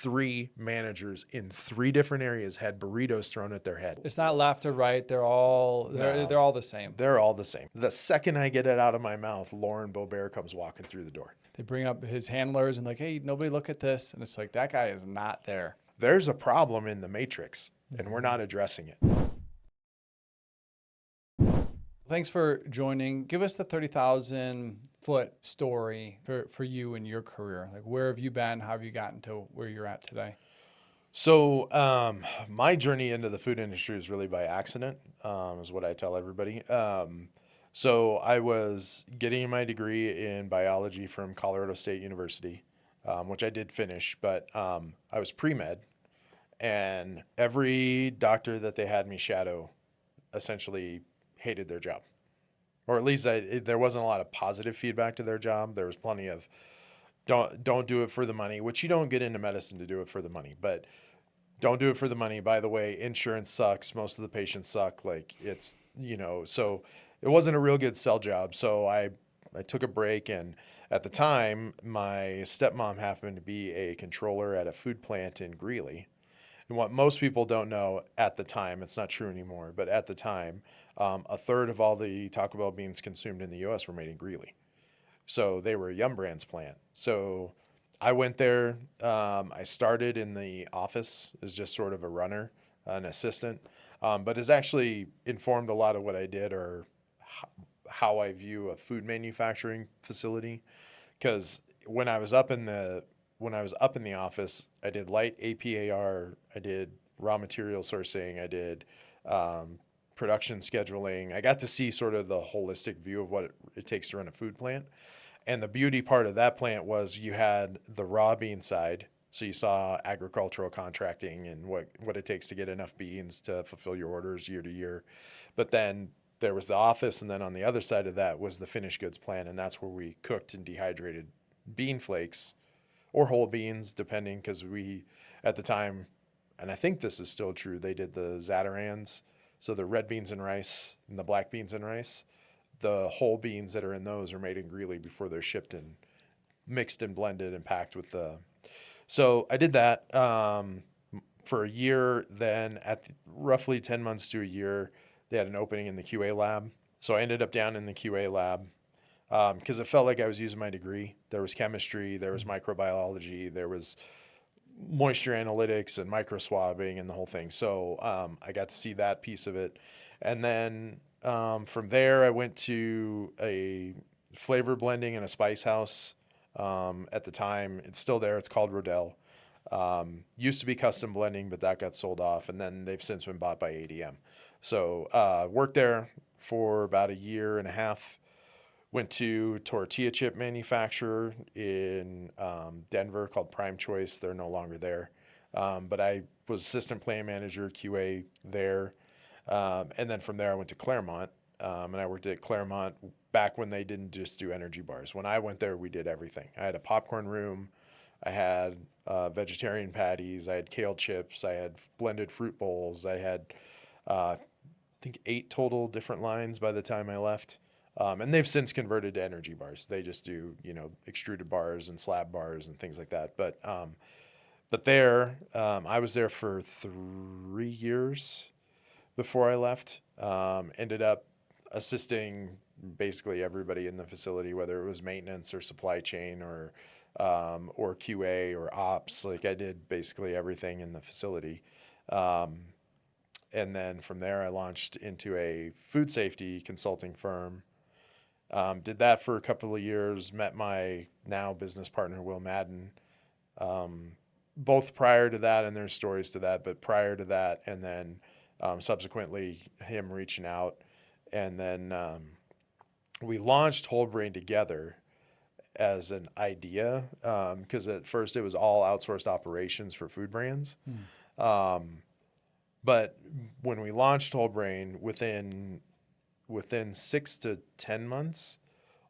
3 managers in 3 different areas had burritos thrown at their head. It's not left or right. They're all the same. They're all the same. The second I get it out of my mouth, Lauren Beaubert comes walking through the door. They bring up his handlers and like, hey, nobody look at this. And it's like, that guy is not there. There's a problem in the matrix, and we're not addressing it. Thanks for joining. Give us the 30,000-foot story for you and your career. Like, where have you been? How have you gotten to where you're at today? So my journey into the food industry was really by accident, is what I tell everybody. So I was getting my degree in biology from Colorado State University, which I did finish, but I was pre-med, and every doctor that they had me shadow essentially hated their job. Or at least there wasn't a lot of positive feedback to their job. There was plenty of don't do it for the money, which you don't get into medicine to do it for the money, but don't do it for the money. By the way, insurance sucks. Most of the patients suck. Like it's, so it wasn't a real good sell job. So I took a break, and at the time, my stepmom happened to be a controller at a food plant in Greeley. And what most people don't know at the time, it's not true anymore, but at the time, a third of all the Taco Bell beans consumed in the U.S. were made in Greeley. So they were a Yum Brands plant. So I went there. I started in the office as just sort of a runner, an assistant, but has actually informed a lot of what I did or how I view a food manufacturing facility. Because when I was up in the office, I did light APAR, I did raw material sourcing, I did production scheduling. I got to see sort of the holistic view of what it takes to run a food plant. And the beauty part of that plant was you had the raw bean side. So you saw agricultural contracting and what it takes to get enough beans to fulfill your orders year to year. But then there was the office, and then on the other side of that was the finished goods plant, and that's where we cooked and dehydrated bean flakes or whole beans, depending, because we, at the time, and I think this is still true, they did the Zatarans, so the red beans and rice and the black beans and rice. The whole beans that are in those are made in Greeley before they're shipped and mixed and blended and packed with the. So I did that for a year. Then at roughly 10 months to a year, they had an opening in the QA lab. So I ended up down in the QA lab because it felt like I was using my degree. There was chemistry, there was microbiology, there was moisture analytics and micro swabbing and the whole thing. So I got to see that piece of it. And then from there, I went to a flavor blending and a spice house. At the time, it's still there. It's called Rodell. Used to be custom blending, but that got sold off, and then they've since been bought by ADM. So worked there for about a year and a half. Went to tortilla chip manufacturer in Denver called Prime Choice. They're no longer there. But I was assistant plant manager, QA there. And then from there, I went to Claremont, and I worked at Claremont back when they didn't just do energy bars. When I went there, we did everything. I had a popcorn room. I had vegetarian patties. I had kale chips. I had blended fruit bowls. I had, I think, 8 total different lines by the time I left. And they've since converted to energy bars. They just do, extruded bars and slab bars and things like that. But there, I was there for 3 years before I left. Ended up assisting basically everybody in the facility, whether it was maintenance or supply chain or QA or ops. Like I did basically everything in the facility. And then from there, I launched into a food safety consulting firm. Did that for a couple of years, met my now business partner, Will Madden, both prior to that, and there's stories to that, but prior to that, and then subsequently him reaching out. And then we launched Whole Brain together as an idea because at first it was all outsourced operations for food brands. But when we launched Whole Brain, within 6 to 10 months,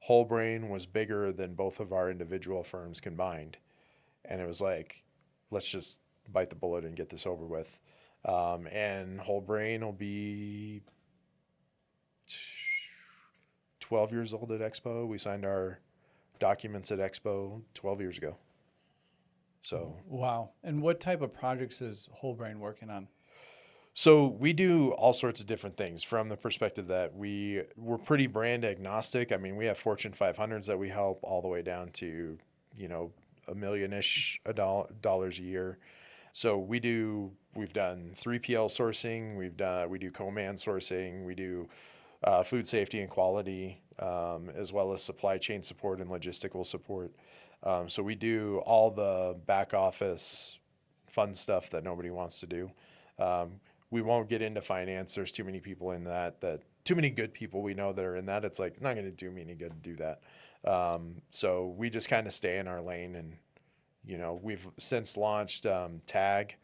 Whole Brain was bigger than both of our individual firms combined. And it was like, let's just bite the bullet and get this over with. And Whole Brain will be 12 years old at Expo. We signed our documents at Expo 12 years ago. So, Wow. And what type of projects is Whole Brain working on? so we do all sorts of different things from the perspective that we're pretty brand agnostic. I mean, we have Fortune 500s that we help all the way down to, you know, a million-ish dollars a year. So we've done 3PL sourcing, we do co-man sourcing, we do food safety and quality, as well as supply chain support and logistical support. So we do all the back office fun stuff that nobody wants to do. We won't get into finance. There's too many people in that too many good people we know that are in that. It's like, not going to do me any good to do that. So we just kind of stay in our lane. And, you know, we've since launched Tag,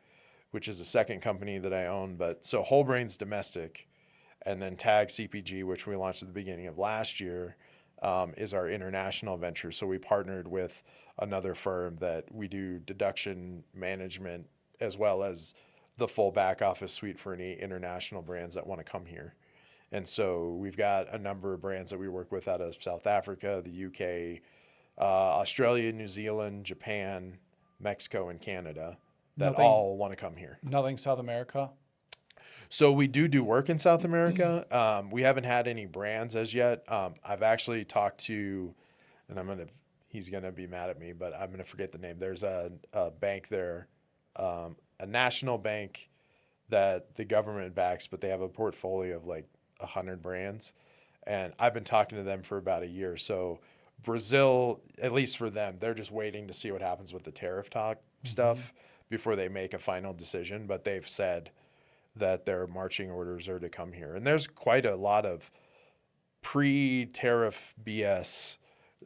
which is the second company that I own. But so Whole Brain's domestic, and then Tag CPG, which we launched at the beginning of last year, is our international venture. So we partnered with another firm that we do deduction management as well as the full back office suite for any international brands that want to come here. And so we've got a number of brands that we work with out of South Africa, the UK, Australia, New Zealand, Japan, Mexico, and Canada that all want to come here. Nothing South America? So we do work in South America. We haven't had any brands as yet. I've actually talked to, and he's gonna be mad at me, but I'm gonna forget the name. There's a bank there, a national bank that the government backs, but they have a portfolio of like 100 brands, and I've been talking to them for about a year. So Brazil, at least for them, they're just waiting to see what happens with the tariff talk stuff before they make a final decision. But they've said that their marching orders are to come here. And there's quite a lot of pre-tariff BS.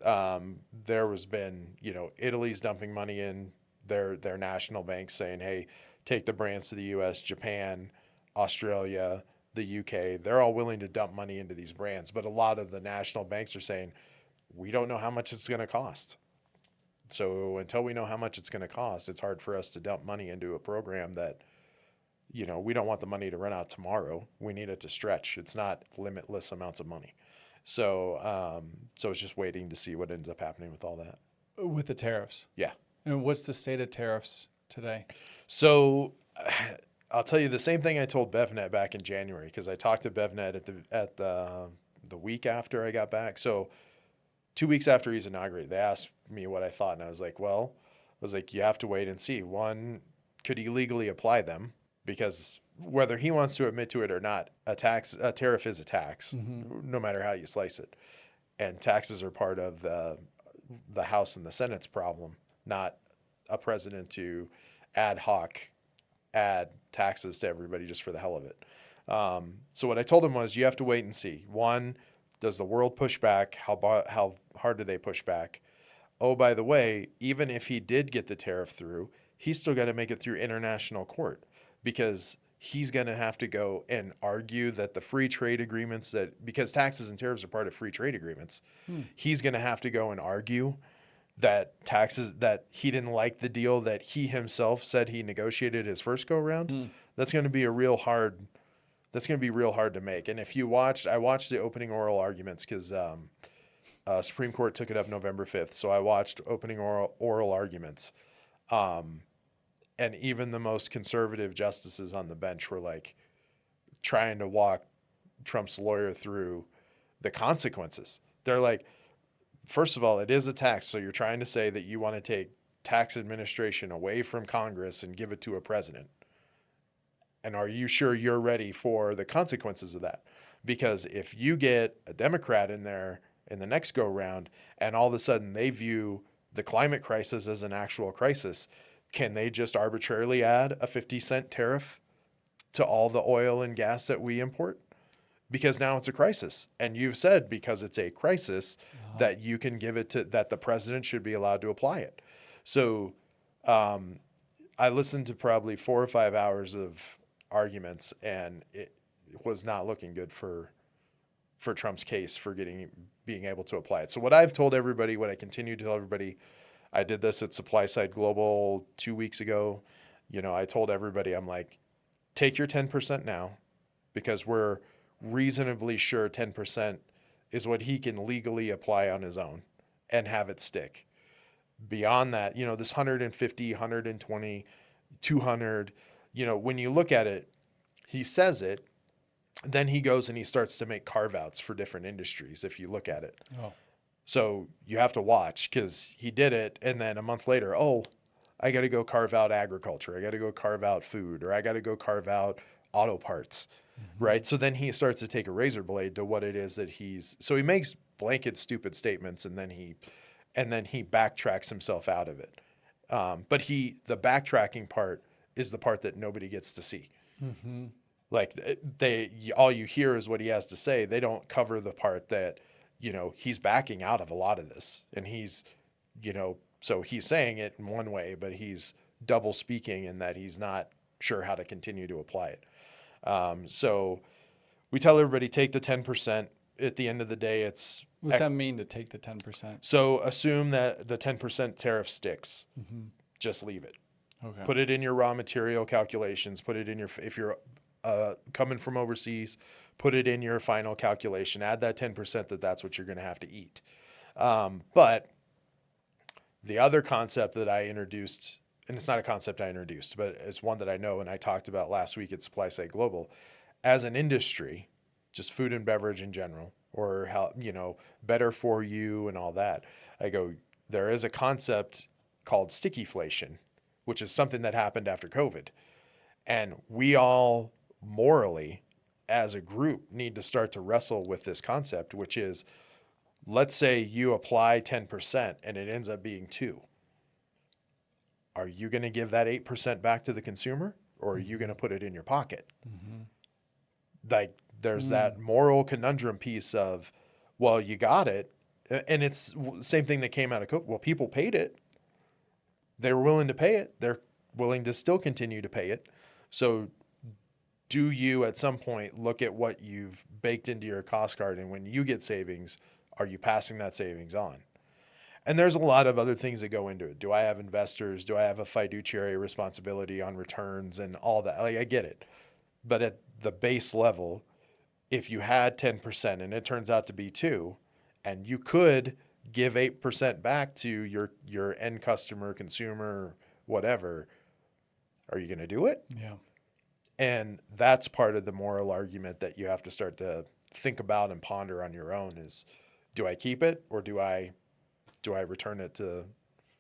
There has been, you know, Italy's dumping money in their national banks saying, hey, take the brands to the US, Japan, Australia, the UK. They're all willing to dump money into these brands. But a lot of the national banks are saying, we don't know how much it's going to cost. So until we know how much it's going to cost, it's hard for us to dump money into a program that, you know, we don't want the money to run out tomorrow. We need it to stretch. It's not limitless amounts of money. So it's just waiting to see what ends up happening with all that. With the tariffs? Yeah. And what's the state of tariffs today? So I'll tell you the same thing I told BevNet back in January, because I talked to BevNet at the week after I got back. So 2 weeks after he's inaugurated, they asked me what I thought, and I was like, you have to wait and see. One, could he legally apply them? Because whether he wants to admit to it or not, a tariff is a tax, no matter how you slice it. And taxes are part of the House and the Senate's problem, not a president to ad hoc add taxes to everybody just for the hell of it. So what I told him was, you have to wait and see. One, does the world push back? How hard do they push back? Oh, by the way, even if he did get the tariff through, he's still got to make it through international court, because he's going to have to go and argue that the free trade agreements because taxes and tariffs are part of free trade agreements, he's going to have to go and argue that he didn't like the deal that he himself said he negotiated his first go around. That's going to be real hard to make. And I watched the opening oral arguments, because Supreme Court took it up November 5th. So I watched opening oral arguments. And even the most conservative justices on the bench were like trying to walk Trump's lawyer through the consequences. They're like, first of all, it is a tax. So you're trying to say that you want to take tax administration away from Congress and give it to a president. And are you sure you're ready for the consequences of that? Because if you get a Democrat in there in the next go round, and all of a sudden they view the climate crisis as an actual crisis, can they just arbitrarily add a 50-cent tariff to all the oil and gas that we import? Because now it's a crisis. And you've said, because it's a crisis, that you can give it that the president should be allowed to apply it. So I listened to probably 4 or 5 hours of arguments, and it was not looking good for Trump's case for being able to apply it. So what I've told everybody, what I continue to tell everybody, I did this at Supply Side Global 2 weeks ago. You know, I told everybody, I'm like, take your 10% now, because we're reasonably sure 10% is what he can legally apply on his own and have it stick. beyond that, this 150, 120, 200, when you look at it, he says it, then he goes and he starts to make carve outs for different industries. If you look at it. Oh. So you have to watch, because he did it. And then a month later, oh, I got to go carve out agriculture. I got to go carve out food, or I got to go carve out auto parts. Right. So then he starts to take a razor blade to what it is that so he makes blanket stupid statements, and then he backtracks himself out of it. But the backtracking part is the part that nobody gets to see. Mm-hmm. Like all you hear is what he has to say. They don't cover the part that, he's backing out of a lot of this, and he's, so he's saying it in one way, but he's double speaking in that he's not sure how to continue to apply it. So we tell everybody, take the 10%. At the end of the day, What's that mean, to take the 10%? So assume that the 10% tariff sticks. Mm-hmm. Just leave it. Okay. Put it in your raw material calculations. Put it in if you're coming from overseas, put it in your final calculation. Add that 10% that's what you're going to have to eat. But the other concept that I introduced, and it's not a concept I introduced, but it's one that I know and I talked about last week at Supply Side Global, as an industry, just food and beverage in general, or how, better for you and all that. I go, there is a concept called stickyflation, which is something that happened after COVID. And we all morally, as a group, need to start to wrestle with this concept, which is, let's say you apply 10% and it ends up being 2. Are you going to give that 8% back to the consumer, or are you going to put it in your pocket? Mm-hmm. Like, there's that moral conundrum piece of, well, you got it. And it's the same thing that came out of COVID. Well, people paid it. They were willing to pay it. They're willing to still continue to pay it. So do you at some point look at what you've baked into your cost card, and when you get savings, are you passing that savings on? And there's a lot of other things that go into it. Do I have investors? Do I have a fiduciary responsibility on returns and all that? Like, I get it. But at the base level, if you had 10% and it turns out to be 2, and you could give 8% back to your end customer, consumer, whatever, are you going to do it? Yeah. And that's part of the moral argument that you have to start to think about and ponder on your own is, do I keep it, or do I return it to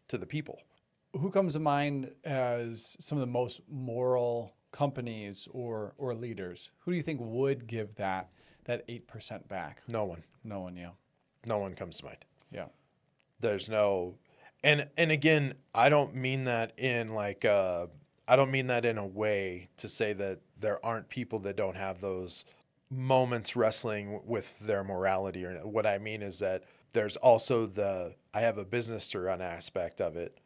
the people? Who comes to mind as some of the most moral companies or leaders? Who do you think would give that 8% back? No one. No one, yeah. No one comes to mind. Yeah. There's no, and again, I don't mean that in I don't mean that in a way to say that there aren't people that don't have those moments wrestling with their morality. Or what I mean is that there's also I have a business to run aspect of it.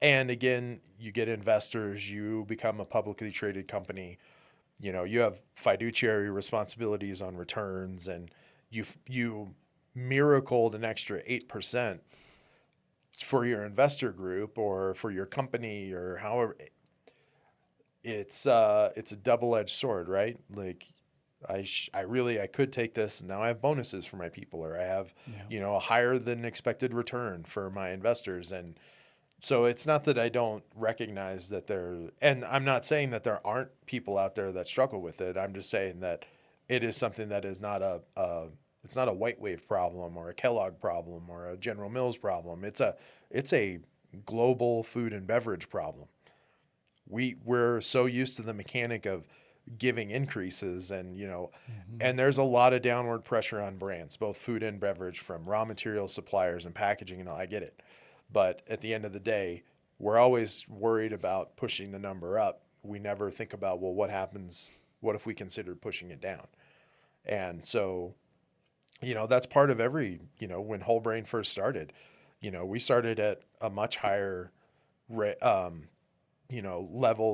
And again, you get investors, you become a publicly traded company, you have fiduciary responsibilities on returns, and you miracled an extra 8% for your investor group or for your company or however. It's a double-edged sword, right? Like, I could take this and now I have bonuses for my people, or I have, a higher than expected return for my investors. And so it's not that I don't recognize that and I'm not saying that there aren't people out there that struggle with it. I'm just saying that it is something that is not it's not a White Wave problem or a Kellogg problem or a General Mills problem. It's a global food and beverage problem. We're so used to the mechanic of giving increases, and and there's a lot of downward pressure on brands, both food and beverage, from raw material suppliers and packaging and all. I get it. But at the end of the day, we're always worried about pushing the number up. We never think about, well, what if we considered pushing it down? And so, that's part of every, when Whole Brain first started, we started at a much higher level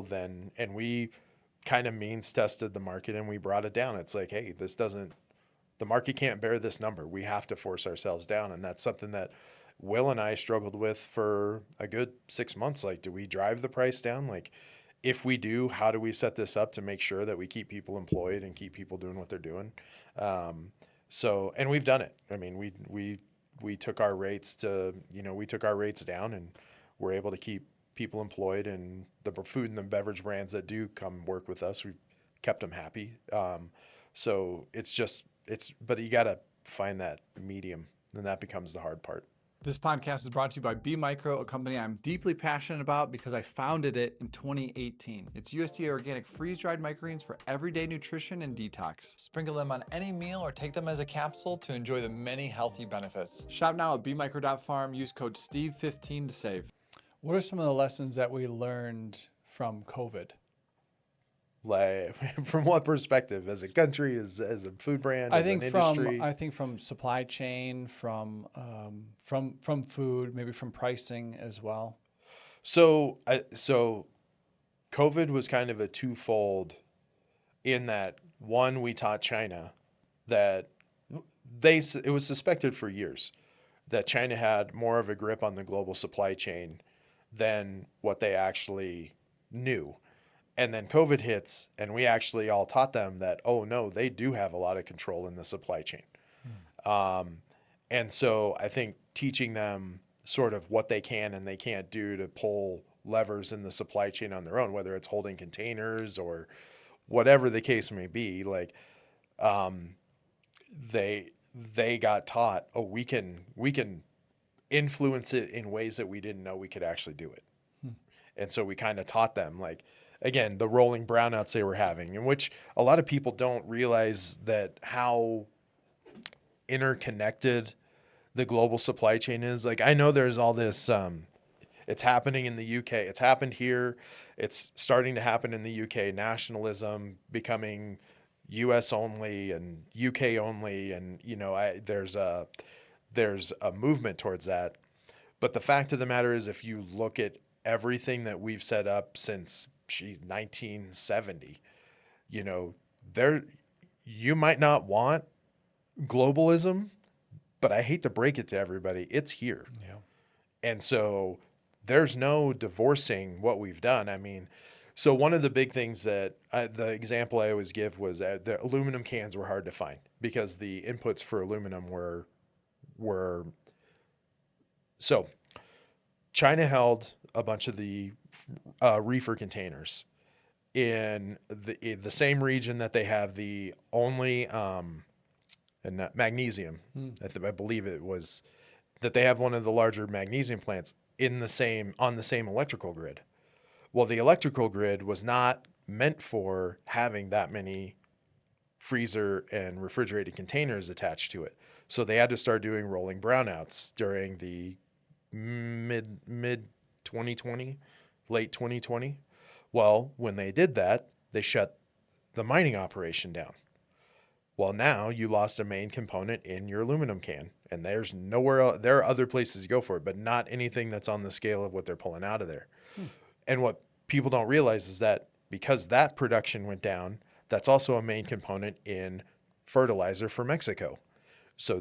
than, and we kind of means tested the market and we brought it down. It's like, hey, the market can't bear this number. We have to force ourselves down. And that's something that Will and I struggled with for a good 6 months. Like, do we drive the price down? Like, if we do, how do we set this up to make sure that we keep people employed and keep people doing what they're doing? And we've done it. I mean, took our rates down, and we're able to keep people employed, and the food and the beverage brands that do come work with us, we've kept them happy. So but you got to find that medium, and that becomes the hard part. This podcast is brought to you by B Micro, a company I'm deeply passionate about because I founded it in 2018. It's USDA organic freeze-dried microgreens for everyday nutrition and detox. Sprinkle them on any meal or take them as a capsule to enjoy the many healthy benefits. Shop now at bmicro.farm. Use code STEVE15 to save. What are some of the lessons that we learned from COVID? Like, from what perspective? As a country, as a food brand, as an industry? I think from supply chain, from food, maybe from pricing as well. So COVID was kind of a twofold, in that one, we taught China that it was suspected for years that China had more of a grip on the global supply chain than what they actually knew. And then COVID hits, and we actually all taught them that, oh no, they do have a lot of control in the supply chain. And so I think teaching them sort of what they can and they can't do to pull levers in the supply chain on their own, whether it's holding containers or whatever the case may be, like they got taught, oh, we can influence it in ways that we didn't know we could actually do it. And so we kind of taught them, like, again, the rolling brownouts they were having, in which a lot of people don't realize that how interconnected the global supply chain is. Like, I know there's all this, it's happening in the UK. It's happened here. It's starting to happen in the UK. Nationalism becoming US only and UK only. And, there's a movement towards that. But the fact of the matter is, if you look at everything that we've set up since 1970, you might not want globalism, but I hate to break it to everybody, it's here. Yeah. And so there's no divorcing what we've done. I mean, so one of the big things that the example I always give was the aluminum cans were hard to find because the inputs for aluminum were so China held a bunch of the reefer containers in the same region that they have the only magnesium. I believe it was that they have one of the larger magnesium plants on the same electrical grid. Well, the electrical grid was not meant for having that many freezer and refrigerated containers attached to it. So they had to start doing rolling brownouts during the mid 2020, late 2020. Well, when they did that, they shut the mining operation down. Well, now you lost a main component in your aluminum can, and there's nowhere else. There are other places to go for it, but not anything that's on the scale of what they're pulling out of there. And what people don't realize is that because that production went down, that's also a main component in fertilizer for Mexico. So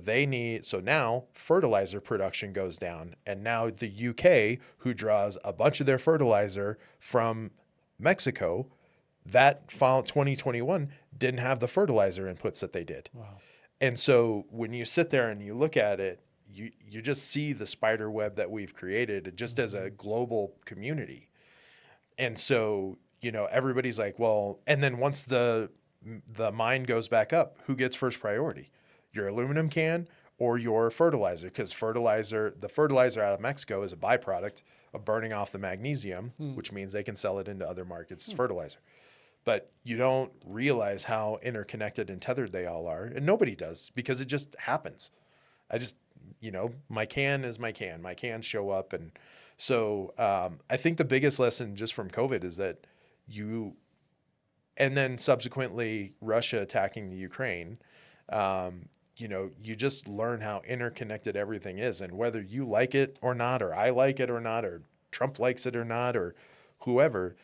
now fertilizer production goes down, and now the UK, who draws a bunch of their fertilizer from Mexico, that 2021 didn't have the fertilizer inputs that they did. Wow. And so when you sit there and you look at it, you just see the spider web that we've created just as a global community. And so, everybody's like, well, and then once the mine goes back up, who gets first priority? Your aluminum can or your fertilizer? Because the fertilizer out of Mexico is a byproduct of burning off the magnesium, which means they can sell it into other markets as fertilizer. But you don't realize how interconnected and tethered they all are. And nobody does, because it just happens. My can is my can. My cans show up. And so I think the biggest lesson just from COVID is that and then subsequently Russia attacking the Ukraine, you just learn how interconnected everything is. And whether you like it or not, or I like it or not, or Trump likes it or not, or whoever,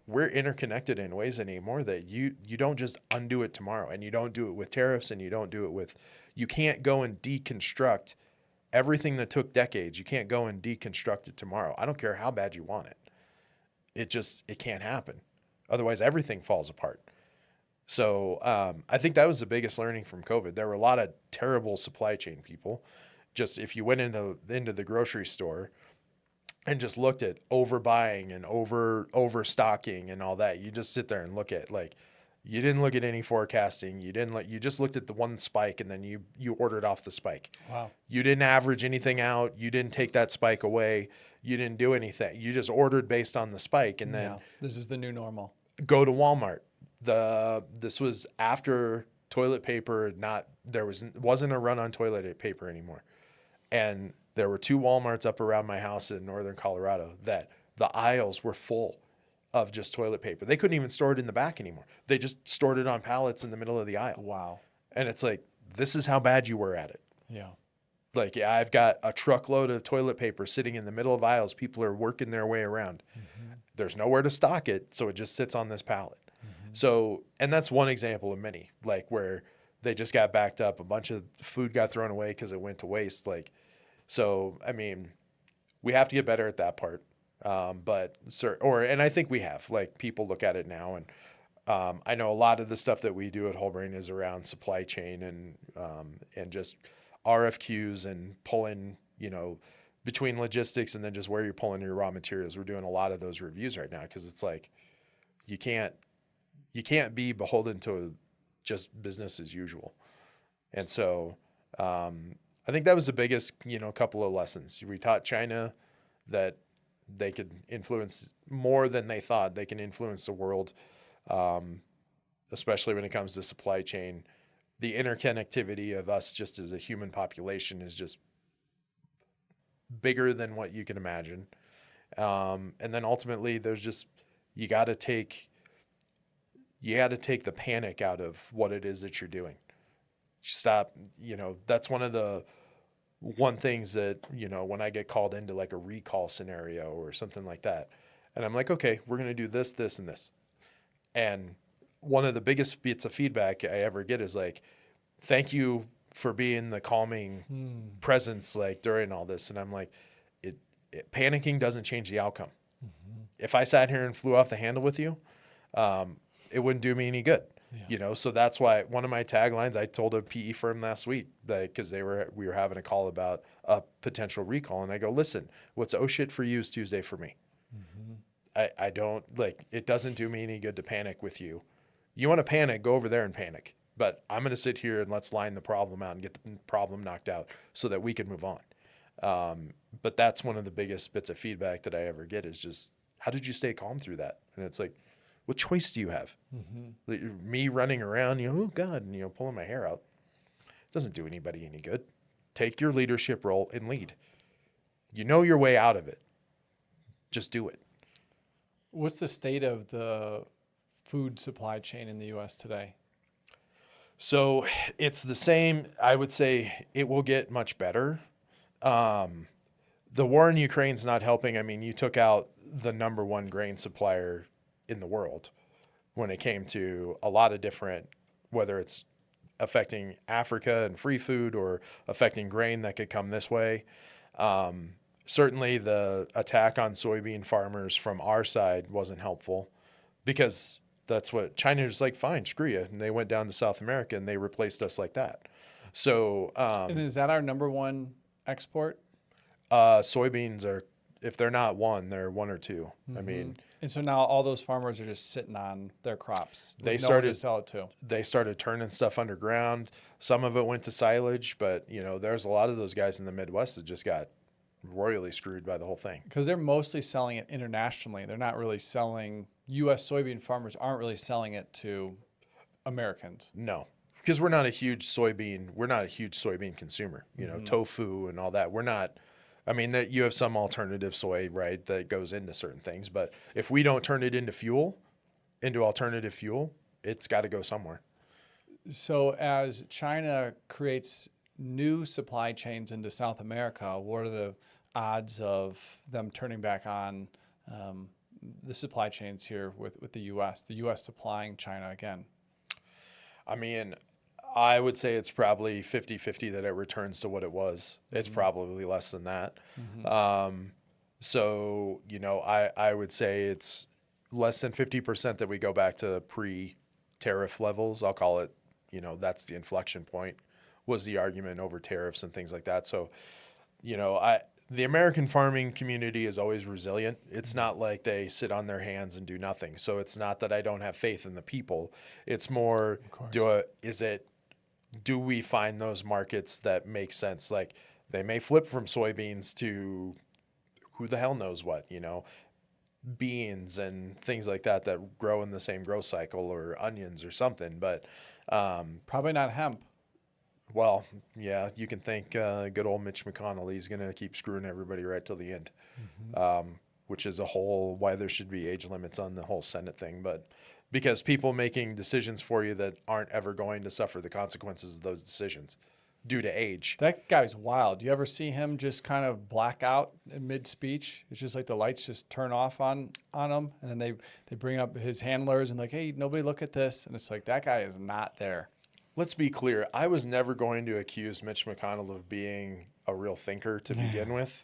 we're interconnected in ways anymore that you don't just undo it tomorrow. And you don't do it with tariffs, and you don't do it you can't go and deconstruct everything that took decades. You can't go and deconstruct it tomorrow. I don't care how bad you want it. It can't happen. Otherwise, everything falls apart. So I think that was the biggest learning from COVID. There were a lot of terrible supply chain people, just if you went into the grocery store and just looked at overbuying and overstocking and all that, you just sit there and look at like, you didn't look at any forecasting. You just looked at the one spike and then you ordered off the spike. Wow. You didn't average anything out. You didn't take that spike away. You didn't do anything. You just ordered based on the spike. And then this is the new normal. go to Walmart. This was after toilet paper, wasn't a run on toilet paper anymore. And there were 2 Walmarts up around my house in northern Colorado that the aisles were full of just toilet paper. They couldn't even store it in the back anymore. They just stored it on pallets in the middle of the aisle. Wow. And it's like, this is how bad you were at it. Yeah. Like, yeah, I've got a truckload of toilet paper sitting in the middle of aisles. People are working their way around. Mm-hmm. There's nowhere to stock it, so it just sits on this pallet. Mm-hmm. So, and that's one example of many, like where they just got backed up. A bunch of food got thrown away because it went to waste. Like, so, I mean, we have to get better at that part. And I think we have, like, people look at it now, and I know a lot of the stuff that we do at Whole Brain is around supply chain and just RFQs and pulling, between logistics and then just where you're pulling your raw materials. We're doing a lot of those reviews right now because it's like, you can't be beholden to just business as usual. And so, I think that was the biggest, couple of lessons. We taught China that they could influence more than they thought. They can influence the world, especially when it comes to supply chain. The interconnectivity of us just as a human population is just bigger than what you can imagine. And then ultimately there's just, you got to take the panic out of what it is that you're doing. Stop, that's one things that, when I get called into like a recall scenario or something like that, and I'm like, okay, we're going to do this, this, and this. And one of the biggest bits of feedback I ever get is like, thank you for being the calming presence, like during all this. And I'm like, panicking doesn't change the outcome. Mm-hmm. If I sat here and flew off the handle with you, it wouldn't do me any good. Yeah. So that's why one of my taglines, I told a PE firm last week that because we were having a call about a potential recall, and I go, listen, what's oh shit for you is Tuesday for me. Mm-hmm. I don't it doesn't do me any good to panic with you. You want to panic, go over there and panic. But I'm going to sit here and let's line the problem out and get the problem knocked out so that we can move on. But that's one of the biggest bits of feedback that I ever get is just, how did you stay calm through that? And it's like, what choice do you have? Mm-hmm. Me running around, oh God, and pulling my hair out. Doesn't do anybody any good. Take your leadership role and lead. You know your way out of it. Just do it. What's the state of the food supply chain in the U.S. today? So it's the same. I would say it will get much better. The war in Ukraine is not helping. I mean, you took out the number one grain supplier in the world when it came to a lot of different, whether it's affecting Africa and free food or affecting grain that could come this way. Certainly the attack on soybean farmers from our side wasn't helpful because that's what China was like, fine, screw you. And they went down to South America and they replaced us like that. So, and is that our number one export? Soybeans are, if they're not one, they're one or two. Mm-hmm. I mean, and so now all those farmers are just sitting on their crops. They started to sell it to. They started turning stuff underground. Some of it went to silage, but there's a lot of those guys in the Midwest that just got royally screwed by the whole thing. Because they're mostly selling it internationally. They're not really selling. U.S. soybean farmers aren't really selling it to Americans. No, because we're not a huge soybean consumer. Tofu and all that. We're not. I mean, that you have some alternative soy, right, that goes into certain things. But if we don't turn it into alternative fuel, it's got to go somewhere. So as China creates new supply chains into South America, what are the odds of them turning back on the supply chains here with the U.S., the U.S. supplying China again? I mean, I would say it's probably 50-50 that it returns to what it was. It's probably less than that. Mm-hmm. So, I would say it's less than 50% that we go back to pre-tariff levels. I'll call it, that's the inflection point was the argument over tariffs and things like that. So, the American farming community is always resilient. It's not like they sit on their hands and do nothing. So it's not that I don't have faith in the people. It's more, do we find those markets that make sense? Like they may flip from soybeans to who the hell knows what, beans and things like that grow in the same growth cycle, or onions or something. But Probably not hemp. well, yeah, you can thank good old Mitch McConnell. He's going to keep screwing everybody right till the end, which is why there should be age limits on the whole Senate thing. But because people making decisions for you that aren't ever going to suffer the consequences of those decisions due to age. That guy's wild. You ever see him just kind of black out in mid-speech? It's just like the lights just turn off on him, and then they bring up his handlers and like, hey, nobody look at this. And it's like, that guy is not there. Let's be clear. I was never going to accuse Mitch McConnell of being a real thinker to begin with,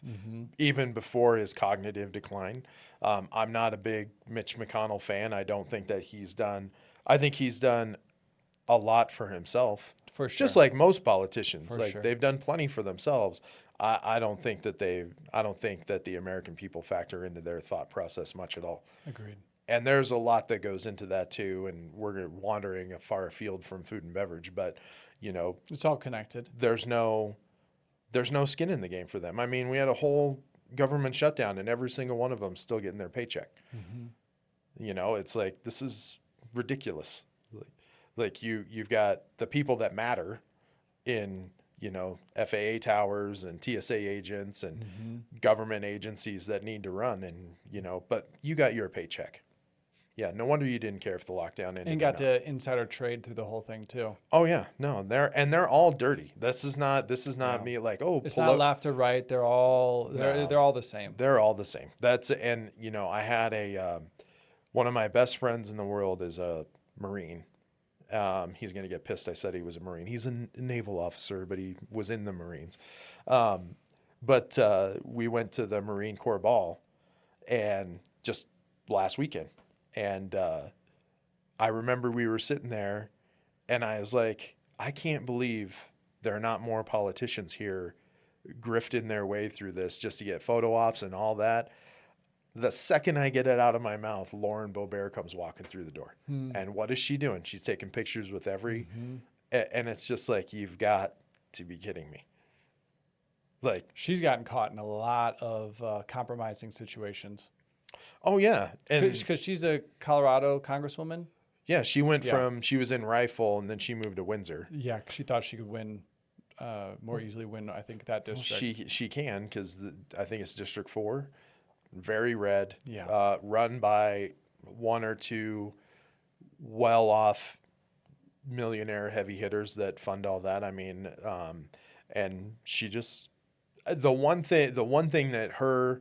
even before his cognitive decline. I'm not a big Mitch McConnell fan. I don't think that I think he's done a lot for himself. For sure. Just like most politicians. For sure. They've done plenty for themselves. I don't think that the American people factor into their thought process much at all. Agreed. And there's a lot that goes into that too, and we're wandering far afield from food and beverage, but it's all connected. there's no skin in the game for them. I mean, we had a whole government shutdown, and every single one of them still getting their paycheck. It's like, this is ridiculous. Like you've got the people that matter in FAA towers and TSA agents and government agencies that need to run, and but you got your paycheck. Yeah, no wonder you didn't care if the lockdown ended. And got to insider trade through the whole thing too. Oh yeah, no, they're all dirty. This is not me like, oh, it's not left or right. They're all the same. They're all the same. I had one of my best friends in the world is a Marine. He's going to get pissed I said he was a Marine. He's a naval officer, but he was in the Marines. But we went to the Marine Corps ball and just last weekend. And I remember we were sitting there and I was like, I can't believe there are not more politicians here grifting their way through this just to get photo ops and all that. The second I get it out of my mouth, Lauren Boebert comes walking through the door. And what is she doing? She's taking pictures with every, and it's just like, you've got to be kidding me. Like, she's gotten caught in a lot of compromising situations. Oh yeah, and because she's a Colorado congresswoman. Yeah, she went she was in Rifle and then she moved to Windsor. Yeah, she thought she could win. More easily win, I think, that district. She can, because I think it's District 4. Very red. Yeah. Run by one or two well-off millionaire heavy hitters that fund all that. I mean, and she just the one thing that her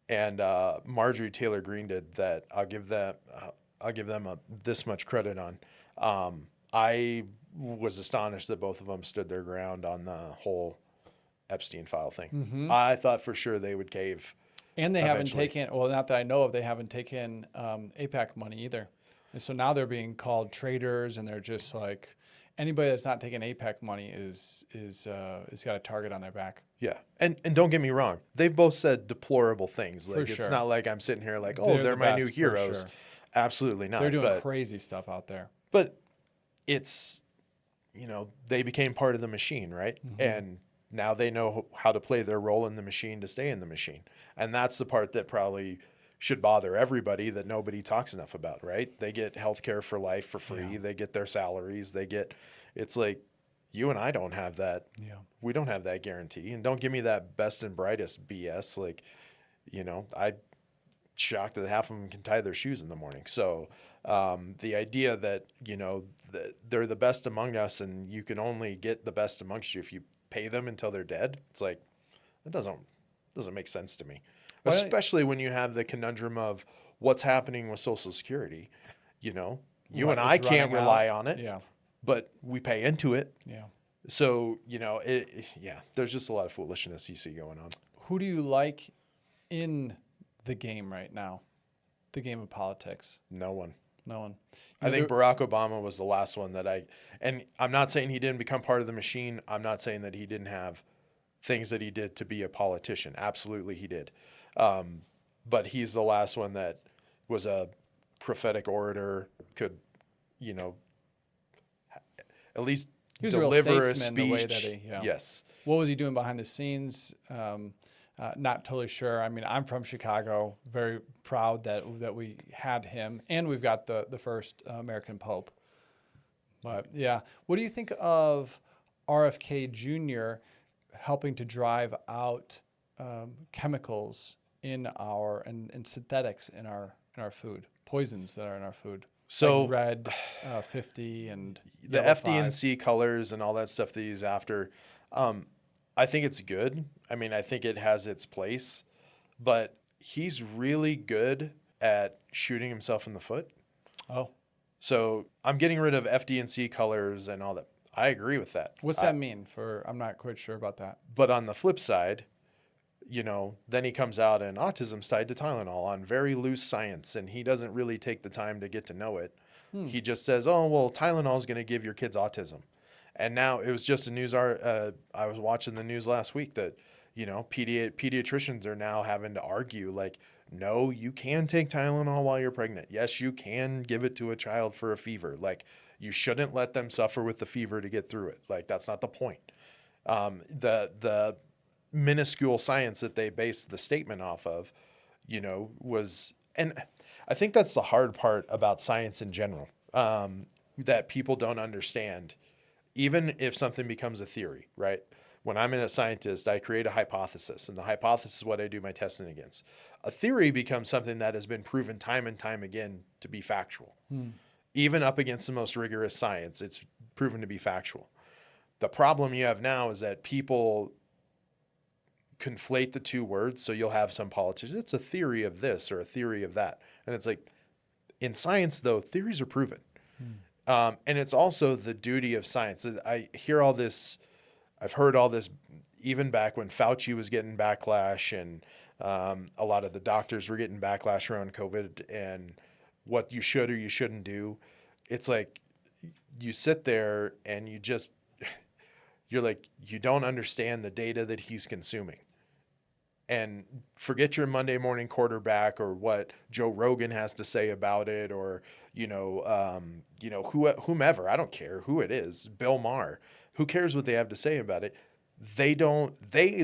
and Marjorie Taylor Greene did that I'll give them this much credit on. I was astonished that both of them stood their ground on the whole Epstein file thing. I thought for sure they would cave. And they haven't taken, well, not that I know of, they haven't taken APAC money either. And so now they're being called traitors, and they're just like, anybody that's not taking APAC money is got a target on their back. Yeah. And don't get me wrong. They've both said deplorable things. Like, For it's sure. not like I'm sitting here like, oh, they're my new best, for heroes. sure. Absolutely not. They're doing crazy stuff out there. But it's, they became part of the machine, right? And now they know how to play their role in the machine to stay in the machine. And that's the part that probably should bother everybody that nobody talks enough about, right? They get healthcare for life for free. Yeah. They get their salaries. It's like, you and I don't have that. Yeah. We don't have that guarantee. And don't give me that best and brightest BS. Like, I'm shocked that half of them can tie their shoes in the morning. So the idea that, that they're the best among us and you can only get the best amongst you if you pay them until they're dead. It's like, that doesn't make sense to me. Well, especially when you have the conundrum of what's happening with Social Security. You and I can't rely on it, but we pay into it. Yeah. So, there's just a lot of foolishness you see going on. Who do you like in the game right now? The game of politics? No one. No one. I think Barack Obama was the last one and I'm not saying he didn't become part of the machine. I'm not saying that he didn't have things that he did to be a politician. Absolutely he did. But he's the last one that was a prophetic orator, could, you know, at least he was a real deliver a statesman the way that speech. Yes. What was he doing behind the scenes? Not totally sure. I mean, I'm from Chicago, very proud that we had him, and we've got the first American Pope. But yeah, what do you think of RFK Jr. helping to drive out chemicals in and synthetics in our food, poisons that are in our food? So like red 50 and the yellow 5. FD&C colors and all that stuff that he's after, I think it's good. I mean, I think it has its place, but he's really good at shooting himself in the foot. Oh, So I'm getting rid of FD&C colors and all that. I agree with that. what's that mean? I'm not quite sure about that. But on the flip side, then he comes out and autism's tied to Tylenol on very loose science, and he doesn't really take the time to get to know it. He just says, oh, well, Tylenol is going to give your kids autism. And now it was just a news I was watching the news last week that, pediatricians are now having to argue like, no, you can take Tylenol while you're pregnant. Yes, you can give it to a child for a fever. Like, you shouldn't let them suffer with the fever to get through it. Like, that's not the point. The minuscule science that they based the statement off of, was, and I think that's the hard part about science in general, that people don't understand. Even if something becomes a theory, right? When I'm a scientist, I create a hypothesis, and the hypothesis is what I do my testing against. A theory becomes something that has been proven time and time again to be factual. Even up against the most rigorous science, it's proven to be factual. The problem you have now is that people conflate the two words. So you'll have some politicians, it's a theory of this or a theory of that. And it's like, in science, though, theories are proven. And it's also the duty of science. I hear all this, I've heard all this even back when Fauci was getting backlash, and a lot of the doctors were getting backlash around COVID and what you should or you shouldn't do. It's like, you sit there and you're like, you don't understand the data that he's consuming. And forget your Monday morning quarterback or what Joe Rogan has to say about it, or whomever. I don't care who it is. Bill Maher. Who cares what they have to say about it? They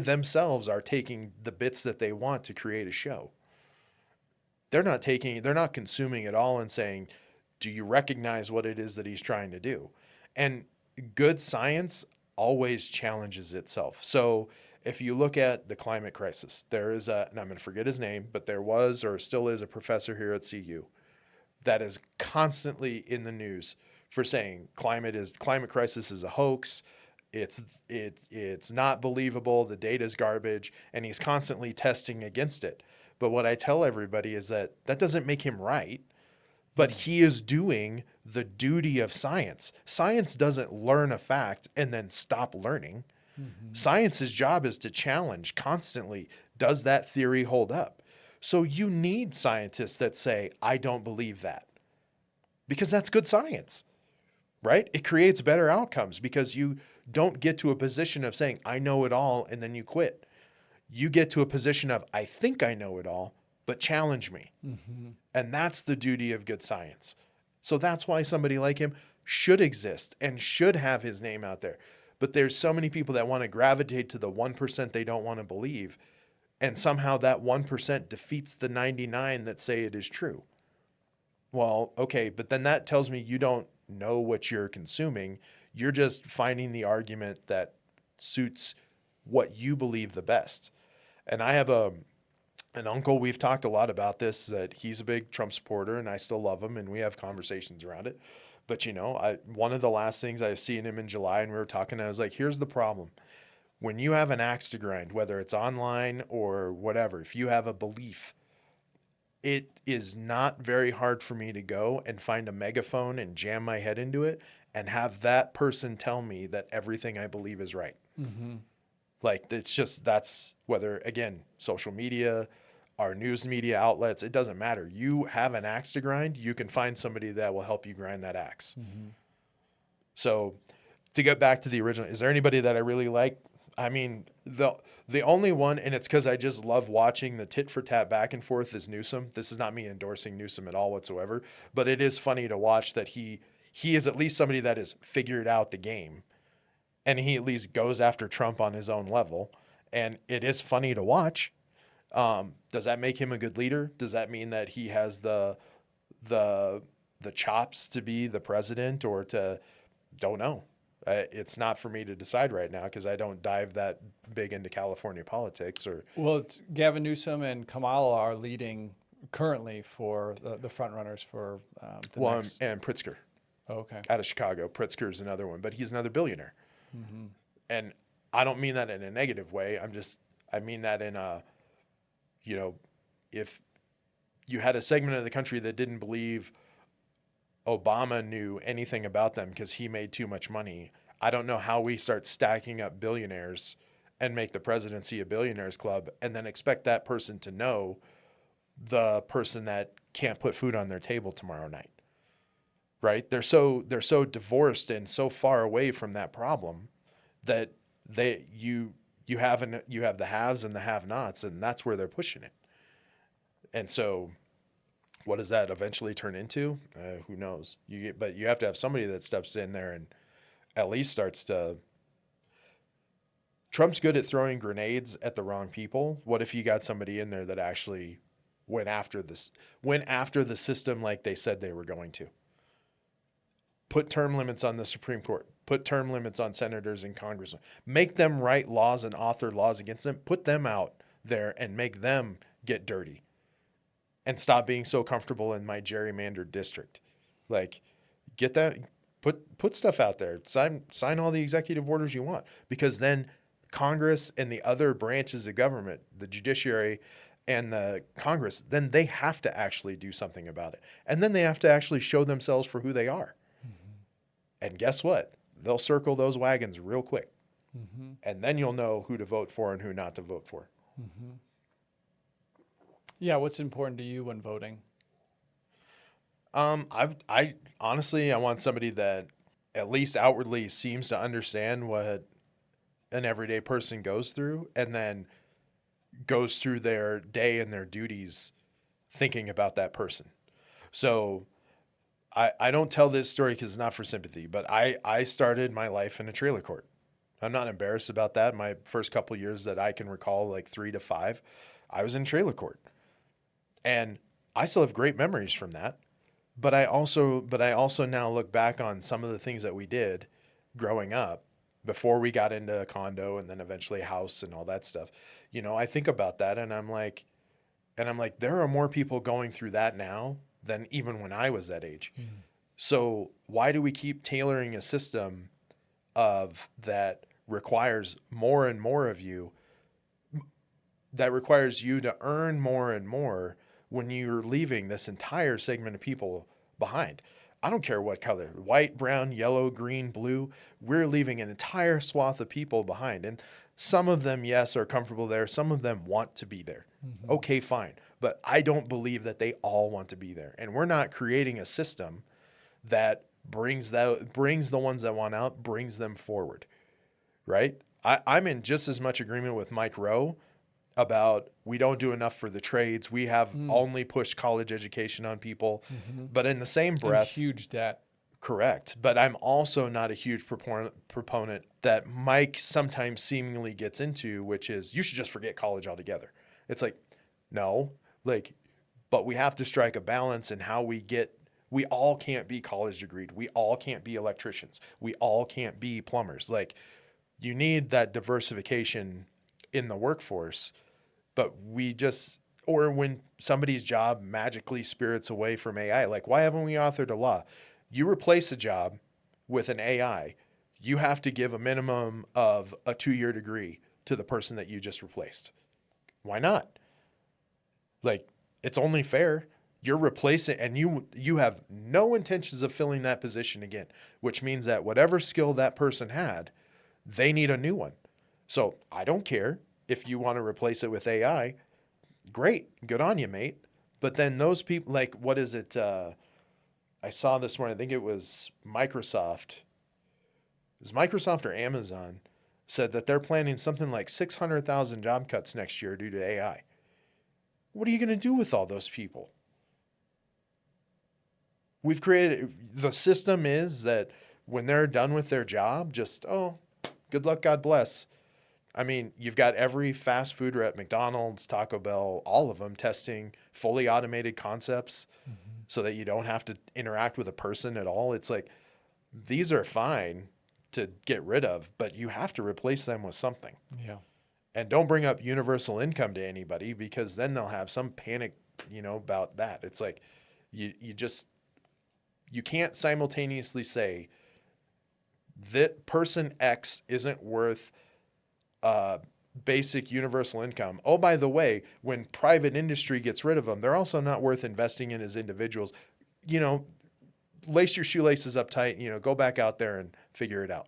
themselves are taking the bits that they want to create a show. They're not consuming it all and saying, do you recognize what it is that he's trying to do? And good science always challenges itself. So if you look at the climate crisis, there is and I'm going to forget his name, but there was or still is a professor here at CU that is constantly in the news for saying climate crisis is a hoax. It's not believable. The data is garbage, and he's constantly testing against it. But what I tell everybody is that doesn't make him right, but he is doing the duty of science. Science doesn't learn a fact and then stop learning. Science's job is to challenge constantly. Does that theory hold up? So you need scientists that say, I don't believe that, because that's good science, right? It creates better outcomes because you don't get to a position of saying, I know it all, and then you quit. You get to a position of, I think I know it all, but challenge me. And that's the duty of good science. So that's why somebody like him should exist and should have his name out there. But there's so many people that want to gravitate to the 1% they don't want to believe. And somehow that 1% defeats the 99 that say it is true. Well, okay, but then that tells me you don't know what you're consuming. You're just finding the argument that suits what you believe the best. And I have an uncle, we've talked a lot about this, that he's a big Trump supporter, and I still love him, and we have conversations around it. But, one of the last things I've seen him in July, and we were talking, I was like, here's the problem. When you have an axe to grind, whether it's online or whatever, if you have a belief, it is not very hard for me to go and find a megaphone and jam my head into it and have that person tell me that everything I believe is right. Like, that's whether, again, social media, our news media outlets, it doesn't matter. You have an axe to grind, you can find somebody that will help you grind that axe. So to get back to the original, is there anybody that I really like? I mean, the only one, and it's because I just love watching the tit for tat back and forth, is Newsom. This is not me endorsing Newsom at all whatsoever, but it is funny to watch that he is at least somebody that has figured out the game, and he at least goes after Trump on his own level, and it is funny to watch. Does that make him a good leader? Does that mean that he has the chops to be the president or to? Don't know. It's not for me to decide right now because I don't dive that big into California politics. Well, it's Gavin Newsom and Kamala are leading currently for the front runners for the next. And Pritzker. Oh, okay. Out of Chicago. Pritzker is another one, but he's another billionaire. And I don't mean that in a negative way. I mean that in a, if you had a segment of the country that didn't believe Obama knew anything about them because he made too much money, I don't know how we start stacking up billionaires and make the presidency a billionaires club and then expect that person to know the person that can't put food on their table tomorrow night. Right? They're so divorced and so far away from that problem that you have the haves and the have-nots, and that's where they're pushing it. And so what does that eventually turn into? Who knows? But you have to have somebody that steps in there and at least starts to. Trump's good at throwing grenades at the wrong people. What if you got somebody in there that actually went after the system like they said they were going to? Put term limits on the Supreme Court. Put term limits on senators and congressmen. Make them write laws and author laws against them. Put them out there and make them get dirty. And stop being so comfortable in my gerrymandered district. Like, get that, put stuff out there. Sign all the executive orders you want, because then Congress and the other branches of government, the judiciary and the Congress, then they have to actually do something about it. And then they have to actually show themselves for who they are. And guess what? They'll circle those wagons real quick. And then you'll know who to vote for and who not to vote for. Yeah, what's important to you when voting? I honestly, I want somebody that at least outwardly seems to understand what an everyday person goes through, and then goes through their day and their duties thinking about that person. So I don't tell this story because it's not for sympathy, but I started my life in a trailer court. I'm not embarrassed about that. My first couple of years that I can recall, like 3 to 5, I was in trailer court. And I still have great memories from that. But I also now look back on some of the things that we did growing up before we got into a condo and then eventually a house and all that stuff. I think about that and I'm like, there are more people going through that now than even when I was that age. So why do we keep tailoring a system of that requires more and more of you, that requires you to earn more and more when you're leaving this entire segment of people behind? I don't care what color, white, brown, yellow, green, blue, we're leaving an entire swath of people behind. And some of them, yes, are comfortable there. Some of them want to be there. Okay, fine. But I don't believe that they all want to be there. And we're not creating a system that brings the ones that want out, brings them forward, right? I'm in just as much agreement with Mike Rowe about we don't do enough for the trades. We have only pushed college education on people. But in the same breath... And huge debt. Correct. But I'm also not a huge proponent that Mike sometimes seemingly gets into, which is you should just forget college altogether. It's like, no, but we have to strike a balance in how we all can't be college degreed. We all can't be electricians. We all can't be plumbers. You need that diversification in the workforce, but or when somebody's job magically spirits away from AI, why haven't we authored a law? You replace a job with an AI, you have to give a minimum of a 2-year degree to the person that you just replaced. Why not? It's only fair. You're replacing, and you have no intentions of filling that position again, which means that whatever skill that person had, they need a new one. So I don't care if you want to replace it with AI. great, good on you, mate. But then those people, like, what is it? I saw this morning, I think it was Microsoft. Is Microsoft or Amazon said that they're planning something like 600,000 job cuts next year due to AI. What are you going to do with all those people? We've created, the system is that when they're done with their job, just, oh, good luck, God bless. I mean, you've got every fast food rep, McDonald's, Taco Bell, all of them testing fully automated concepts so that you don't have to interact with a person at all. It's like, these are fine to get rid of, but you have to replace them with something. Yeah. And don't bring up universal income to anybody, because then they'll have some panic, about that. It's like, you can't simultaneously say that person X isn't worth basic universal income. Oh, by the way, when private industry gets rid of them, they're also not worth investing in as individuals. Lace your shoelaces up tight, go back out there and figure it out.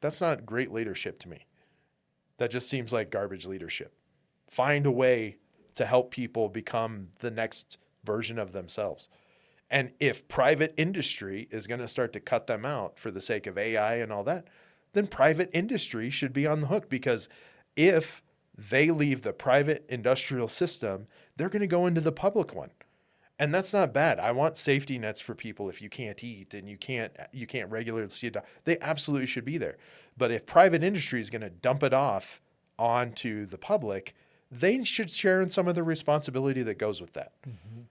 That's not great leadership to me. That just seems like garbage leadership. Find a way to help people become the next version of themselves. And if private industry is going to start to cut them out for the sake of AI and all that, then private industry should be on the hook, because if they leave the private industrial system, they're going to go into the public one. And that's not bad. I want safety nets for people if you can't eat and you can't regularly see a doctor. They absolutely should be there. But if private industry is going to dump it off onto the public, they should share in some of the responsibility that goes with that. Mm-hmm.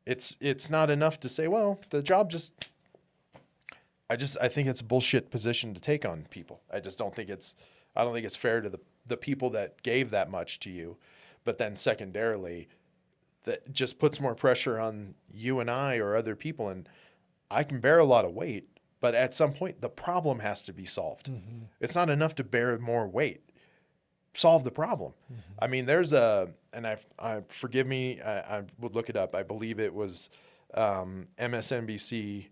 It's not enough to say, well, the job I think it's a bullshit position to take on people. I don't think it's fair to the people that gave that much to you. But then secondarily, that just puts more pressure on you and I or other people. And I can bear a lot of weight, but at some point the problem has to be solved. Mm-hmm. It's not enough to bear more weight. Solve the problem. Mm-hmm. I mean, there's forgive me, I would look it up. I believe it was MSNBC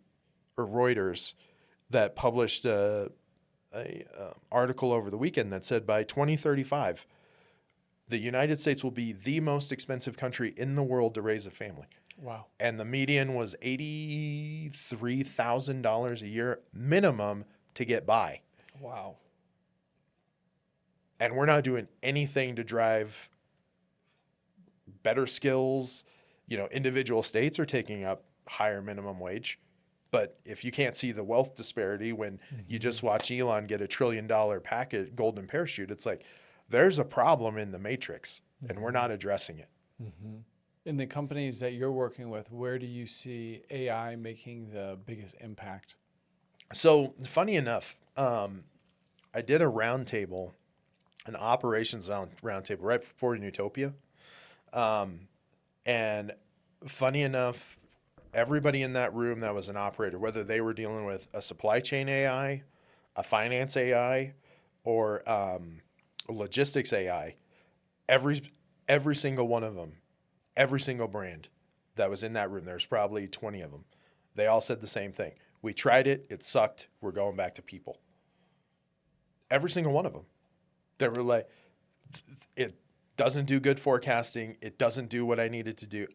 or Reuters that published a article over the weekend that said by 2035, the United States will be the most expensive country in the world to raise a family. Wow. And the median was $83,000 a year minimum to get by. Wow. And we're not doing anything to drive better skills. Individual states are taking up higher minimum wage. But if you can't see the wealth disparity when you just watch Elon get $1 trillion golden parachute, it's like, there's a problem in the matrix, and we're not addressing it. Mm-hmm. In the companies that you're working with, where do you see AI making the biggest impact? So funny enough, I did a roundtable, an operations roundtable right before Utopia. And funny enough, everybody in that room that was an operator, whether they were dealing with a supply chain AI, a finance AI, or logistics AI, every single one of them, every single brand that was in that room, there's probably 20 of them. They all said the same thing. We tried it. It sucked. We're going back to people. Every single one of them. They were like, it doesn't do good forecasting. It doesn't do what I needed to do.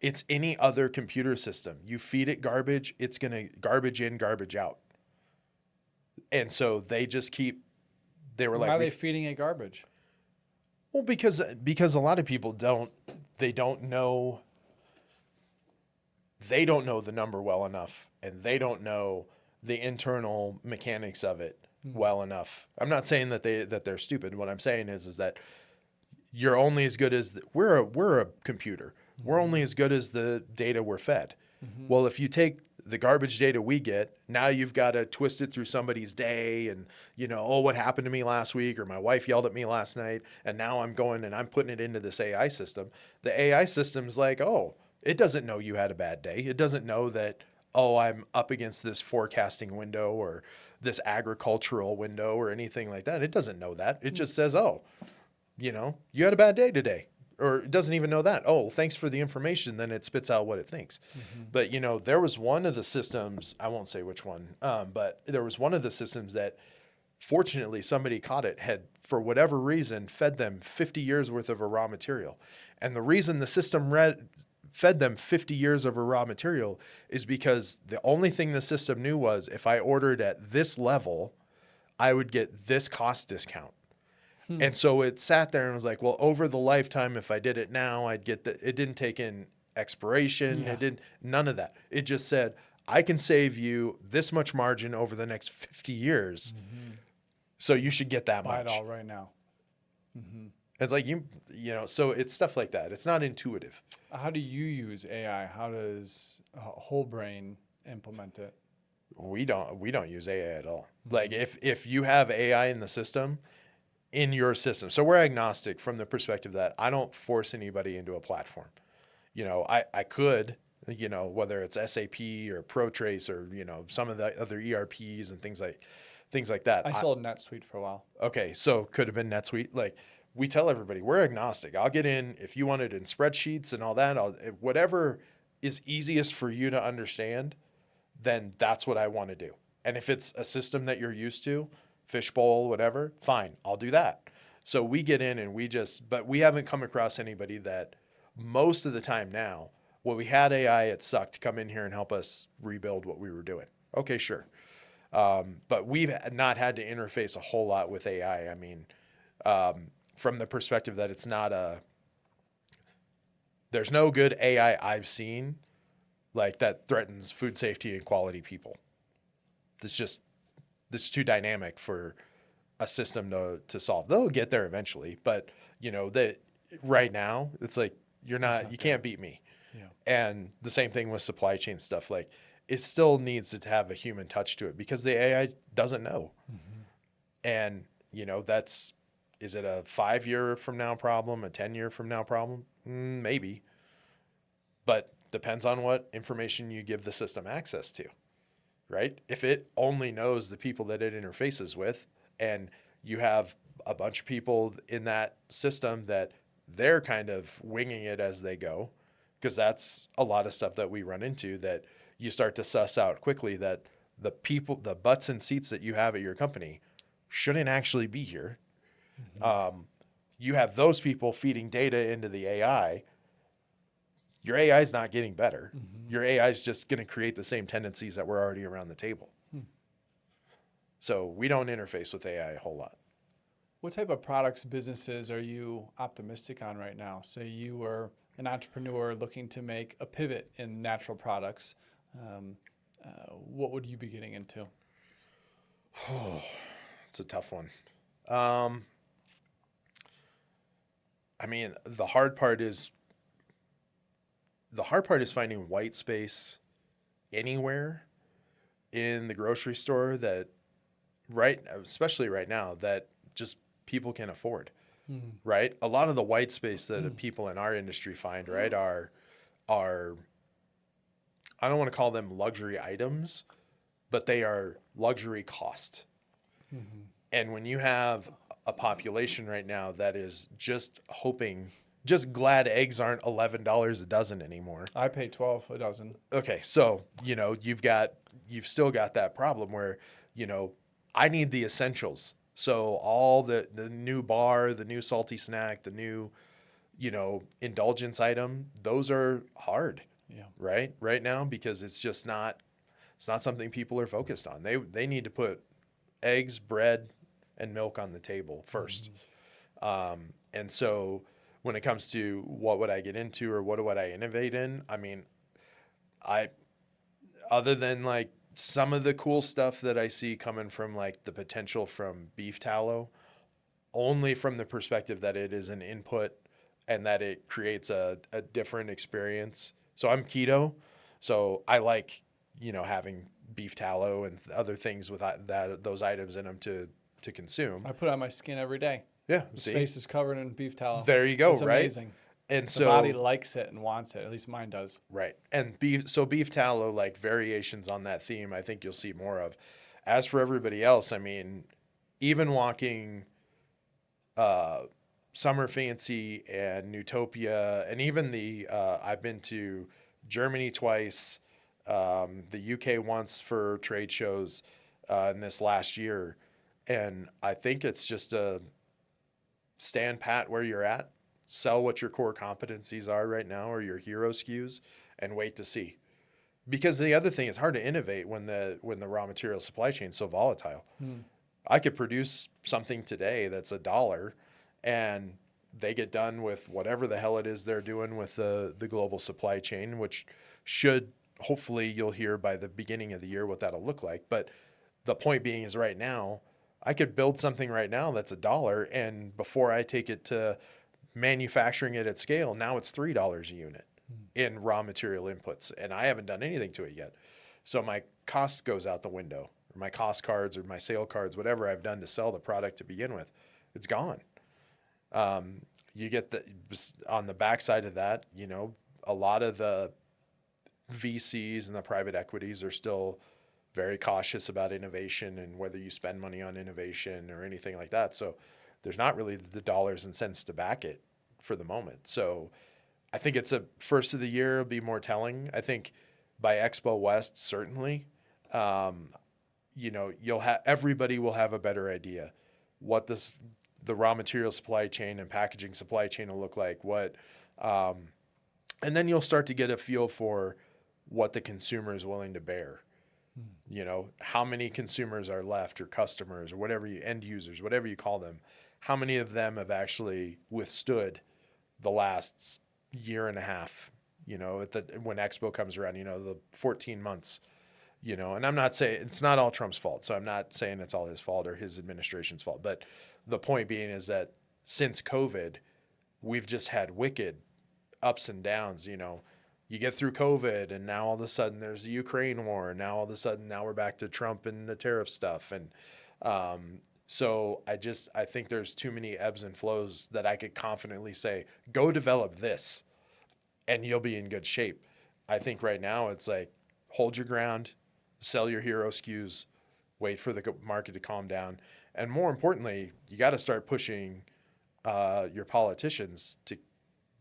It's any other computer system. You feed it garbage, it's going to garbage in, garbage out. And so they were like, why are they feeding it garbage? Well, because a lot of people don't know the number well enough, and they don't know the internal mechanics of it well enough. I'm not saying that they're stupid. What I'm saying is that you're only as good as we're a computer. We're only as good as the data we're fed. Mm-hmm. Well, if you take the garbage data we get, now you've got to twist it through somebody's day and, what happened to me last week, or my wife yelled at me last night, and now I'm going and I'm putting it into this AI system. The AI system's like, oh, it doesn't know you had a bad day. It doesn't know that, oh, I'm up against this forecasting window or this agricultural window or anything like that. It doesn't know that. It just says, oh, you had a bad day today. Or it doesn't even know that. Oh, thanks for the information. Then it spits out what it thinks. Mm-hmm. But, there was one of the systems, I won't say which one, but there was one of the systems that fortunately somebody caught it, had for whatever reason fed them 50 years worth of a raw material. And the reason the system fed them 50 years of a raw material is because the only thing the system knew was if I ordered at this level, I would get this cost discount. And so it sat there and was like, well, over the lifetime, if I did it now, I'd get it didn't take in expiration. It didn't, none of that. It just said, I can save you this much margin over the next 50 years. So you should get that Buy much. it all right now. It's like, so it's stuff like that. It's not intuitive. How do you use AI? How does Whole Brain implement it? We don't use AI at all. Like if you have AI in the system, in your system. So we're agnostic from the perspective that I don't force anybody into a platform. I could, whether it's SAP or ProTrace or, some of the other ERPs and things like that. I sold NetSuite for a while. Okay. So could have been NetSuite. Like we tell everybody we're agnostic. I'll get in if you want it in spreadsheets and all that, whatever is easiest for you to understand, then that's what I want to do. And if it's a system that you're used to, Fishbowl, whatever, fine, I'll do that. So we get in and but we haven't come across anybody that most of the time now, well, we had AI, it sucked, come in here and help us rebuild what we were doing. Okay, sure. But we've not had to interface a whole lot with AI. I mean, from the perspective that there's no good AI I've seen like that threatens food safety and quality people. This is too dynamic for a system to solve. They'll get there eventually, but that right now it's like you can't beat me. Yeah. And the same thing with supply chain stuff. Like it still needs to have a human touch to it because the AI doesn't know. And is it a 5-year from now problem, a 10-year from now problem? Maybe, but depends on what information you give the system access to. Right? If it only knows the people that it interfaces with, and you have a bunch of people in that system that they're kind of winging it as they go, because that's a lot of stuff that we run into that you start to suss out quickly that the butts and seats that you have at your company shouldn't actually be here. You have those people feeding data into the AI. Your AI is not getting better. Your AI is just going to create the same tendencies that were already around the table. So we don't interface with AI a whole lot. What type of products, businesses are you optimistic on right now? Say you were an entrepreneur looking to make a pivot in natural products. What would you be getting into? It's a tough one. I mean, the hard part is finding white space anywhere in the grocery store that especially right now, that just people can afford, right? A lot of the white space that people in our industry find, right, are I don't want to call them luxury items, but they are luxury cost. And when you have a population right now that is just glad eggs aren't $11 a dozen anymore. I pay $12 a dozen. Okay, so you've still got that problem where I need the essentials. So all the new bar, the new salty snack, the new indulgence item, those are hard. Yeah. Right now, because it's not something people are focused on. They need to put eggs, bread, and milk on the table first. And so when it comes to what would I get into or what would I innovate in, I mean, other than like some of the cool stuff that I see coming from like the potential from beef tallow, only from the perspective that it is an input and that it creates a different experience. So I'm keto, so I like, having beef tallow and other things with those items in them to consume. I put it on my skin every day. Yeah. His face is covered in beef tallow. There you go. It's right. Amazing. And the body likes it and wants it. At least mine does. Right. And beef tallow, like variations on that theme, I think you'll see more of. As for everybody else, I mean, even walking Summer Fancy and Newtopia, and even I've been to Germany twice, the UK once for trade shows in this last year. And I think it's just a stand pat where you're at, sell what your core competencies are right now or your hero SKUs, and wait to see. Because the other thing is hard to innovate when the raw material supply chain is so volatile. I could produce something today that's $1 and they get done with whatever the hell it is they're doing with the global supply chain, which should hopefully you'll hear by the beginning of the year what that'll look like. But the point being is right now, I could build something right now that's $1, and before I take it to manufacturing it at scale, now it's $3 a unit in raw material inputs, and I haven't done anything to it yet. So my cost goes out the window, or my cost cards or my sale cards, whatever I've done to sell the product to begin with, it's gone. You get on the backside of that, a lot of the VCs and the private equities are still very cautious about innovation and whether you spend money on innovation or anything like that. So there's not really the dollars and cents to back it for the moment. So I think it's a first of the year will be more telling. I think by Expo West, certainly, everybody will have a better idea what the raw material supply chain and packaging supply chain will look like. And then you'll start to get a feel for what the consumer is willing to bear. How many consumers are left, or customers, or whatever end users, whatever you call them, how many of them have actually withstood the last year and a half, when Expo comes around, the 14 months, and I'm not saying it's not all Trump's fault. So I'm not saying it's all his fault or his administration's fault. But the point being is that since COVID, we've just had wicked ups and downs. You get through COVID and now all of a sudden there's the Ukraine war. And now all of a sudden now we're back to Trump and the tariff stuff. And so I think there's too many ebbs and flows that I could confidently say, go develop this and you'll be in good shape. I think right now it's like, hold your ground, sell your hero SKUs, wait for the market to calm down. And more importantly, you got to start pushing your politicians to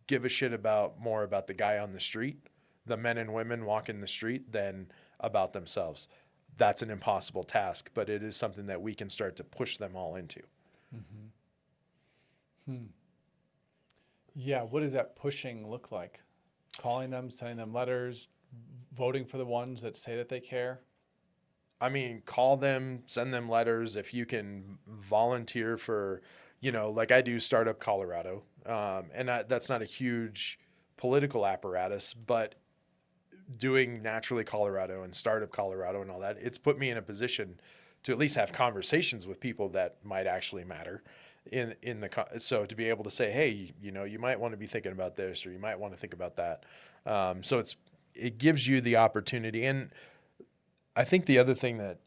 give a shit more about the guy on the street, the men and women walking the street, than about themselves. That's an impossible task, but it is something that we can start to push them all into. Yeah, what does that pushing look like? Calling them, sending them letters, voting for the ones that say that they care? I mean, call them, send them letters. If you can volunteer for, like I do Startup Colorado, and that's not a huge political apparatus, but doing Naturally Colorado and Startup Colorado and all that, it's put me in a position to at least have conversations with people that might actually matter so to be able to say, hey, you might want to be thinking about this, or you might want to think about that. So it gives you the opportunity. And I think the other thing that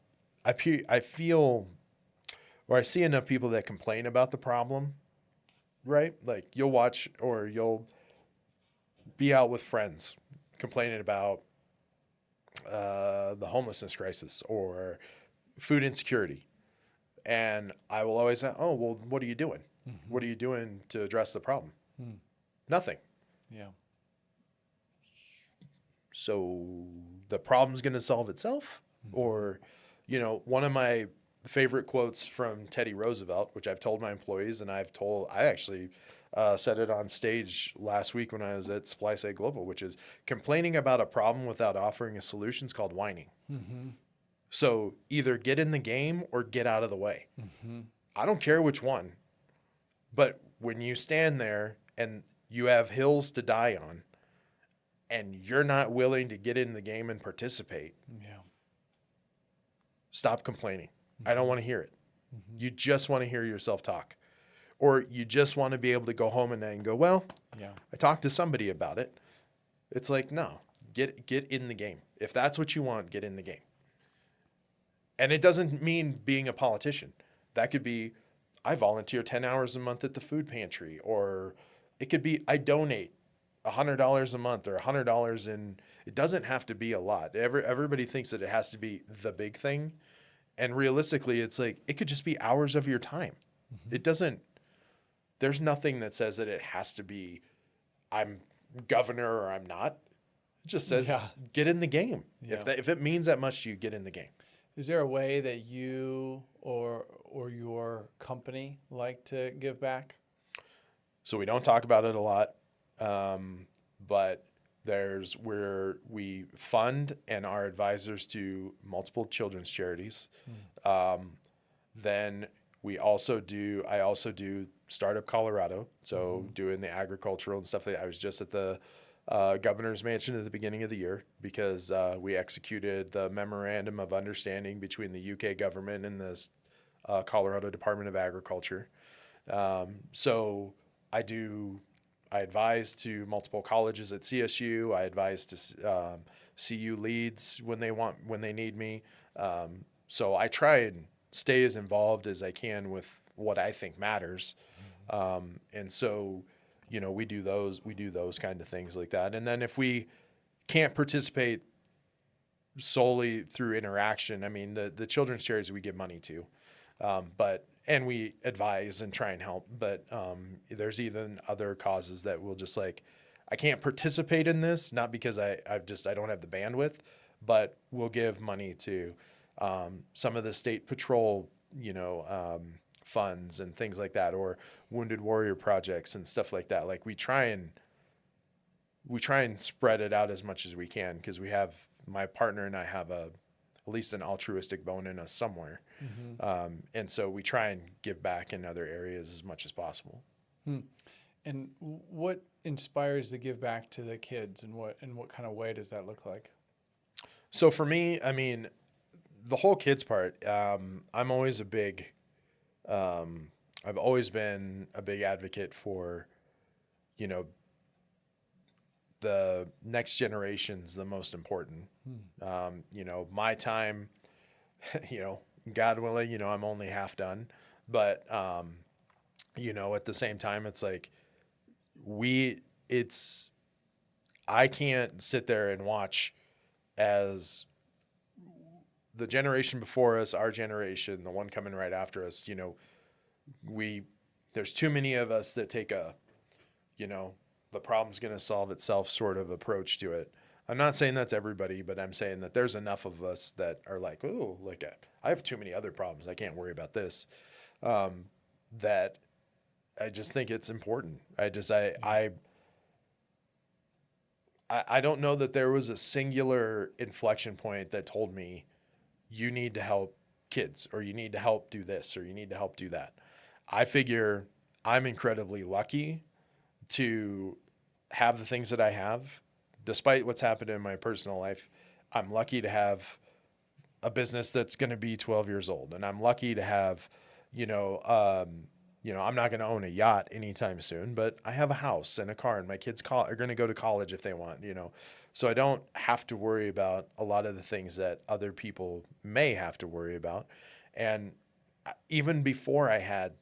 I feel, or I see enough people that complain about the problem, right? Like you'll watch or you'll be out with friends complaining about the homelessness crisis or food insecurity. And I will always say, oh, well, what are you doing? What are you doing to address the problem? Nothing. Yeah. So the problem's going to solve itself? Or, one of my favorite quotes from Teddy Roosevelt, which I've told my employees, and I actually said it on stage last week when I was at Supply Side Global, which is complaining about a problem without offering a solution is called whining. So either get in the game or get out of the way. I don't care which one, but when you stand there and you have hills to die on and you're not willing to get in the game and participate, stop complaining. I don't want to hear it. You just want to hear yourself talk. Or you just want to be able to go home and go, well, I talked to somebody about it. It's like, no, get in the game. If that's what you want, get in the game. And it doesn't mean being a politician. That could be, I volunteer 10 hours a month at the food pantry, or it could be, I donate $100 a month or $100 in, it doesn't have to be a lot. Everybody thinks that it has to be the big thing. And realistically, it's like, it could just be hours of your time. It doesn't, there's nothing that says that it has to be, I'm governor or I'm not. It just says, get in the game. If it means that much to you, get in the game. Is there a way that you or your company like to give back? So we don't talk about it a lot, but there's where we fund and are advisors to multiple children's charities. Then I also do Startup Colorado. So doing the agricultural and stuff like that. I was just at the governor's mansion at the beginning of the year because we executed the memorandum of understanding between the UK government and the Colorado Department of Agriculture. So I advise to multiple colleges at CSU. I advise to CU leads when they need me. So I try and stay as involved as I can with what I think matters. And so, we do those kind of things like that. And then if we can't participate solely through interaction, I mean, the children's charities we give money to, and we advise and try and help, but there's even other causes that we'll just like, I can't participate in this, not because I don't have the bandwidth, but we'll give money to some of the state patrol, funds and things like that, or wounded warrior projects and stuff like that. Like we try and spread it out as much as we can because my partner and I have at least an altruistic bone in us somewhere. And so we try and give back in other areas as much as possible. And what inspires the give back to the kids, and what kind of way does that look like? So for me, I mean, the whole kids part, I'm always I've always been a big advocate for, the next generation's the most important. My time, God willing, I'm only half done, but, at the same time, it's like I can't sit there and watch as the generation before us, our generation, the one coming right after us, there's too many of us that take the problem's going to solve itself sort of approach to it. I'm not saying that's everybody, but I'm saying that there's enough of us that are like, oh, like I have too many other problems. I can't worry about this. That I just think it's important. I don't know that there was a singular inflection point that told me you need to help kids, or you need to help do this, or you need to help do that. I figure I'm incredibly lucky to have the things that I have, despite what's happened in my personal life. I'm lucky to have a business that's going to be 12 years old, and I'm lucky to have, I'm not going to own a yacht anytime soon, but I have a house and a car, and my kids are going to go to college if they want, So I don't have to worry about a lot of the things that other people may have to worry about. And even before I had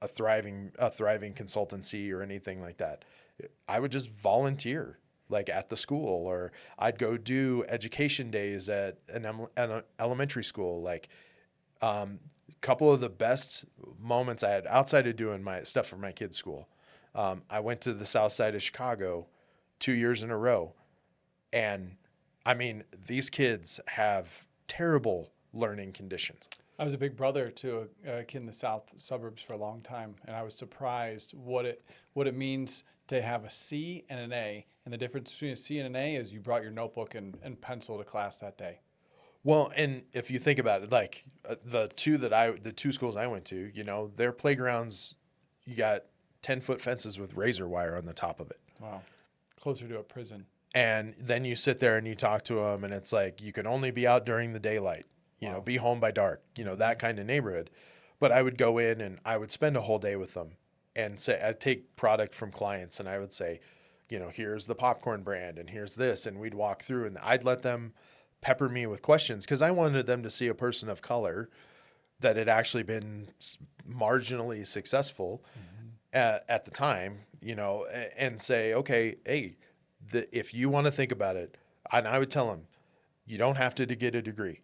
a thriving consultancy or anything like that, I would just volunteer like at the school, or I'd go do education days at an elementary school. Like couple of the best moments I had outside of doing my stuff for my kids' school. I went to the south side of Chicago 2 years in a row. And I mean, these kids have terrible learning conditions. I was a big brother to a kid in the south suburbs for a long time, and I was surprised what it means to have a C and an A. And the difference between a C and an A is you brought your notebook and pencil to class that day. Well, and if you think about it, like the two schools I went to, their playgrounds, you got 10-foot fences with razor wire on the top of it. Wow. Closer to a prison. And then you sit there and you talk to them, and it's like, you can only be out during the daylight, be home by dark, that kind of neighborhood. But I would go in and I would spend a whole day with them and say, I'd take product from clients and I would say, here's the popcorn brand and here's this. And we'd walk through and I'd let them pepper me with questions because I wanted them to see a person of color that had actually been marginally successful at the time, and say, okay, hey, if you want to think about it, and I would tell them, you don't have to get a degree.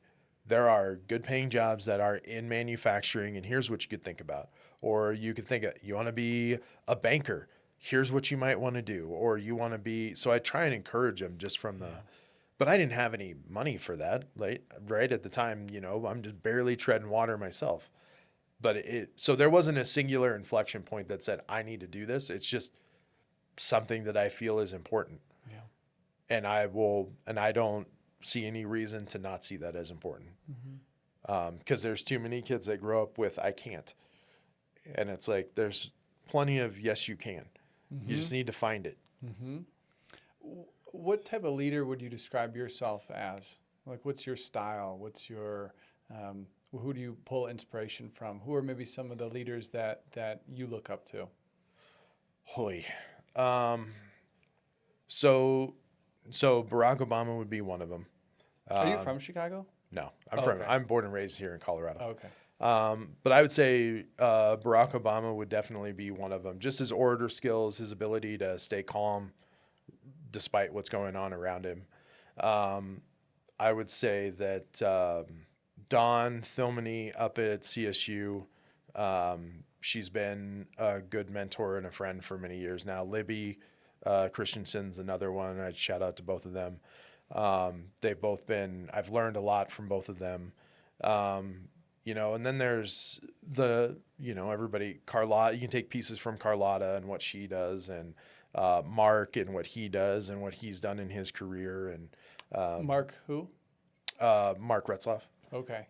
There are good paying jobs that are in manufacturing, and here's what you could think about. Or you could think, you want to be a banker, here's what you might want to do. Or you want to be, so I try and encourage them just from But I didn't have any money for that. Like right at the time, I'm just barely treading water myself. But so there wasn't a singular inflection point that said I need to do this. It's just something that I feel is important. Yeah. And I don't see any reason to not see that as important. Because there's too many kids that grow up with I can't. And it's like there's plenty of yes you can. You just need to find it. What type of leader would you describe yourself as? Like, what's your style? What's your who do you pull inspiration from? Who are maybe some of the leaders that you look up to? Holy. So Barack Obama would be one of them. Are you from Chicago? No, Okay. I'm born and raised here in Colorado. Oh, okay. But I would say Barack Obama would definitely be one of them. Just his orator skills, his ability to stay calm despite what's going on around him. I would say that Dawn Thilmany up at CSU, she's been a good mentor and a friend for many years now. Libby Christensen's another one. I'd shout out to both of them. They've both been, I've learned a lot from both of them. And then there's everybody, Carlotta, you can take pieces from Carlotta and what she does, and Mark and what he does and what he's done in his career. And Mark who? Mark Retzloff. Okay.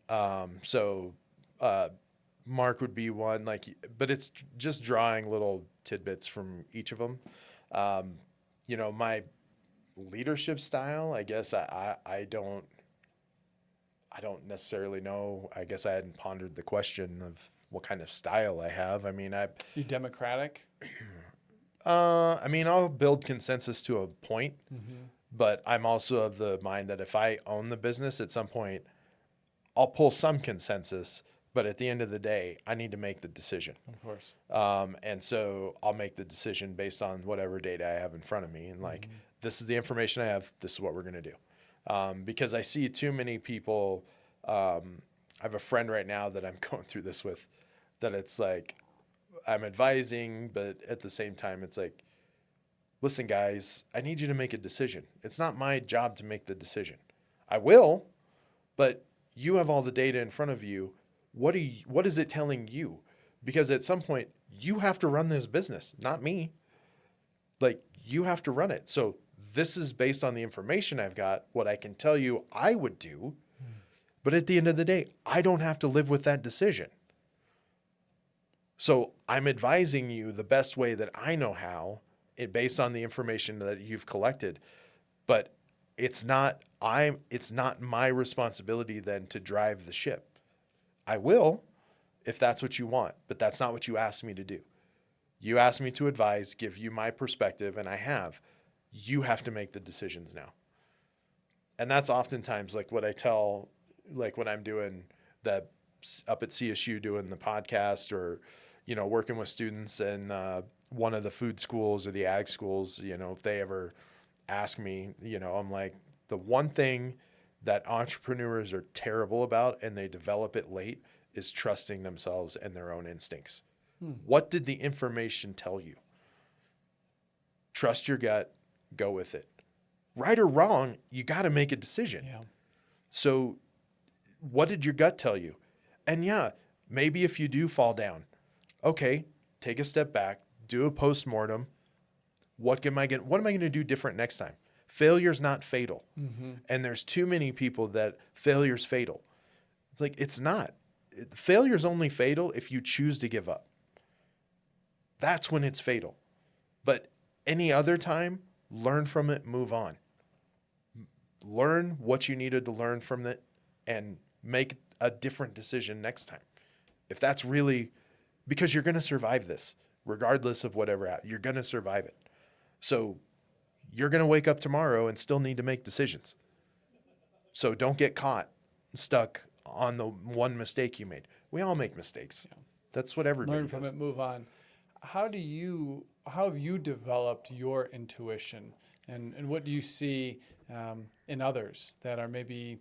Mark would be one, but it's just drawing little tidbits from each of them. My leadership style, I guess I don't necessarily know. I guess I hadn't pondered the question of what kind of style I have. I mean, You democratic? I'll build consensus to a point, but I'm also of the mind that if I own the business at some point, I'll pull some consensus, but at the end of the day, I need to make the decision. Of course. And so I'll make the decision based on whatever data I have in front of me. And this is the information I have. This is what we're going to do. Because I see too many people. I have a friend right now that I'm going through this with, that it's like I'm advising, but at the same time, it's like, listen, guys, I need you to make a decision. It's not my job to make the decision. I will, but you have all the data in front of you. What is it telling you? Because at some point, you have to run this business, not me. You have to run it. So this is based on the information I've got, what I can tell you I would do. But at the end of the day, I don't have to live with that decision. So I'm advising you the best way that I know how, based on the information that you've collected. But it's not my responsibility then to drive the ship. I will, if that's what you want, but that's not what you asked me to do. You asked me to advise, give you my perspective, and I have. You have to make the decisions now. And that's oftentimes what I tell, when I'm doing that up at CSU, doing the podcast, or, working with students in one of the food schools or the ag schools, if they ever ask me, I'm like, the one thing that entrepreneurs are terrible about, and they develop it late, is trusting themselves and their own instincts. What did the information tell you? Trust your gut, go with it. Right or wrong, you got to make a decision. Yeah. So what did your gut tell you? And yeah, maybe if you do fall down, okay, take a step back, do a postmortem. What am I going to do different next time? Failure's not fatal. And there's too many people that failure's fatal. It's not. Failure's only fatal if you choose to give up. That's when it's fatal. But any other time, learn from it, move on. Learn what you needed to learn from it and make a different decision next time. If that's really, because you're going to survive this, regardless of whatever happens, you're going to survive it. So you're going to wake up tomorrow and still need to make decisions. So don't get caught stuck on the one mistake you made. We all make mistakes. Yeah. That's what everybody Learn from does. it, move on. How have you developed your intuition, and what do you see in others that are maybe,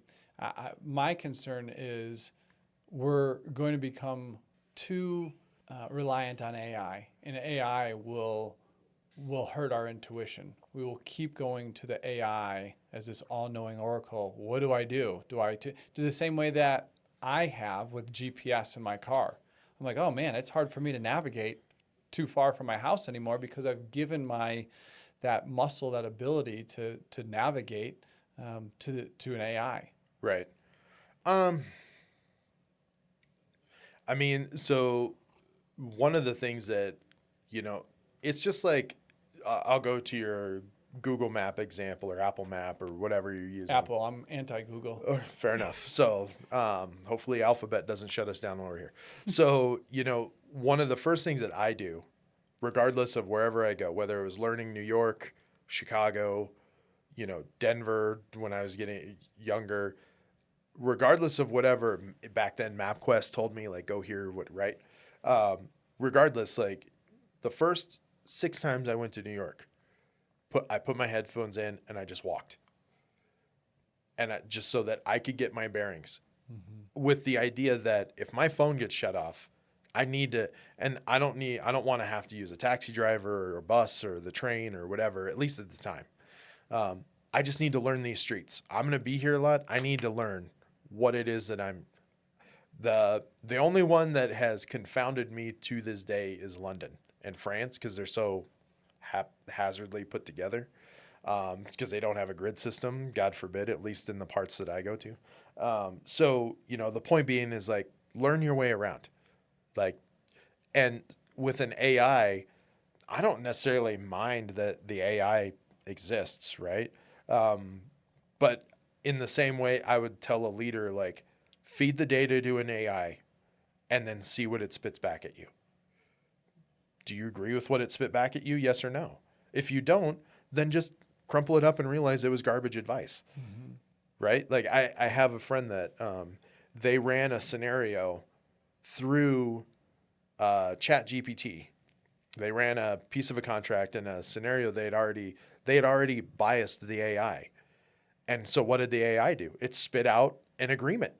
my concern is we're going to become too reliant on AI, and AI will hurt our intuition. we will keep going to the AI as this all-knowing oracle. What do I do? Do I do the same way that I have with GPS in my car? I'm like, oh man, it's hard for me to navigate too far from my house anymore because I've given that muscle, that ability to navigate to an AI. Right. I mean, so one of the things that, it's just like, I'll go to your Google Map example or Apple Map or whatever you're using. Apple, I'm anti-Google. Oh, fair enough. So hopefully Alphabet doesn't shut us down while we're here. So, one of the first things that I do, regardless of wherever I go, whether it was learning New York, Chicago, Denver when I was getting younger, regardless of whatever back then MapQuest told me, like, go here, right? Regardless, like the first 6 times I went to New York, I put my headphones in and I just walked. And just so that I could get my bearings with the idea that if my phone gets shut off, I need to, and I don't want to have to use a taxi driver or a bus or the train or whatever, at least at the time. I just need to learn these streets. I'm going to be here a lot. I need to learn what it is that the only one that has confounded me to this day is London and France, because they're so haphazardly put together, because they don't have a grid system, God forbid, at least in the parts that I go to. So, the point being is, like, learn your way around. Like, and with an AI, I don't necessarily mind that the AI exists, right? But in the same way, I would tell a leader, like, feed the data to an AI and then see what it spits back at you. Do you agree with what it spit back at you? Yes or no? If you don't, then just crumple it up and realize it was garbage advice, right? Like, I have a friend that they ran a scenario through Chat GPT. They ran a piece of a contract and a scenario they had already biased the AI. And so what did the AI do? It spit out an agreement,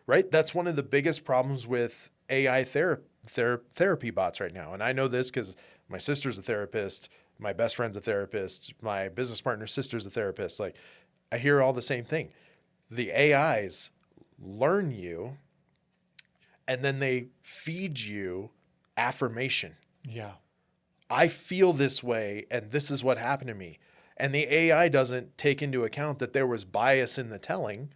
right? That's one of the biggest problems with AI therapy bots right now. And I know this because my sister's a therapist, my best friend's a therapist, my business partner's sister's a therapist. Like, I hear all the same thing. The AIs learn you and then they feed you affirmation. Yeah. I feel this way and this is what happened to me. And the AI doesn't take into account that there was bias in the telling.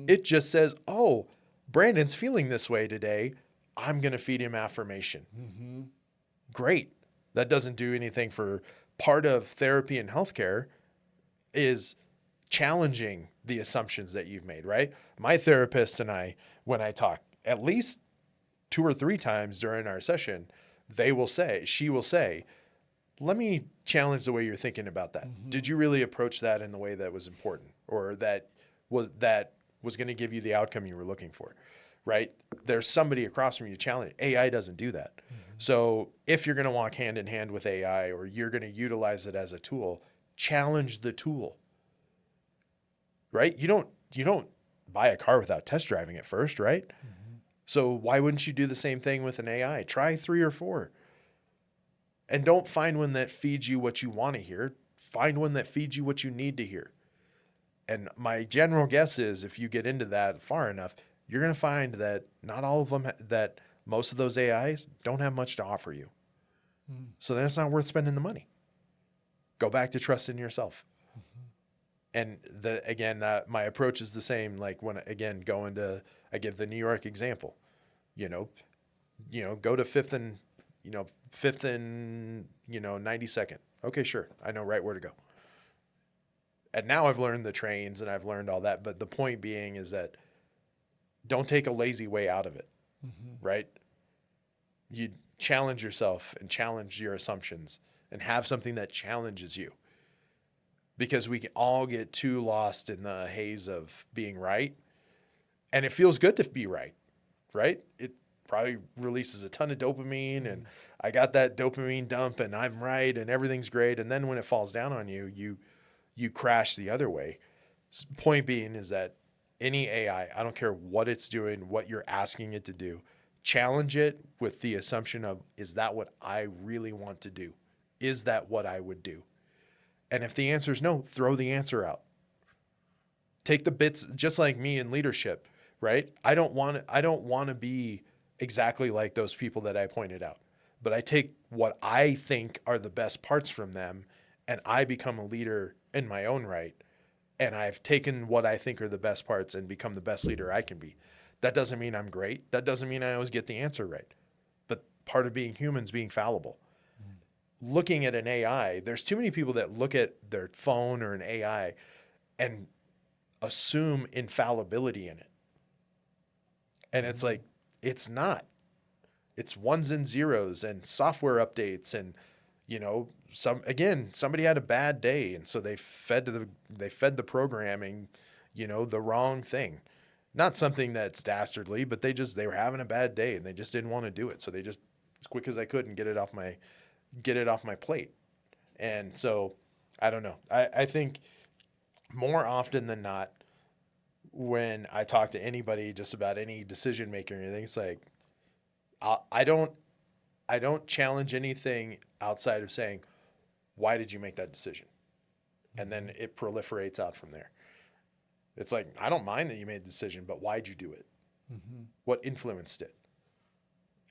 It just says, oh, Brandon's feeling this way today. I'm going to feed him affirmation. Great. That doesn't do anything for part of therapy and healthcare is challenging the assumptions that you've made, right? My therapist and I, when I talk at least 2 or 3 times during our session, she will say, let me challenge the way you're thinking about that. Did you really approach that in the way that was important or that was going to give you the outcome you were looking for, right? There's somebody across from you to challenge. AI doesn't do that. So if you're going to walk hand in hand with AI or you're going to utilize it as a tool, challenge the tool, right? You don't buy a car without test driving it first, right? So why wouldn't you do the same thing with an AI? Try 3 or 4. And don't find one that feeds you what you want to hear. Find one that feeds you what you need to hear. And my general guess is if you get into that far enough, you're going to find that not all of them, that most of those AIs don't have much to offer you. So then it's not worth spending the money. Go back to trusting yourself. And my approach is the same. Like when, again, I give the New York example, go to 5th and 92nd. Okay, sure. I know right where to go. And now I've learned the trains and I've learned all that. But the point being is that don't take a lazy way out of it, right? You challenge yourself and challenge your assumptions and have something that challenges you. Because we can all get too lost in the haze of being right. And it feels good to be right? It probably releases a ton of dopamine and I got that dopamine dump and I'm right and everything's great. And then when it falls down on you, you crash the other way. Point being is that any AI, I don't care what it's doing, what you're asking it to do, challenge it with the assumption of, is that what I really want to do? Is that what I would do? And if the answer is no, throw the answer out. Take the bits, just like me in leadership, right? I don't want to be exactly like those people that I pointed out, but I take what I think are the best parts from them, and I become a leader in my own right. And I've taken what I think are the best parts and become the best leader I can be. That doesn't mean I'm great. That doesn't mean I always get the answer right. But part of being human is being fallible. Looking at an AI, there's too many people that look at their phone or an AI and assume infallibility in it. And it's like, it's not. It's ones and zeros and software updates and, somebody had a bad day, and so they fed the programming, the wrong thing. Not something that's dastardly, but they were having a bad day and they just didn't want to do it. So they just, as quick as I could, and get it off my plate. And so I don't know. I think more often than not, when I talk to anybody just about any decision making or anything, it's like, I don't challenge anything outside of saying, why did you make that decision? And then it proliferates out from there. It's like, I don't mind that you made the decision, but why'd you do it? Mm-hmm. What influenced it?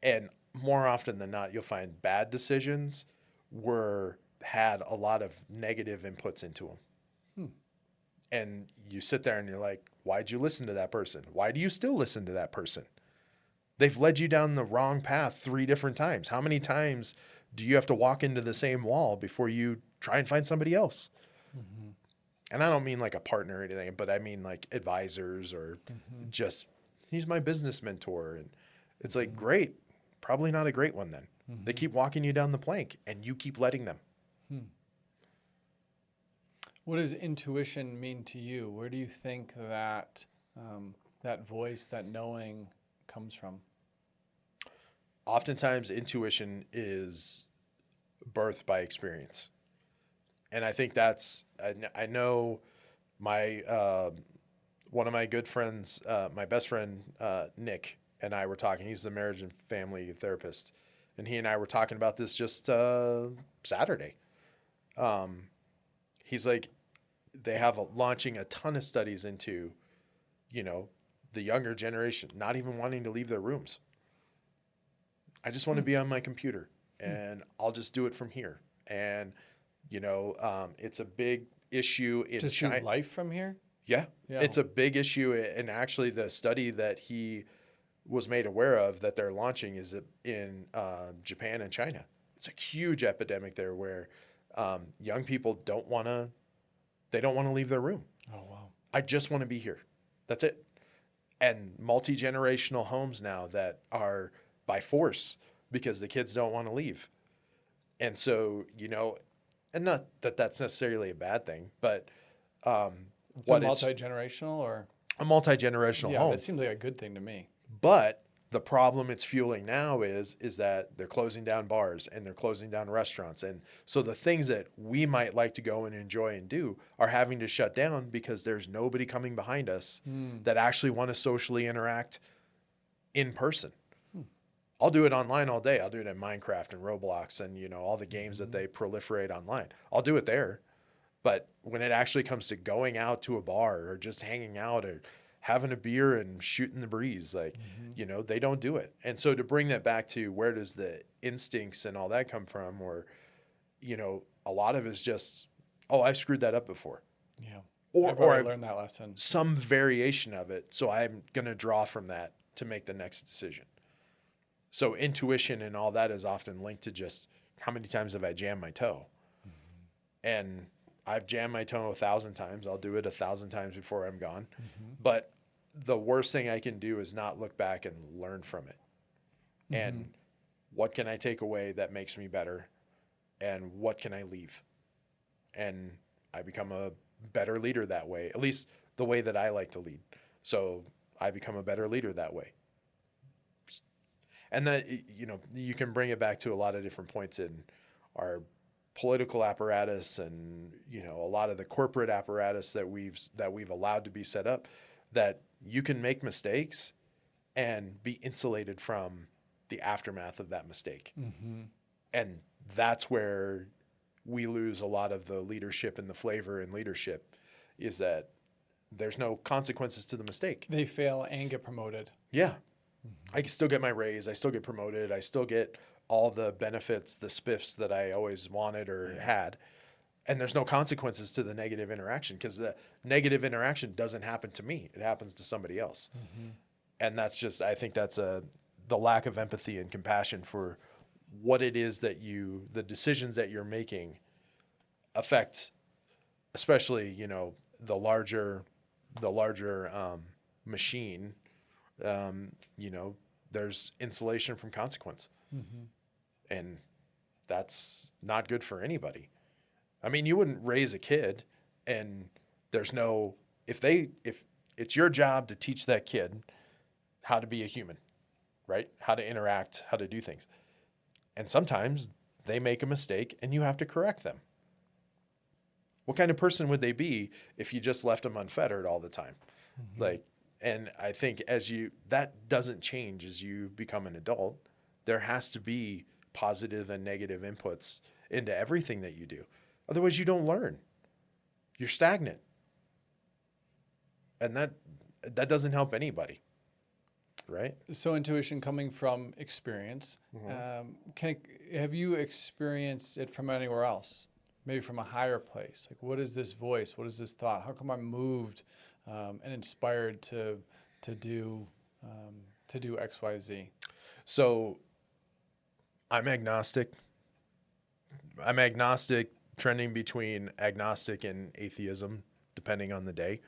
And more often than not, you'll find bad decisions had a lot of negative inputs into them. And you sit there and you're like, why'd you listen to that person? Why do you still listen to that person? They've led you down the wrong path 3 different times. How many times do you have to walk into the same wall before you try and find somebody else? Mm-hmm. And I don't mean like a partner or anything, but I mean like advisors or just, he's my business mentor. And it's like, great, probably not a great one then. Mm-hmm. They keep walking you down the plank and you keep letting them. What does intuition mean to you? Where do you think that that voice, that knowing comes from? Oftentimes intuition is birthed by experience. And I think I know my, one of my good friends, my best friend, Nick, and I were talking. He's the marriage and family therapist. And he and I were talking about this just Saturday. He's like, they have launching a ton of studies into, the younger generation not even wanting to leave their rooms. I just want to be on my computer and I'll just do it from here. And, it's a big issue in just China. do life from here? Yeah, it's a big issue. And actually the study that he was made aware of that they're launching is in Japan and China. It's a huge epidemic there where young people don't want to leave their room. Oh, wow. I just want to be here. That's it. And multi-generational homes now that are by force because the kids don't want to leave. And so, and not that that's necessarily a bad thing, but multi-generational or a multi-generational home. That seems like a good thing to me. But the problem it's fueling now is that they're closing down bars and they're closing down restaurants. And so the things that we might like to go and enjoy and do are having to shut down because there's nobody coming behind us that actually want to socially interact in person. I'll do it online all day. I'll do it in Minecraft and Roblox and, all the games that they proliferate online. I'll do it there. But when it actually comes to going out to a bar or just hanging out or having a beer and shooting the breeze, they don't do it. And so to bring that back to where does the instincts and all that come from, or, a lot of it is just, oh, I screwed that up before. Yeah. Or I learned that lesson. Some variation of it. So I'm going to draw from that to make the next decision. So intuition and all that is often linked to just how many times have I jammed my toe? And I've jammed my toe 1,000 times. I'll do it 1,000 times before I'm gone. But the worst thing I can do is not look back and learn from it. And what can I take away that makes me better? And what can I leave? And I become a better leader that way, at least the way that I like to lead. So I become a better leader that way. And that, you can bring it back to a lot of different points in our political apparatus and, a lot of the corporate apparatus that we've allowed to be set up, that you can make mistakes and be insulated from the aftermath of that mistake. And that's where we lose a lot of the leadership and the flavor in leadership is that there's no consequences to the mistake. They fail and get promoted. Yeah. I can still get my raise. I still get promoted. I still get all the benefits, the spiffs that I always wanted or had. And there's no consequences to the negative interaction because the negative interaction doesn't happen to me. It happens to somebody else. And that's just, I think that's the lack of empathy and compassion for what it is that the decisions that you're making affect, especially, the larger machine. There's insulation from consequence. And that's not good for anybody. I mean, you wouldn't raise a kid and there's no, if it's your job to teach that kid how to be a human, right? How to interact, how to do things. And sometimes they make a mistake and you have to correct them. What kind of person would they be if you just left them unfettered all the time? And I think that doesn't change as you become an adult. There has to be positive and negative inputs into everything that you do. Otherwise, you don't learn. You're stagnant. And that doesn't help anybody, right? So intuition coming from experience. Have you experienced it from anywhere else? Maybe from a higher place? Like, what is this voice? What is this thought? How come I'm moved and inspired to do X, Y, Z? So I'm agnostic. Trending between agnostic and atheism, depending on the day.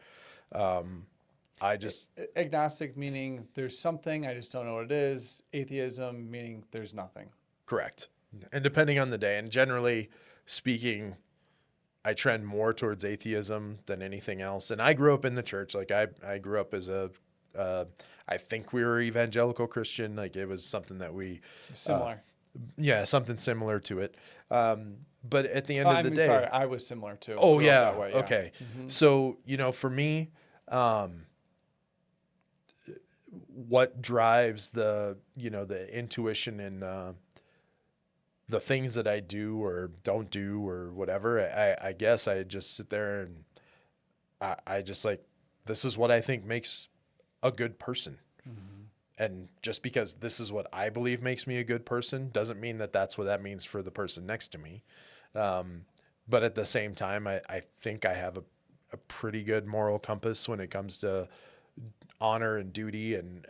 Agnostic meaning there's something, I just don't know what it is. Atheism meaning there's nothing. Correct. And depending on the day, and generally speaking, I trend more towards atheism than anything else. And I grew up in the church. Like I grew up as I think we were evangelical Christian. Like it was something that we Similar. Something similar to it. But at the end of the day, sorry, I was similar too. Oh Grew yeah. up that way, yeah. Okay. So, for me, what drives the intuition and the things that I do or don't do or whatever, I guess I just sit there and I just like, this is what I think makes a good person. And just because this is what I believe makes me a good person doesn't mean that that's what that means for the person next to me. But at the same time, I think I have a pretty good moral compass when it comes to honor and duty. And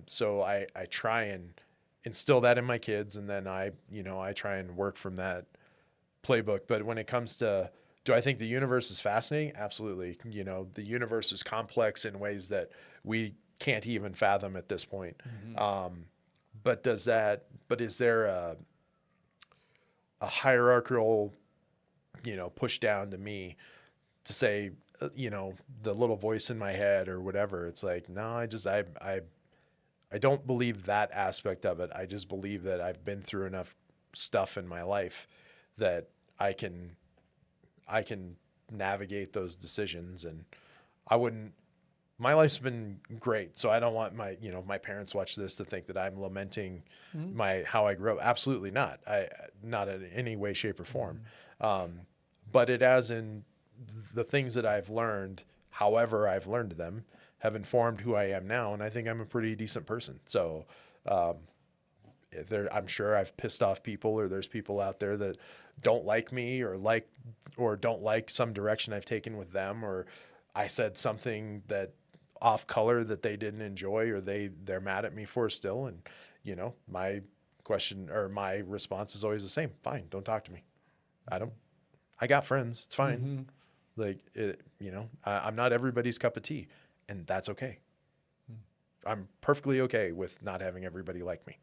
so I try and instill that in my kids. And then I try and work from that playbook. But when it comes to, do I think the universe is fascinating? Absolutely. The universe is complex in ways that we can't even fathom at this point. But is there a hierarchical, push down to me to say, the little voice in my head or whatever? It's like, no, I don't believe that aspect of it. I just believe that I've been through enough stuff in my life that I can navigate those decisions. And my life's been great, so I don't want my parents watch this to think that I'm lamenting how I grew up. Absolutely not. Not in any way, shape, or form. But it has in the things that I've learned, however I've learned them, have informed who I am now, and I think I'm a pretty decent person. So I'm sure I've pissed off people, or there's people out there that don't like me or don't like some direction I've taken with them, or I said something that off color that they didn't enjoy, or they're mad at me for still. And, my question or my response is always the same. Fine. Don't talk to me. I got friends. It's fine. I'm not everybody's cup of tea, and that's okay. I'm perfectly okay with not having everybody like me.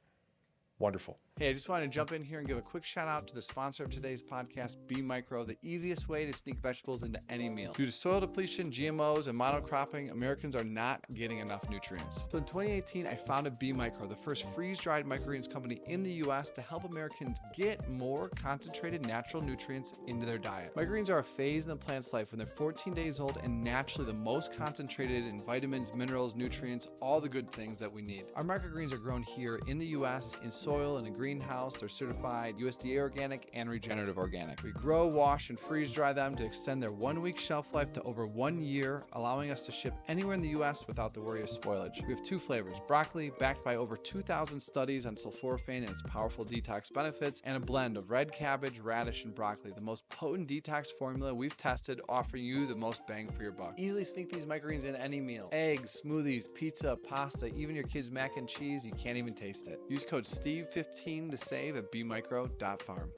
Wonderful. Hey, I just wanted to jump in here and give a quick shout out to the sponsor of today's podcast, B Micro, the easiest way to sneak vegetables into any meal. Due to soil depletion, GMOs, and monocropping, Americans are not getting enough nutrients. So in 2018, I founded B Micro, the first freeze-dried microgreens company in the U.S. to help Americans get more concentrated natural nutrients into their diet. Microgreens are a phase in the plant's life when they're 14 days old and naturally the most concentrated in vitamins, minerals, nutrients, all the good things that we need. Our microgreens are grown here in the U.S. in soil and in green greenhouse. They're certified USDA organic and regenerative organic. We grow, wash, and freeze dry them to extend their 1 week shelf life to over 1 year, allowing us to ship anywhere in the US without the worry of spoilage. We have 2 flavors, broccoli, backed by over 2,000 studies on sulforaphane and its powerful detox benefits, and a blend of red cabbage, radish, and broccoli, the most potent detox formula we've tested, offering you the most bang for your buck. Easily sneak these microgreens in any meal. Eggs, smoothies, pizza, pasta, even your kids' mac and cheese, you can't even taste it. Use code STEVE15 to save at bmicro.farm.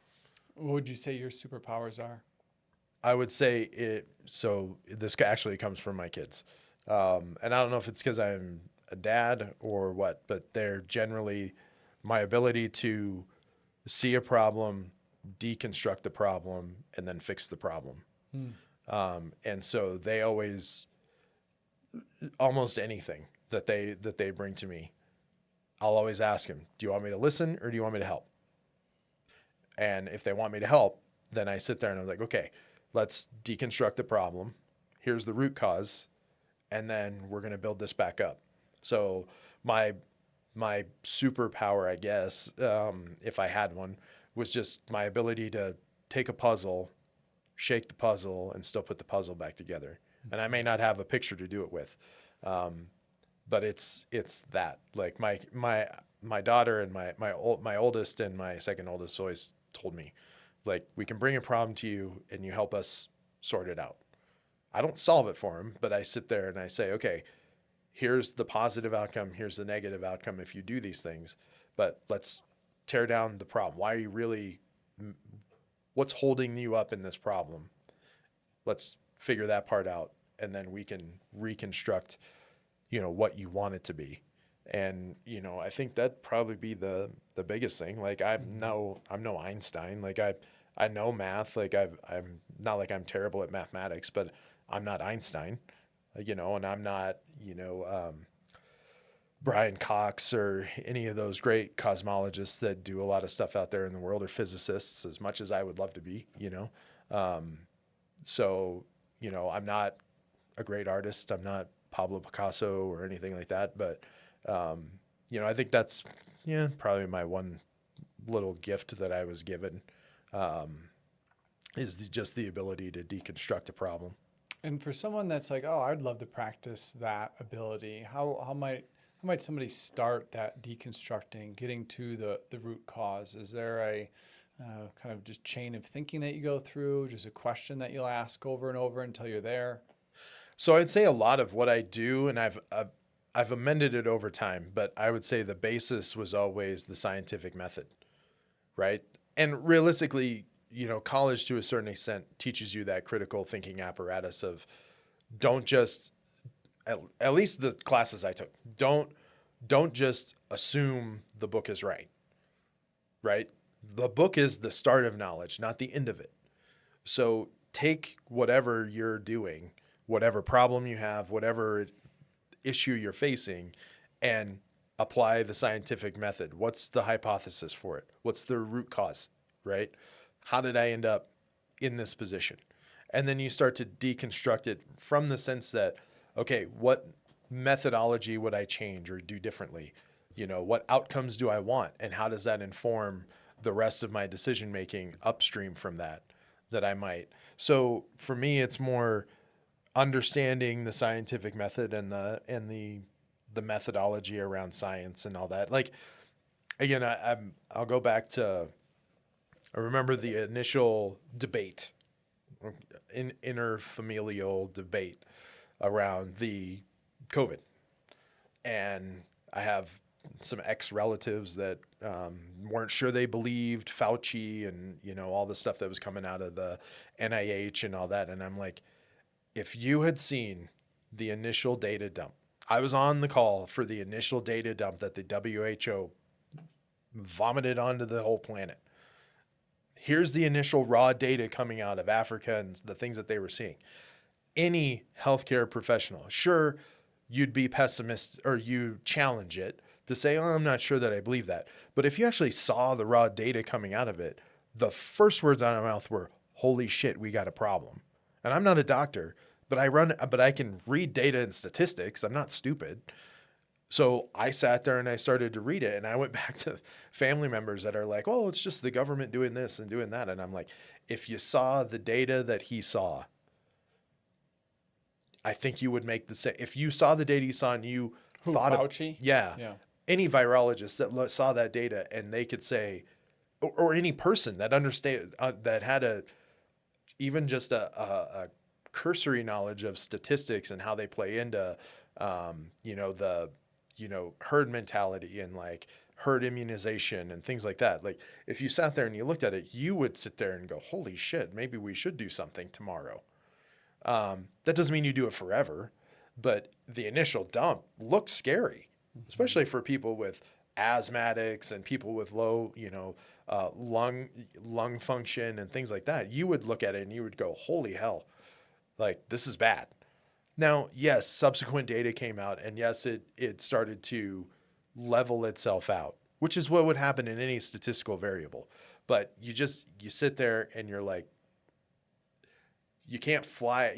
What would you say your superpowers are? I would say it. So this actually comes from my kids, and I don't know if it's because I'm a dad or what, but they're generally my ability to see a problem, deconstruct the problem, and then fix the problem. And so they always, almost anything that they bring to me, I'll always ask them, do you want me to listen or do you want me to help? And if they want me to help, then I sit there and I'm like, okay, let's deconstruct the problem. Here's the root cause. And then we're going to build this back up. So my superpower, I guess, if I had one, was just my ability to take a puzzle, shake the puzzle, and still put the puzzle back together. And I may not have a picture to do it with, but it's that. Like my daughter and my oldest and my second oldest always told me, like, we can bring a problem to you and you help us sort it out. I don't solve it for them, but I sit there and I say, okay, here's the positive outcome, here's the negative outcome if you do these things, but let's tear down the problem. Why are you really, what's holding you up in this problem? Let's figure that part out, and then we can reconstruct, what you want it to be. And, I think that'd probably be the biggest thing. Like, I'm no Einstein. Like, I know math. Like, I'm not like I'm terrible at mathematics, but I'm not Einstein, and I'm not, Brian Cox or any of those great cosmologists that do a lot of stuff out there in the world, or physicists, as much as I would love to be, So, I'm not a great artist. I'm not Pablo Picasso or anything like that. But, I think that's, probably my one little gift that I was given, is just the ability to deconstruct a problem. And for someone that's like, oh, I'd love to practice that ability, how might somebody start that deconstructing, getting to the root cause? Is there a kind of just chain of thinking that you go through, just a question that you'll ask over and over until you're there? So I'd say a lot of what I do, and I've amended it over time, but I would say the basis was always the scientific method, right? And realistically, college to a certain extent teaches you that critical thinking apparatus of don't just, at least the classes I took, don't just assume the book is right? The book is the start of knowledge, not the end of it. So take whatever you're doing, whatever problem you have, whatever issue you're facing, and apply the scientific method. What's the hypothesis for it? What's the root cause, right? How did I end up in this position? And then you start to deconstruct it from the sense that, okay, what methodology would I change or do differently? What outcomes do I want? And how does that inform the rest of my decision-making upstream from that I might? So for me, it's more understanding the scientific method and the methodology around science and all that. Like, again, I'll go back to, I remember the initial debate, interfamilial debate around the COVID. And I have some ex-relatives that weren't sure they believed Fauci and, all the stuff that was coming out of the NIH and all that. And I'm like, if you had seen the initial data dump, I was on the call for the initial data dump that the WHO vomited onto the whole planet. Here's the initial raw data coming out of Africa and the things that they were seeing. Any healthcare professional, sure, you'd be pessimist or you challenge it to say, oh, I'm not sure that I believe that. But if you actually saw the raw data coming out of it, the first words out of my mouth were, holy shit, we got a problem. And I'm not a doctor, but I can read data and statistics. I'm not stupid. So I sat there and I started to read it, and I went back to family members that are like, oh, it's just the government doing this and doing that. And I'm like, if you saw the data that he saw, I think you would make the same. If you saw the data he saw and you Who, thought Fauci? yeah, Yeah. any virologist that saw that data and they could say, or any person that understand that had even just a cursory knowledge of statistics and how they play into, herd mentality and like herd immunization and things like that. Like if you sat there and you looked at it, you would sit there and go, holy shit, maybe we should do something tomorrow. That doesn't mean you do it forever, but the initial dump looks scary, especially for people with asthmatics and people with low, lung function and things like that. You would look at it and you would go, holy hell, like this is bad. Now, yes, subsequent data came out, and yes, it started to level itself out, which is what would happen in any statistical variable. But you sit there and you're like, you can't fly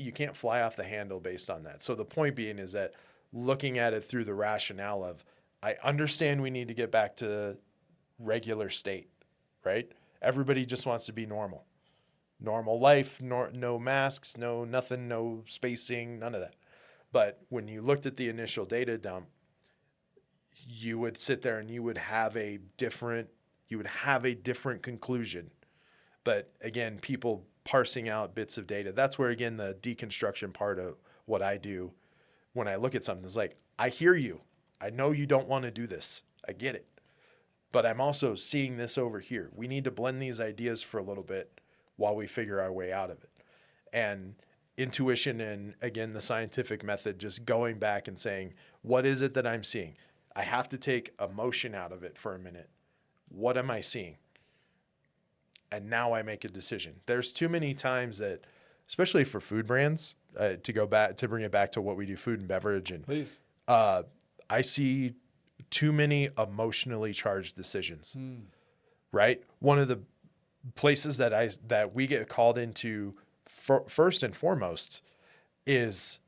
off the handle based on that. So the point being is that looking at it through the rationale of, I understand we need to get back to regular state, right? Everybody just wants to be normal life, no masks, no nothing, no spacing, none of that. But when you looked at the initial data dump, you would sit there and you would have a different conclusion. But again, people parsing out bits of data, that's where, again, the deconstruction part of what I do when I look at something is like, I hear you. I know you don't want to do this. I get it. But I'm also seeing this over here. We need to blend these ideas for a little bit while we figure our way out of it. And intuition and, again, the scientific method, just going back and saying, what is it that I'm seeing? I have to take emotion out of it for a minute. What am I seeing? And now I make a decision. There's too many times that, especially for food brands, to bring it back to what we do, food and beverage, and Please. I see too many emotionally charged decisions. Right? One of the places that we get called into first and foremost is,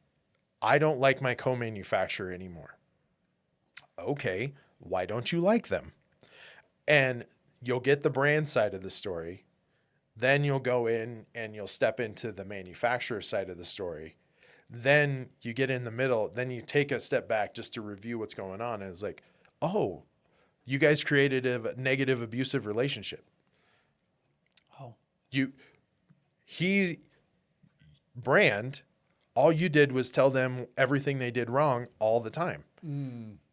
I don't like my co-manufacturer anymore. Okay, why don't you like them? And you'll get the brand side of the story. Then you'll go in and you'll step into the manufacturer side of the story. Then you get in the middle. Then you take a step back just to review what's going on. And it's like, oh, you guys created a negative, abusive relationship. Oh. Brand, all you did was tell them everything they did wrong all the time.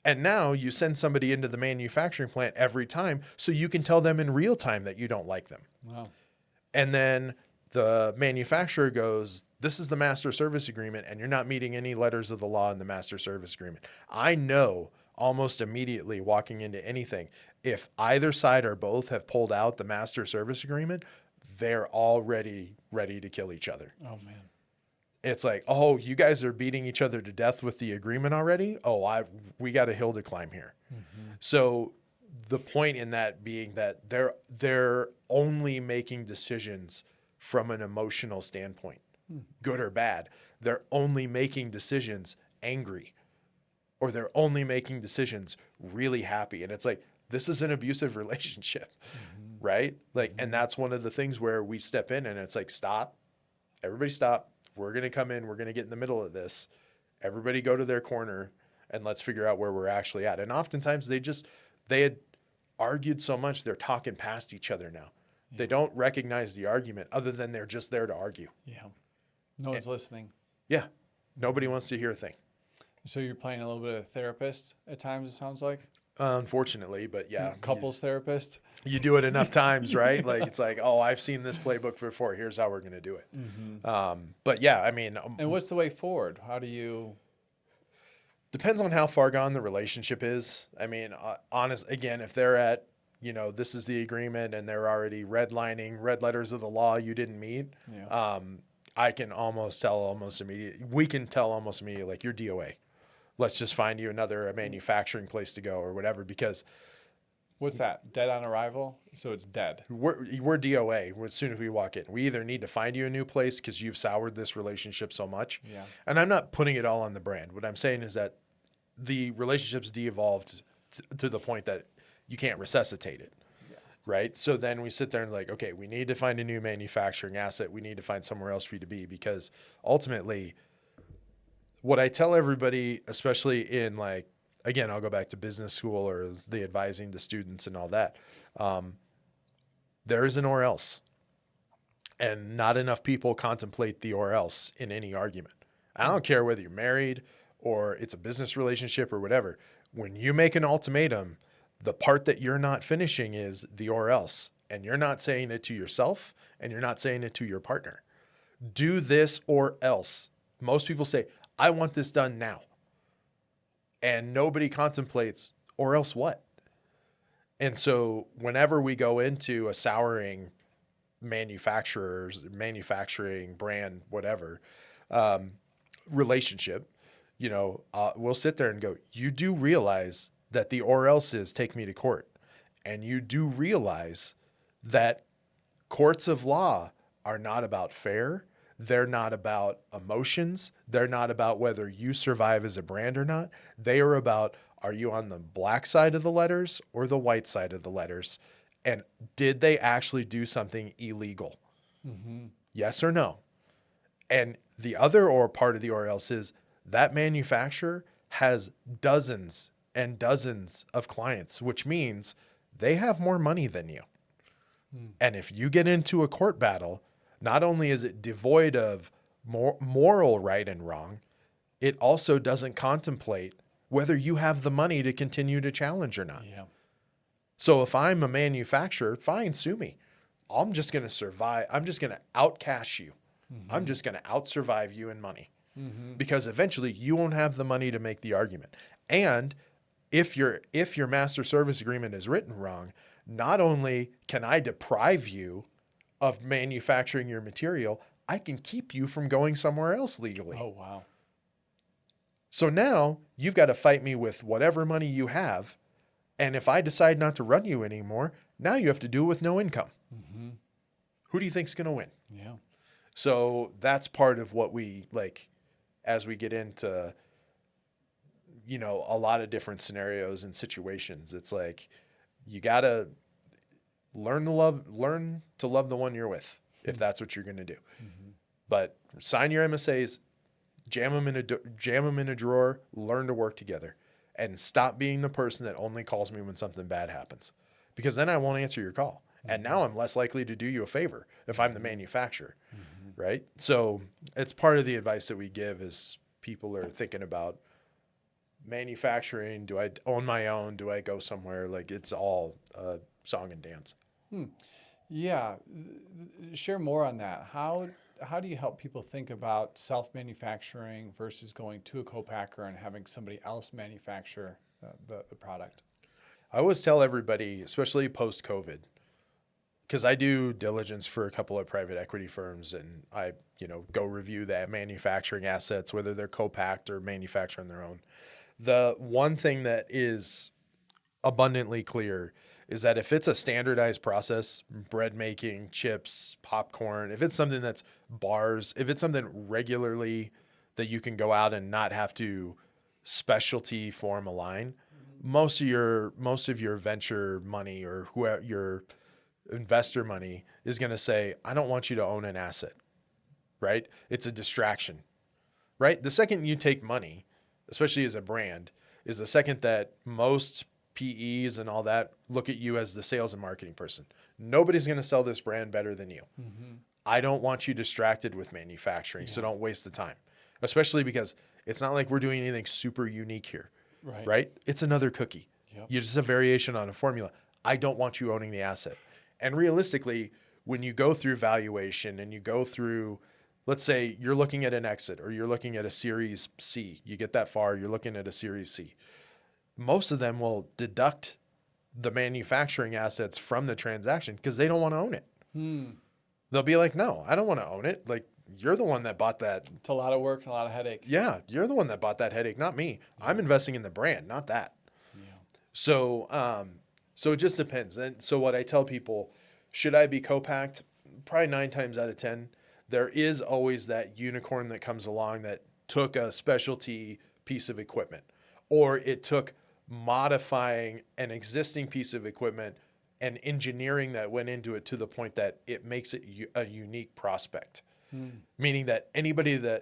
And now you send somebody into the manufacturing plant every time so you can tell them in real time that you don't like them. Wow. And then the manufacturer goes, this is the master service agreement, and you're not meeting any letters of the law in the master service agreement. I know almost immediately walking into anything, if either side or both have pulled out the master service agreement, they're already ready to kill each other. Oh, man. It's like, oh, you guys are beating each other to death with the agreement already? Oh, we got a hill to climb here. So the point in that being that they're only making decisions from an emotional standpoint, good or bad. They're only making decisions angry, or they're only making decisions really happy. And it's like, this is an abusive relationship, right? Like, and that's one of the things where we step in and it's like, stop, everybody stop. We're going to come in. We're going to get in the middle of this. Everybody go to their corner and let's figure out where we're actually at. And oftentimes they had argued so much, they're talking past each other now. Yeah. They don't recognize the argument other than they're just there to argue. Yeah. No one's listening. Yeah. Nobody wants to hear a thing. So you're playing a little bit of therapist at times, it sounds like? Unfortunately, but yeah. Couples therapist? You do it enough times, right? Like, it's like, oh, I've seen this playbook before. Here's how we're going to do it. But yeah, I mean. And what's the way forward? How do you? Depends on how far gone the relationship is. I mean, again, if they're at, this is the agreement and they're already redlining, red letters of the law you didn't meet. Yeah. I can almost immediately, we can tell almost immediately, like, you're DOA. Let's just find you a manufacturing place to go or whatever, because. What's that? Dead on arrival? So it's dead. We're DOA as soon as we walk in. We either need to find you a new place because you've soured this relationship so much. Yeah. And I'm not putting it all on the brand. What I'm saying is that the relationship's de-evolved to the point that you can't resuscitate it. Right. So then we sit there and like, okay, we need to find a new manufacturing asset. We need to find somewhere else for you to be, because ultimately what I tell everybody, especially in like, again, I'll go back to business school or the advising the students and all that. There is an or else, and not enough people contemplate the or else in any argument. I don't care whether you're married or it's a business relationship or whatever. When you make an ultimatum, the part that you're not finishing is the or else, and you're not saying it to yourself and you're not saying it to your partner. Do this or else. Most people say, I want this done now. And nobody contemplates, or else what? And so whenever we go into a souring manufacturing brand, whatever, relationship, we'll sit there and go, you do realize that the or else is take me to court. And you do realize that courts of law are not about fair. They're not about emotions. They're not about whether you survive as a brand or not. They are about, are you on the black side of the letters or the white side of the letters? And did they actually do something illegal? Mm-hmm. Yes or no? And the other or part of the or else is that manufacturer has dozens and dozens of clients, which means they have more money than you. And if you get into a court battle, not only is it devoid of moral right and wrong, it also doesn't contemplate whether you have the money to continue to challenge or not. Yeah. So if I'm a manufacturer, fine, sue me. I'm just going to survive. I'm just going to outcash you. Mm-hmm. I'm just going to outsurvive you in money, because eventually you won't have the money to make the argument. And if your master service agreement is written wrong, not only can I deprive you of manufacturing your material, I can keep you from going somewhere else legally. Oh, wow. So now you've got to fight me with whatever money you have. And if I decide not to run you anymore, now you have to do it with no income. Mm-hmm. Who do you think's going to win? Yeah. So that's part of what we like as we get into, a lot of different scenarios and situations. It's like, you got to learn to love the one you're with, if that's what you're going to do. Mm-hmm. But sign your MSAs, jam them in a drawer, learn to work together, and stop being the person that only calls me when something bad happens, because then I won't answer your call. Mm-hmm. And now I'm less likely to do you a favor if I'm the manufacturer. Mm-hmm. Right. So it's part of the advice that we give is people are thinking about manufacturing. Do I own my own? Do I go somewhere? Like, it's all song and dance. Yeah. Share more on that. How do you help people think about self-manufacturing versus going to a co-packer and having somebody else manufacture the product? I always tell everybody, especially post-COVID, because I do diligence for a couple of private equity firms, and I, go review that manufacturing assets, whether they're co-packed or manufacturing their own. The one thing that is abundantly clear is that if it's a standardized process, bread making, chips, popcorn, if it's something that's bars, if it's something regularly that you can go out and not have to specialty form a line, most of your venture money or whoever your investor money is going to say, I don't want you to own an asset, right? It's a distraction, right? The second you take money, especially as a brand, is the second that most PEs and all that look at you as the sales and marketing person. Nobody's going to sell this brand better than you. Mm-hmm. I don't want you distracted with manufacturing, so don't waste the time, especially because it's not like we're doing anything super unique here, right? It's another cookie. Yep. You're just a variation on a formula. I don't want you owning the asset. And realistically, when you go through valuation and you go through, let's say you're looking at an exit or you're looking at a Series C, you get that far, you're looking at a Series C. Most of them will deduct the manufacturing assets from the transaction because they don't want to own it. They'll be like, no, I don't want to own it. Like, you're the one that bought that. It's a lot of work and a lot of headache. Yeah, you're the one that bought that headache, not me. I'm investing in the brand, not that. Yeah. So it just depends. And so what I tell people, should I be co-packed? Probably 9 times out of 10. There is always that unicorn that comes along that took a specialty piece of equipment. or it took modifying an existing piece of equipment and engineering that went into it to the point that it makes it a unique prospect. Meaning that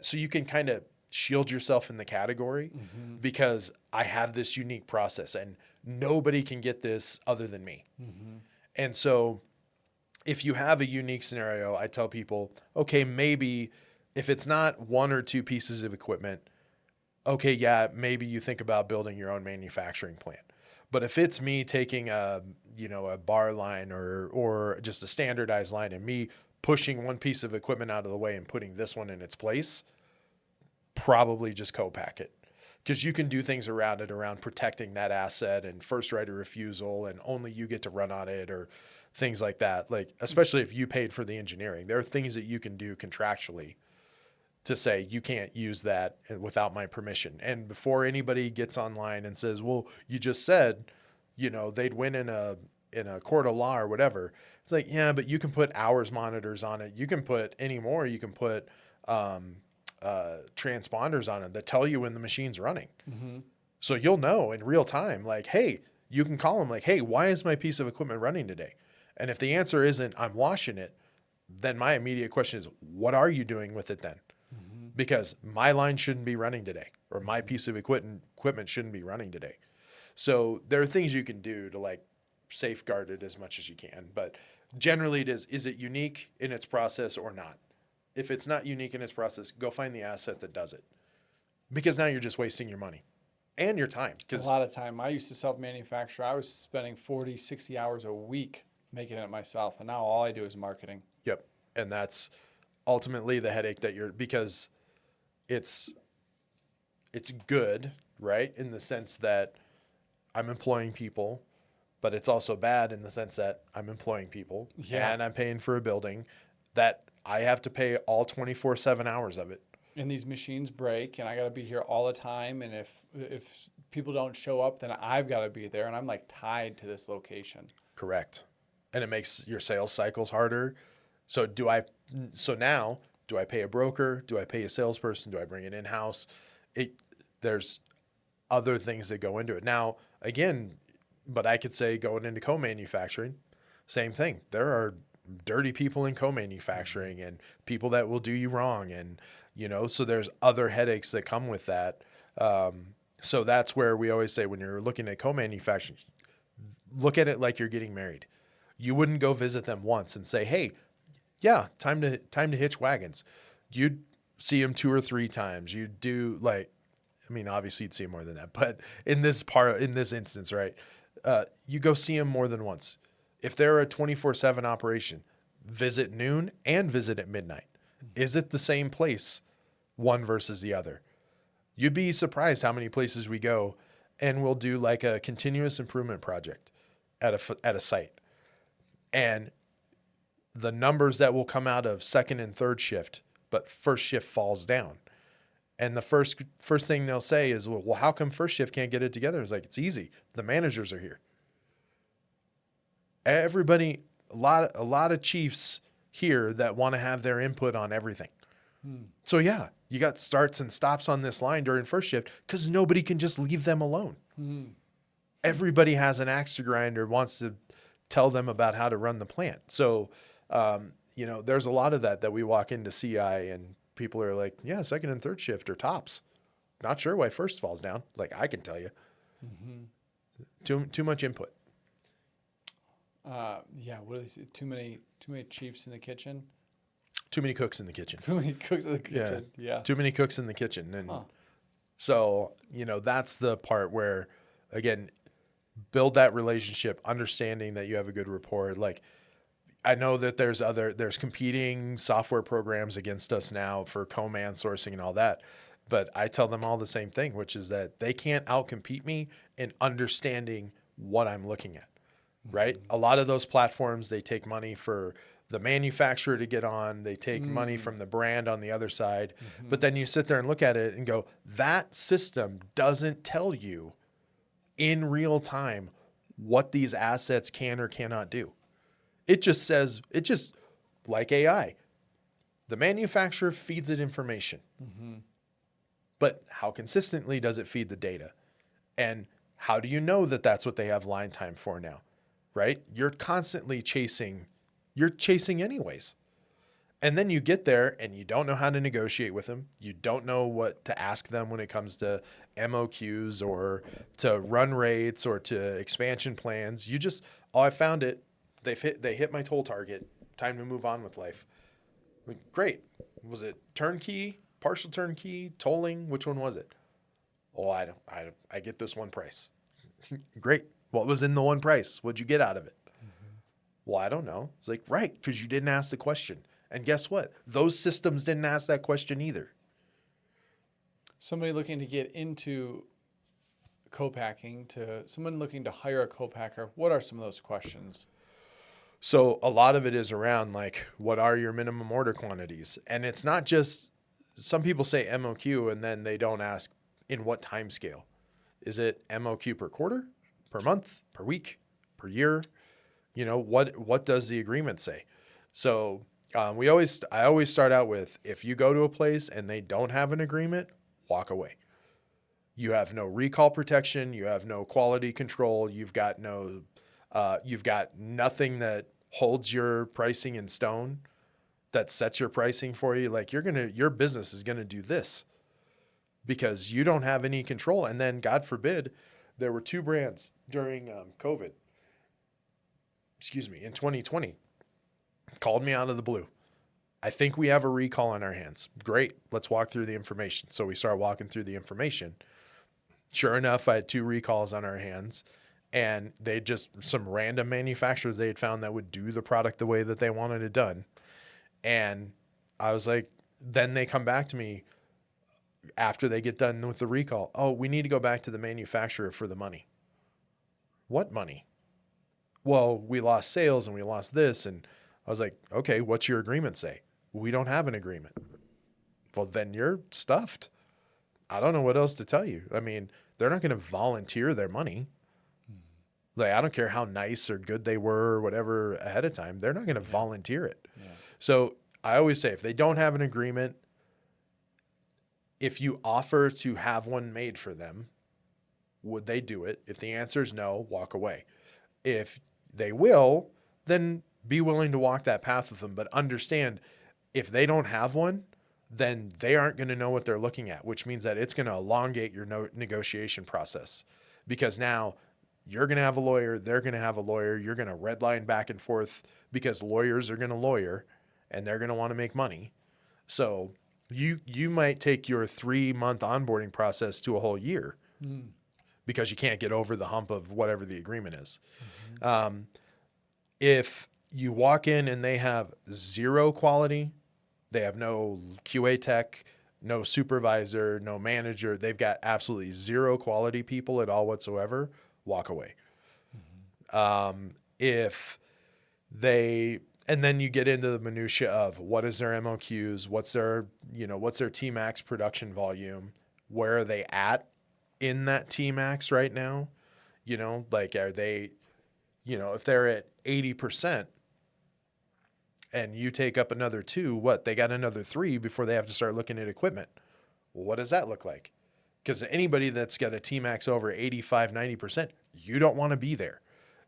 so you can kind of shield yourself in the category because I have this unique process and nobody can get this other than me. And so if you have a unique scenario, I tell people, okay, maybe if it's not one or two pieces of equipment, okay, yeah, maybe you think about building your own manufacturing plant. But if it's me taking a bar line or just a standardized line and me pushing one piece of equipment out of the way and putting this one in its place, probably just co-pack it. Because you can do things around it, around protecting that asset and first right of refusal, and only you get to run on it or things like that. Like, especially if you paid for the engineering, there are things that you can do contractually to say you can't use that without my permission. And before anybody gets online and says, well, you just said, they'd win in a court of law or whatever. It's like, yeah, but you can put hours monitors on it. You can put you can put transponders on it that tell you when the machine's running. So you'll know in real time, like, hey, you can call them like, hey, why is my piece of equipment running today? And if the answer isn't, I'm washing it, then my immediate question is, what are you doing with it then? Because my line shouldn't be running today, or my piece of equipment shouldn't be running today. So there are things you can do to like safeguard it as much as you can. But generally is it unique in its process or not? If it's not unique in its process, go find the asset that does it. Because now you're just wasting your money and your time. A lot of time. I used to self-manufacture. I was spending 40, 60 hours a week making it myself. And now all I do is marketing. Yep. And that's ultimately the headache because it's good, right? In the sense that I'm employing people, but it's also bad in the sense that I'm employing people and I'm paying for a building that I have to pay all 24/7 hours of it. And these machines break and I got to be here all the time. And if people don't show up, then I've got to be there. And I'm like tied to this location. Correct. And it makes your sales cycles harder. So now, do I pay a broker? Do I pay a salesperson? Do I bring it in-house? There's other things that go into it. Now, again, but I could say going into co-manufacturing, same thing. There are dirty people in co-manufacturing and people that will do you wrong. And, so there's other headaches that come with that. So that's where we always say when you're looking at co-manufacturing, look at it like you're getting married. You wouldn't go visit them once and say, hey, yeah, time to hitch wagons. You'd see them 2 or 3 times. You'd do obviously you'd see more than that, but in this instance, right, you go see them more than once. If they're a 24/7 operation, visit noon and visit at midnight. Is it the same place, one versus the other? You'd be surprised how many places we go and we'll do like a continuous improvement project at a site. And the numbers that will come out of second and third shift, but first shift falls down. And the first thing they'll say is, well, how come first shift can't get it together? It's like, it's easy. The managers are here. Everybody, a lot of chiefs here that want to have their input on everything. So yeah, you got starts and stops on this line during first shift because nobody can just leave them alone. Everybody has an axe to grind or wants to tell them about how to run the plant. So, there's a lot of that we walk into CI and people are like, yeah, second and third shift are tops. Not sure why first falls down. Like, I can tell you. Too much input. What do they say? Too many chiefs in the kitchen. Too many cooks in the kitchen. Too many cooks in the kitchen. Yeah. Too many cooks in the kitchen. And so, that's the part where, again, build that relationship, understanding that you have a good rapport. Like, I know that there's competing software programs against us now for co-man sourcing and all that. But I tell them all the same thing, which is that they can't outcompete me in understanding what I'm looking at, right? A lot of those platforms, they take money for the manufacturer to get on. They take money from the brand on the other side. But then you sit there and look at it and go, that system doesn't tell you in real time what these assets can or cannot do. It just says, like AI, the manufacturer feeds it information. But how consistently does it feed the data? And how do you know that that's what they have line time for now? Right? You're chasing anyways. And then you get there and you don't know how to negotiate with them. You don't know what to ask them when it comes to MOQs or to run rates or to expansion plans. You just, oh, I found it. They hit my toll target. Time to move on with life. Like, great. Was it turnkey, partial turnkey, tolling? Which one was it? Oh, I get this one price. Great. What was in the one price? What'd you get out of it? Mm-hmm. Well, I don't know. It's like, right, because you didn't ask the question. And guess what? Those systems didn't ask that question either. Somebody looking to get into co-packing, to someone looking to hire a co-packer, what are some of those questions? So a lot of it is around like, what are your minimum order quantities? And it's not just, some people say MOQ and then they don't ask in what time scale. Is it MOQ per quarter, per month, per week, per year? You know, what does the agreement say? So I always start out with, if you go to a place and they don't have an agreement, walk away. You have no recall protection. You have no quality control. You've got nothing that holds your pricing in stone, that sets your pricing for you. Like your business is going to do this because you don't have any control. And then God forbid, there were 2 brands during COVID, in 2020, called me out of the blue. I think we have a recall on our hands. Great. Let's walk through the information. So we start walking through the information. Sure enough, I had 2 recalls on our hands, and some random manufacturers they had found that would do the product the way that they wanted it done. And I was like, then they come back to me after they get done with the recall. Oh, we need to go back to the manufacturer for the money. What money? Well, we lost sales and we lost this. And I was like, okay, what's your agreement say? We don't have an agreement. Well, then you're stuffed. I don't know what else to tell you. I mean, they're not going to volunteer their money. Like, I don't care how nice or good they were or whatever ahead of time. They're not going to volunteer it. Yeah. So I always say, if they don't have an agreement, if you offer to have one made for them, would they do it? If the answer is no, walk away. If they will, then be willing to walk that path with them. But understand, if they don't have one, then they aren't going to know what they're looking at, which means that it's going to elongate your negotiation process, because now you're going to have a lawyer, they're going to have a lawyer, you're going to redline back and forth because lawyers are going to lawyer and they're going to want to make money. So you might take your 3-month onboarding process to a whole year because you can't get over the hump of whatever the agreement is. Mm-hmm. If you walk in and they have 0 quality, they have no QA tech, no supervisor, no manager, they've got absolutely 0 quality people at all whatsoever, walk away. Mm-hmm. And then you get into the minutia of what is their MOQs, what's their T-max production volume, where are they at in that T-max right now? Like, are they, if they're at 80% and you take up another 2, they got another 3 before they have to start looking at equipment. Well, what does that look like? Because anybody that's got a T-max over 85, 90%, you don't want to be there,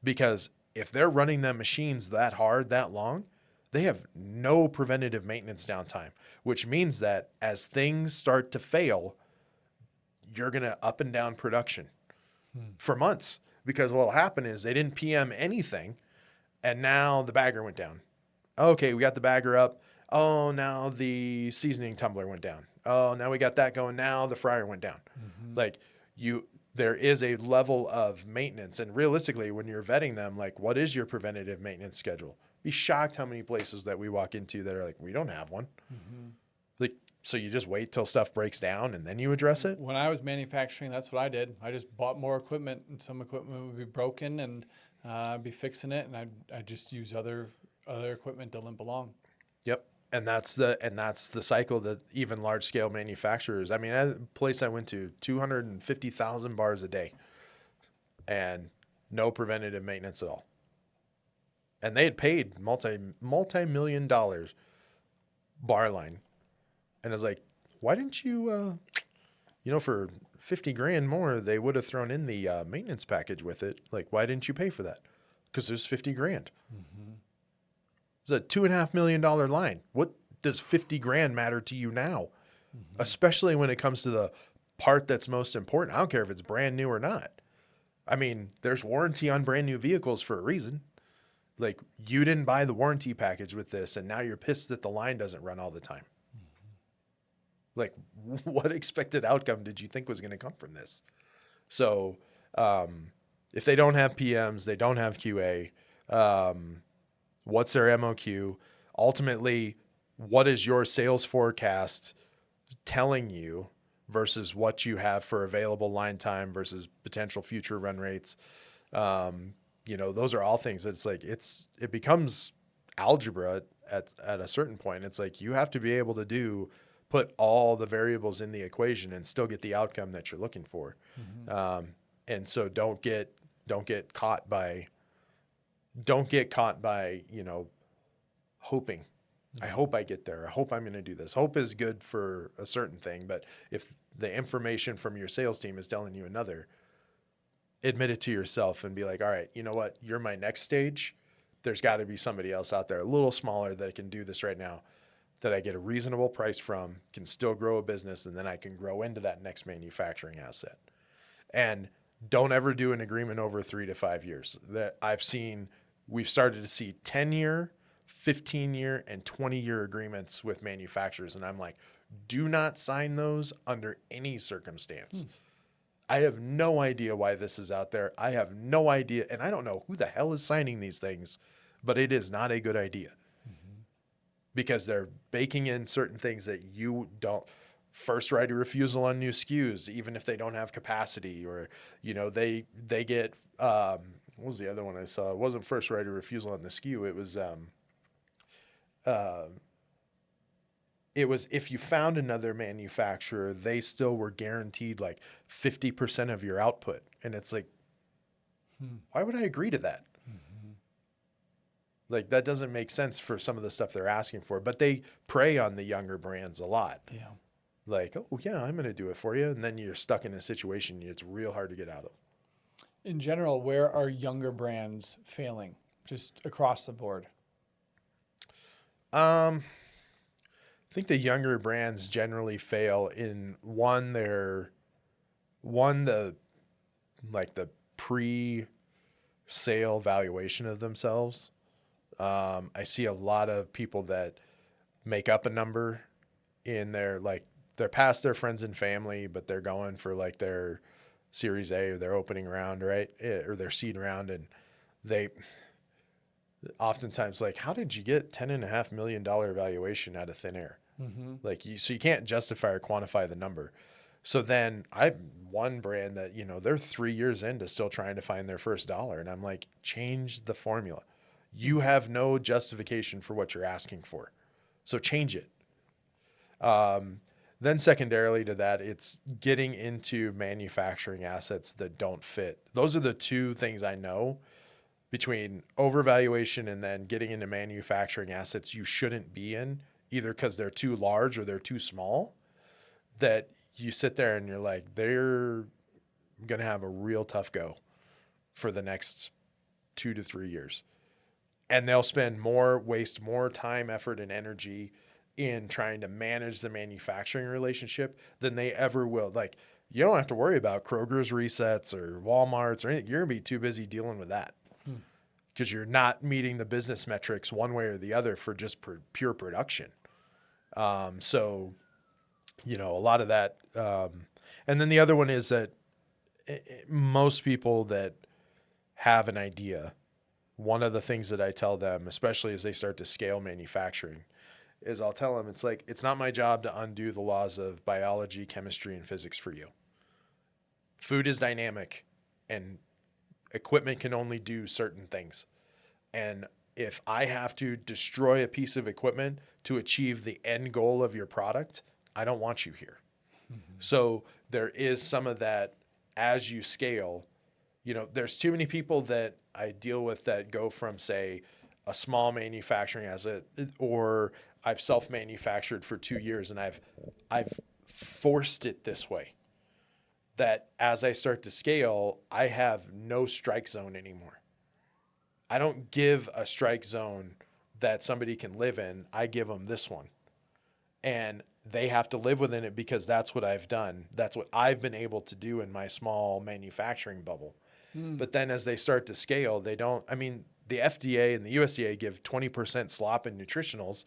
because if they're running them machines that hard, that long, they have no preventative maintenance downtime, which means that as things start to fail, you're going to up and down production for months, because what will happen is they didn't PM anything, and now the bagger went down. Okay, we got the bagger up. Oh, now the seasoning tumbler went down. Oh, now we got that going. Now the fryer went down. Mm-hmm. There is a level of maintenance. And realistically, when you're vetting them, like, what is your preventative maintenance schedule? Be shocked how many places that we walk into that are like, we don't have one. Mm-hmm. Like, so you just wait till stuff breaks down and then you address it? When I was manufacturing, that's what I did. I just bought more equipment, and some equipment would be broken, and I'd be fixing it, and I'd just use other equipment to limp along. Yep. And that's the cycle that even large scale manufacturers, I mean, a place I went to, 250,000 bars a day and no preventative maintenance at all. And they had paid multi-million dollars bar line. And I was like, why didn't you, for 50 grand more, they would have thrown in the maintenance package with it. Like, why didn't you pay for that? Because there's 50 grand. It's a $2.5 million line. What does 50 grand matter to you now? Especially when it comes to the part that's most important. I don't care if it's brand new or not. I mean, there's warranty on brand new vehicles for a reason. Like, you didn't buy the warranty package with this, and now you're pissed that the line doesn't run all the time. Like, what expected outcome did you think was going to come from this? So, if they don't have PMs, they don't have QA, what's their MOQ? Ultimately, what is your sales forecast telling you versus what you have for available line time versus potential future run rates? Those are all things. It's like, it becomes algebra at a certain point. It's like, you have to be able to put all the variables in the equation and still get the outcome that you're looking for. And so don't get caught by, hoping. I hope I get there. I hope I'm going to do this. Hope is good for a certain thing, but if the information from your sales team is telling you another, admit it to yourself and be like, all right, you know what? You're my next stage. There's got to be somebody else out there a little smaller that can do this right now, that I get a reasonable price from, can still grow a business, and then I can grow into that next manufacturing asset. And don't ever do an agreement over 3 to 5 years. That we've started to see 10-year, 15-year, and 20-year agreements with manufacturers. And I'm like, do not sign those under any circumstance. I have no idea why this is out there. I have no idea. And I don't know who the hell is signing these things, but it is not a good idea. Because they're baking in certain things that you don't. First right of refusal on new SKUs, even if they don't have capacity, or they get what was the other one I saw? It wasn't first right of refusal on the SKU. It was if you found another manufacturer, they still were guaranteed like 50% of your output, and it's like, why would I agree to that? Like, that doesn't make sense for some of the stuff they're asking for, but they prey on the younger brands a lot. Yeah. Like, oh yeah, I'm going to do it for you. And then you're stuck in a situation it's real hard to get out of. In general, where are younger brands failing just across the board? I think the younger brands generally fail in the pre-sale valuation of themselves. I see a lot of people that make up a number in they're past their friends and family, but they're going for like their Series A or their opening round, right? Or their seed round. And they oftentimes like, how did you get $10.5 million valuation out of thin air? Like, so you can't justify or quantify the number. So then I've one brand that, they're 3 years into still trying to find their first dollar. And I'm like, change the formula. You have no justification for what you're asking for. So change it. Then secondarily to that, it's getting into manufacturing assets that don't fit. Those are the two things I know between overvaluation and then getting into manufacturing assets you shouldn't be in, either because they're too large or they're too small, that you sit there and you're like, they're going to have a real tough go for the next 2 to 3 years. And they'll waste more time, effort, and energy in trying to manage the manufacturing relationship than they ever will. Like, you don't have to worry about Kroger's resets or Walmart's or anything. You're going to be too busy dealing with that because you're not meeting the business metrics one way or the other for just pure production. So, a lot of that. And then the other one is that most people that have an idea, one of the things that I tell them, especially as they start to scale manufacturing, is I'll tell them, it's like, it's not my job to undo the laws of biology, chemistry, and physics for you. Food is dynamic and equipment can only do certain things. And if I have to destroy a piece of equipment to achieve the end goal of your product, I don't want you here. So there is some of that as you scale. There's too many people that I deal with that go from, say, a small manufacturing asset, or I've self-manufactured for 2 years and I've forced it this way. that as I start to scale, I have no strike zone anymore. I don't give a strike zone that somebody can live in. I give them this one. And they have to live within it because that's what I've done. That's what I've been able to do in my small manufacturing bubble. But then as they start to scale, they don't, I mean, the FDA and the USDA give 20% slop in nutritionals,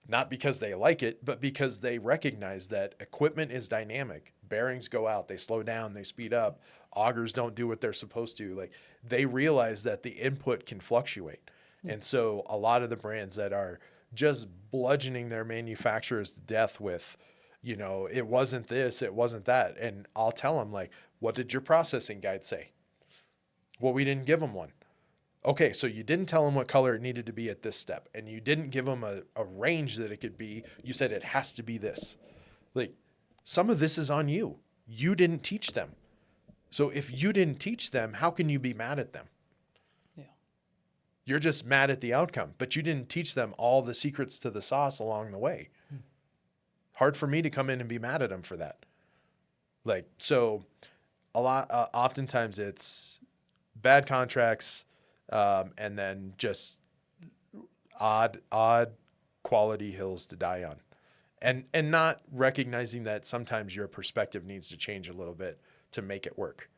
not because they like it, but because they recognize that equipment is dynamic. Bearings go out, they slow down, they speed up. Augers don't do what they're supposed to. Like, they realize that the input can fluctuate. And so a lot of the brands that are just bludgeoning their manufacturers to death with, you know, it wasn't this, it wasn't that. And I'll tell them, like, what did your processing guide say? Well, we didn't give them one. Okay, so you didn't tell them what color it needed to be at this step, and you didn't give them a range that it could be. You said it has to be this. Like, some of this is on you. You didn't teach them. So if you didn't teach them, how can you be mad at them? Yeah. You're just mad at the outcome, but you didn't teach them all the secrets to the sauce along the way. Hard for me to come in and be mad at them for that. Like, so a lot, oftentimes it's bad contracts, and then just odd quality hills to die on, and not recognizing that sometimes your perspective needs to change a little bit to make it work.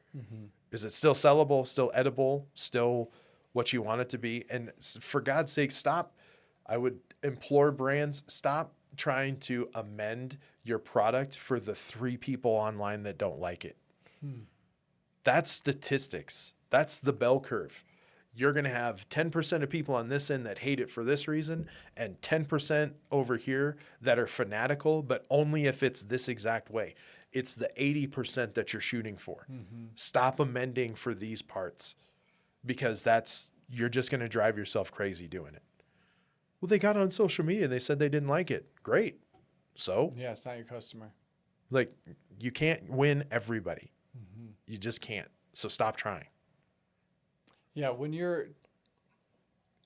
Is it still sellable, still edible, still what you want it to be? And for God's sake, stop. I would implore brands, stop trying to amend your product for the 3 people online that don't like it. That's statistics. That's the bell curve. You're going to have 10% of people on this end that hate it for this reason, and 10% over here that are fanatical, but only if it's this exact way. It's the 80% that you're shooting for. Stop amending for these parts, because you're just going to drive yourself crazy doing it. Well, they got on social media. They said they didn't like it. Great. So? Yeah, it's not your customer. Like, you can't win everybody. You just can't. So stop trying. Yeah, when you're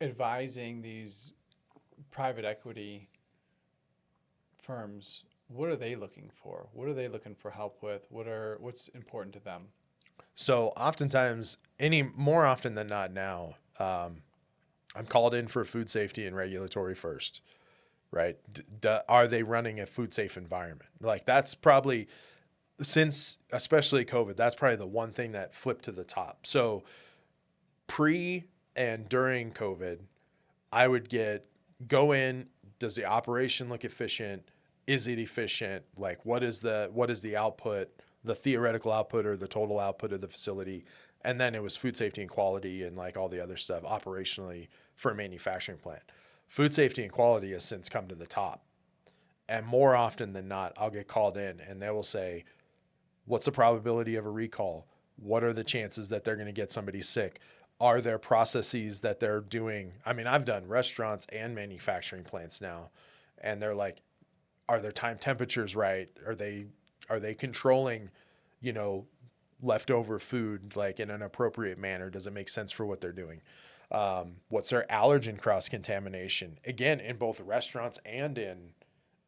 advising these private equity firms, what are they looking for? What are they looking for help with? What's important to them? So oftentimes, more often than not now, I'm called in for food safety and regulatory first, right? Are they running a food safe environment? Like, that's probably, since especially COVID, that's probably the one thing that flipped to the top. So pre and during COVID, I would go in, does the operation look efficient? Is it efficient? Like, what is the output, the theoretical output or the total output of the facility? And then it was food safety and quality and like all the other stuff operationally for a manufacturing plant. Food safety and quality has since come to the top. And more often than not, I'll get called in and they will say, what's the probability of a recall? What are the chances that they're going to get somebody sick? Are there processes that they're doing? I mean, I've done restaurants and manufacturing plants now, and they're like, are their time temperatures right? Are they controlling, you know, leftover food like in an appropriate manner? Does it make sense for what they're doing? What's their allergen cross contamination? Again, in both restaurants and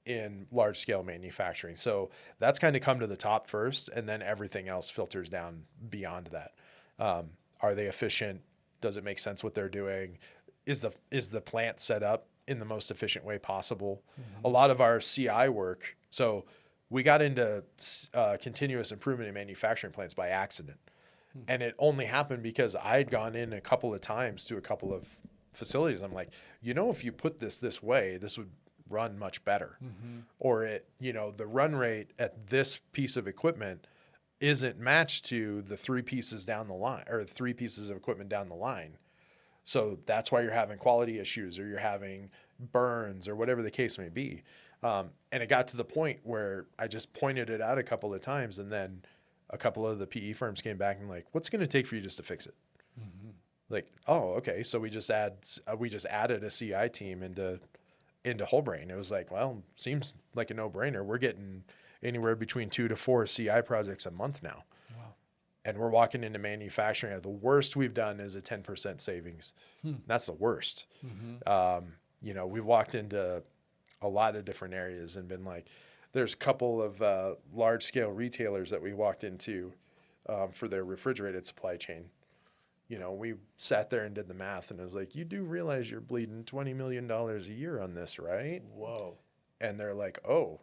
in large scale manufacturing. So that's kind of come to the top first, and then everything else filters down beyond that. Are they efficient? Does it make sense what they're doing? Is the plant set up in the most efficient way possible? A lot of our CI work, so we got into continuous improvement in manufacturing plants by accident. And it only happened because I'd gone in a couple of times to a couple of facilities. I'm like, if you put this way, this would run much better. Or the run rate at this piece of equipment isn't matched to the 3 pieces down the line, or 3 pieces of equipment down the line. So that's why you're having quality issues, or you're having burns, or whatever the case may be. And it got to the point where I just pointed it out a couple of times, and then a couple of the PE firms came back and like, what's going to take for you just to fix it? Like, oh, okay. So we just added a CI team into Whole Brain. It was like, well, seems like a no-brainer. We're getting anywhere between 2 to 4 CI projects a month now. Wow. And we're walking into manufacturing. The worst we've done is a 10% savings. That's the worst. We've walked into a lot of different areas and been like, there's a couple of large scale retailers that we walked into for their refrigerated supply chain. You know, we sat there and did the math, and I was like, you do realize you're bleeding $20 million a year on this, right? Whoa. And they're like, oh,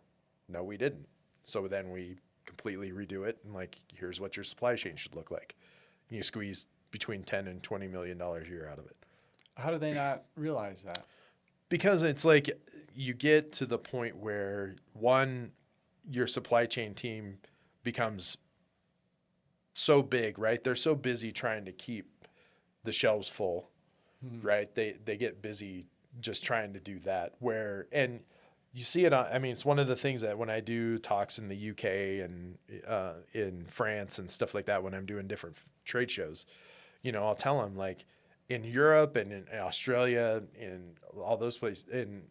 no, we didn't. So then we completely redo it, and like, here's what your supply chain should look like. You squeeze between 10 and $20 million a year out of it. How do they not realize that? Because it's like you get to the point where, one, your supply chain team becomes so big, right? They're so busy trying to keep the shelves full, right? They get busy just trying to do that. And you see it on, I mean, it's one of the things that when I do talks in the UK and in France and stuff like that, when I'm doing different trade shows, you know, I'll tell them, like, in Europe and in Australia, in all those places, in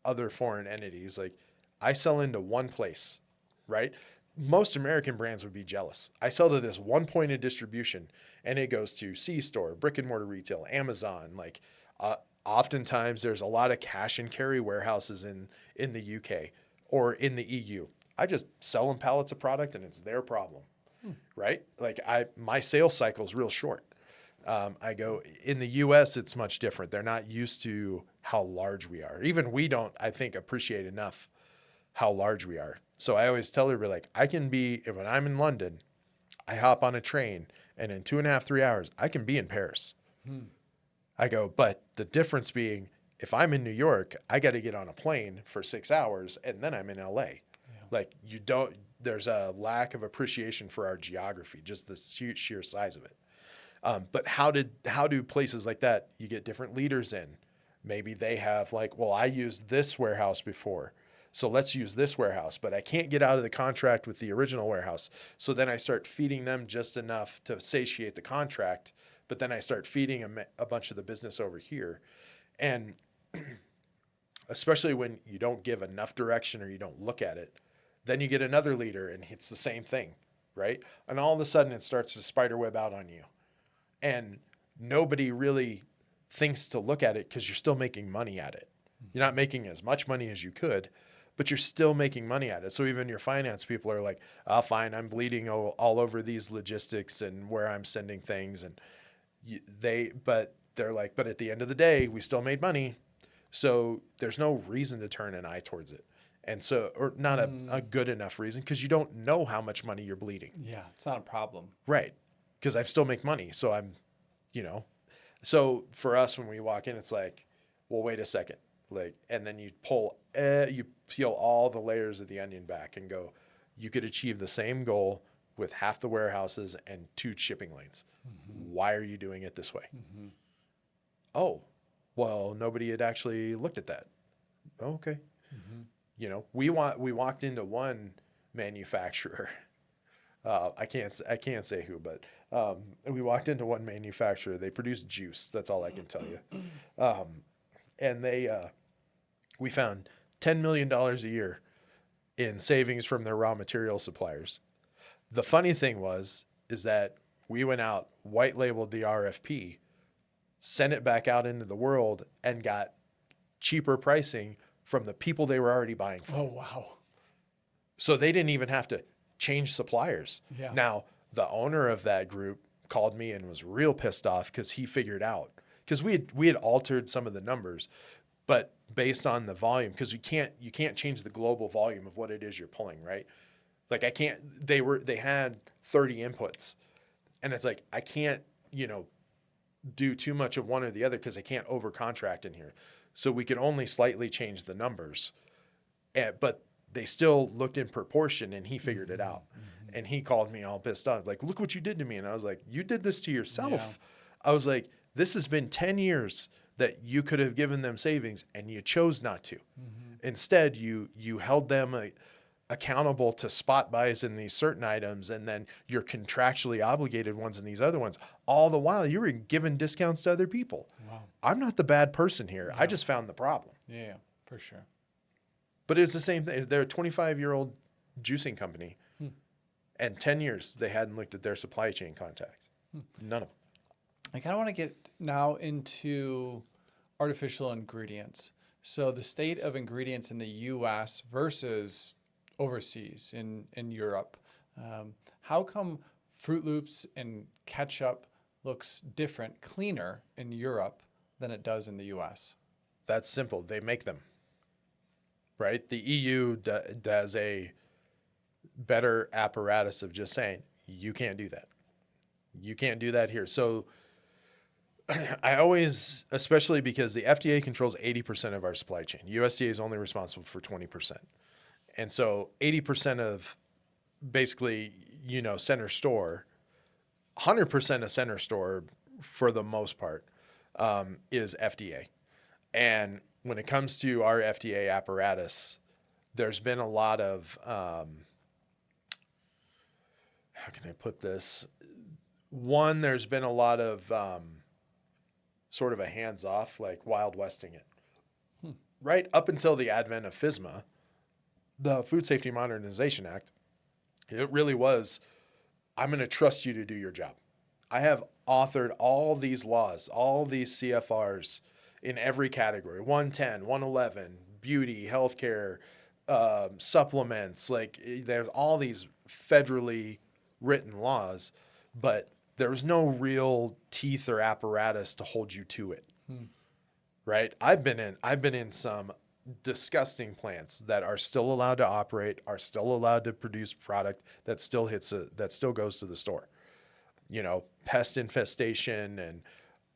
other foreign entities, like, I sell into one place, right? Most American brands would be jealous. I sell to this one point of distribution, and it goes to C-store, brick and mortar retail, Amazon. Like, oftentimes there's a lot of cash and carry warehouses in the UK or in the EU. I just sell them pallets of product, and it's their problem, right? Like, my sales cycle is real short. I go in the US, it's much different. They're not used to how large we are. Even we don't, I think, appreciate enough how large we are. So I always tell everybody, like, I can be, when I'm in London, I hop on a train, and in 2.5, 3 hours, I can be in Paris. I go, but the difference being, if I'm in New York, I got to get on a plane for 6 hours, and then I'm in LA. Yeah. Like, there's a lack of appreciation for our geography, just the sheer size of it. But how do places like that, you get different leaders in? Maybe they have, like, well, I used this warehouse before, so let's use this warehouse, but I can't get out of the contract with the original warehouse. So then I start feeding them just enough to satiate the contract, but then I start feeding a bunch of the business over here. And especially when you don't give enough direction or you don't look at it, then you get another leader and it's the same thing, right? And all of a sudden it starts to spider web out on you. And nobody really thinks to look at it because you're still making money at it. You're not making as much money as you could, but you're still making money at it. So even your finance people are like, oh, fine, I'm bleeding all over these logistics and where I'm sending things. And they're like, but at the end of the day, we still made money. So there's no reason to turn an eye towards it. And so, or not a good enough reason, because you don't know how much money you're bleeding. Yeah, it's not a problem. Right. Because I still make money. So I'm, so for us, when we walk in, it's like, well, wait a second. Like, and then you peel all the layers of the onion back and go, you could achieve the same goal with half the warehouses and 2 shipping lanes. Why are you doing it this way? Oh, well, nobody had actually looked at that. Okay. We walked into one manufacturer. I can't say who, but we walked into one manufacturer. They produce juice. That's all I can tell you. And we found $10 million a year in savings from their raw material suppliers. The funny thing is that we went out, white labeled the RFP, sent it back out into the world, and got cheaper pricing from the people they were already buying from. Oh, wow. So they didn't even have to change suppliers. Yeah. Now, the owner of that group called me and was real pissed off because he figured out, because we had altered some of the numbers, but based on the volume, because you can't change the global volume of what it is you're pulling, right? Like, they had 30 inputs, and it's like, I can't, do too much of one or the other because I can't over contract in here. So we could only slightly change the numbers, but they still looked in proportion, and he figured it out. And he called me all pissed off, like, look what you did to me. And I was like, you did this to yourself. Yeah. I was like, this has been 10 years that you could have given them savings, and you chose not to. Instead, you held them accountable to spot buys in these certain items, and then you're contractually obligated ones in these other ones. All the while, you were giving discounts to other people. Wow. I'm not the bad person here. Yeah. I just found the problem. Yeah, for sure. But it's the same thing. They're a 25-year-old juicing company, and 10 years they hadn't looked at their supply chain contacts. None of them. I kind of want to get now into artificial ingredients. So the state of ingredients in the U.S. versus overseas in Europe, how come Fruit Loops and ketchup looks different, cleaner in Europe than it does in the U.S.? That's simple. They make them, right? The EU does a better apparatus of just saying, you can't do that. You can't do that here. So I always, especially because the FDA controls 80% of our supply chain. USDA is only responsible for 20%. And so 80% of basically, center store, 100% of center store for the most part is FDA. And when it comes to our FDA apparatus, there's been a lot of, how can I put this? One, there's been a lot of sort of a hands-off, like Wild Westing it. Right up until the advent of FSMA, the Food Safety Modernization Act, it really was, I'm going to trust you to do your job. I have authored all these laws, all these CFRs in every category, 110, 111, beauty, healthcare, supplements. Like there's all these federally written laws, but there was no real teeth or apparatus to hold you to it. Right? I've been in some disgusting plants that are still allowed to operate, are still allowed to produce product that still goes to the store. Pest infestation, and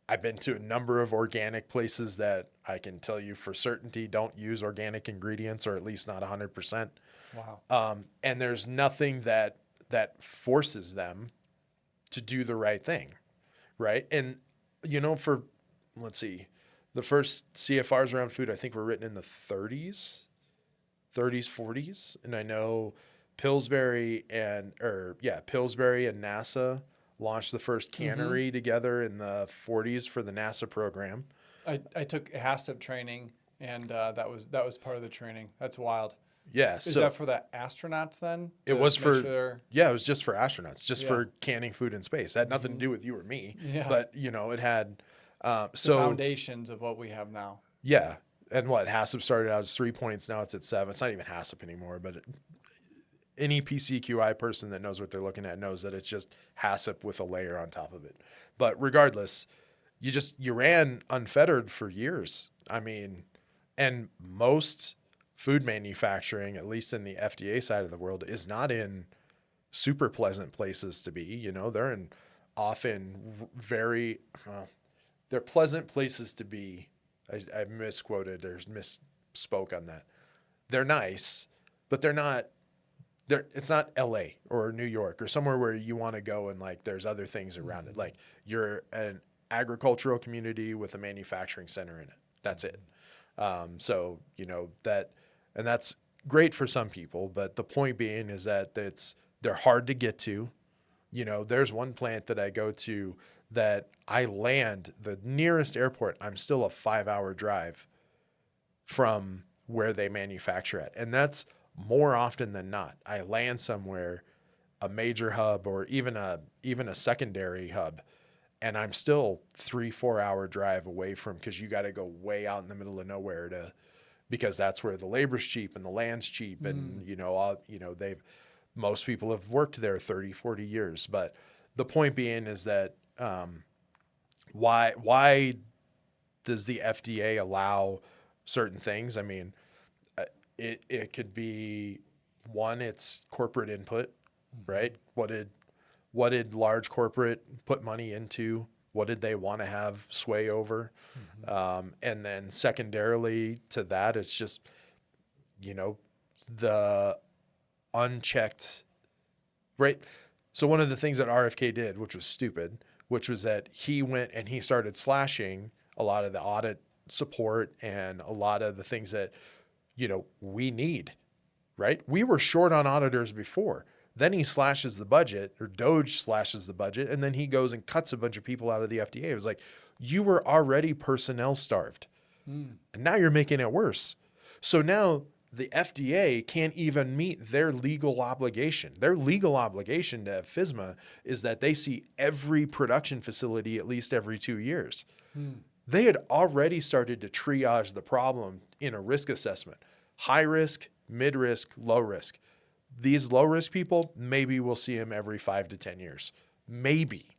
I've been to a number of organic places that I can tell you for certainty don't use organic ingredients, or at least not 100%. Wow. And there's nothing that forces them to do the right thing, right? And, let's see, the first CFRs around food, I think, were written in the 30s, 40s. And I know Pillsbury and NASA launched the first cannery together in the 40s for the NASA program. I took HACCP training, and that was part of the training. That's wild. Yeah. Is that for the astronauts then? It was it was just for astronauts, for canning food in space. It had nothing to do with you or me, but it had, the foundations of what we have now. Yeah. And what HACCP started out as 3 points. Now it's at 7. It's not even HACCP anymore, but any PCQI person that knows what they're looking at knows that it's just HACCP with a layer on top of it. But regardless, you ran unfettered for years. I mean, and most food manufacturing, at least in the FDA side of the world, is not in super pleasant places to be. They're they're pleasant places to be. I misquoted or misspoke on that. They're nice, but they're not. It's not LA or New York or somewhere where you want to go and like there's other things around it. Like you're an agricultural community with a manufacturing center in it. That's it. So and that's great for some people, but the point being is that they're hard to get to. There's one plant that I go to that I land the nearest airport. I'm still a 5-hour drive from where they manufacture it. And that's more often than not. I land somewhere, a major hub or even a secondary hub, and I'm still 3-4 hour drive away from, because you got to go way out in the middle of nowhere because that's where the labor's cheap and the land's cheap. And, most people have worked there 30, 40 years. But the point being is that why does the FDA allow certain things? I mean, it could be, one, it's corporate input, right? What did large corporate put money into? What did they want to have sway over? And then secondarily to that, it's just, the unchecked, right? So one of the things that RFK did, which was stupid, which was that he went and he started slashing a lot of the audit support and a lot of the things that, we need, right? We were short on auditors before. Then he slashes the budget, or Doge slashes the budget, and then he goes and cuts a bunch of people out of the FDA. It was like, you were already personnel starved, and now you're making it worse. So now the FDA can't even meet their legal obligation. Their legal obligation to FSMA is that they see every production facility at least every 2 years. They had already started to triage the problem in a risk assessment. High risk, mid risk, low risk. These low risk people, maybe we'll see them every 5 to 10 years. Maybe.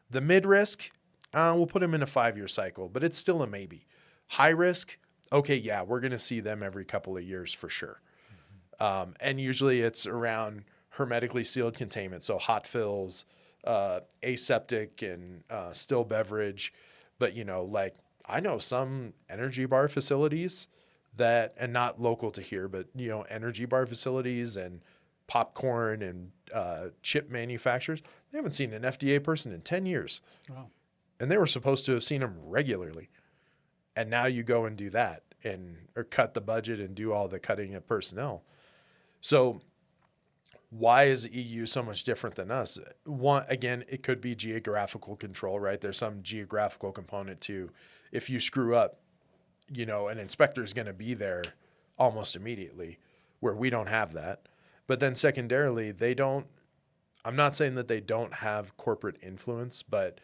The mid risk, we'll put them in a 5-year cycle, but it's still a maybe. High risk, okay, yeah, we're going to see them every couple of years for sure. And usually it's around hermetically sealed containment. So hot fills, aseptic and still beverage. But, like I know some energy bar facilities that, and not local to here, but, energy bar facilities and popcorn and chip manufacturers, they haven't seen an FDA person in 10 years. Wow. And they were supposed to have seen them regularly. And now you go and do that or cut the budget and do all the cutting of personnel. So why is the EU so much different than us? One, again, it could be geographical control, right? There's some geographical component to if you screw up, an inspector is going to be there almost immediately, where we don't have that. But then secondarily, I'm not saying that they don't have corporate influence, but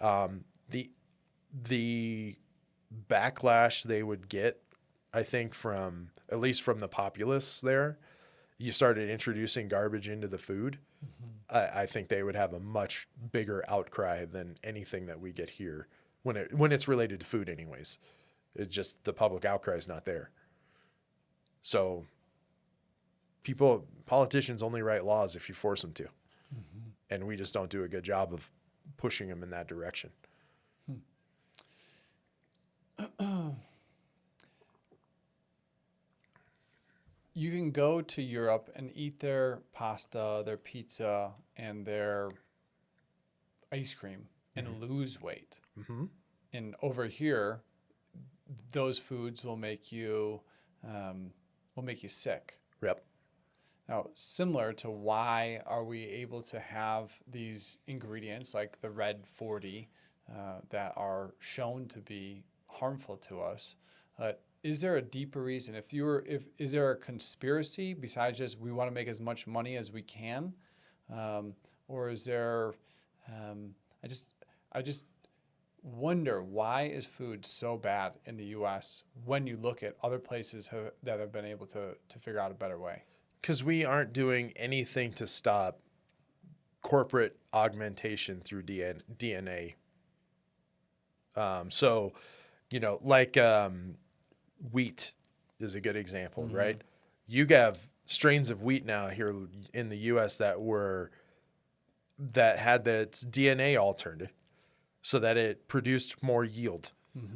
the backlash they would get, I think, at least from the populace there, you started introducing garbage into the food, I think they would have a much bigger outcry than anything that we get here when it's related to food anyways. It's just the public outcry is not there. So politicians only write laws if you force them to. And we just don't do a good job of pushing them in that direction. You can go to Europe and eat their pasta, their pizza, and their ice cream and lose weight. And over here, those foods will make you sick. Yep. Now, similar to why are we able to have these ingredients like the red 40 that are shown to be harmful to us? Is there a deeper reason? Is there a conspiracy besides just we want to make as much money as we can, or is there? I just wonder, why is food so bad in the U.S. when you look at other places that have been able to figure out a better way? Because we aren't doing anything to stop corporate augmentation through DNA. Wheat is a good example, right? You have strains of wheat now here in the U.S. that had its DNA altered so that it produced more yield,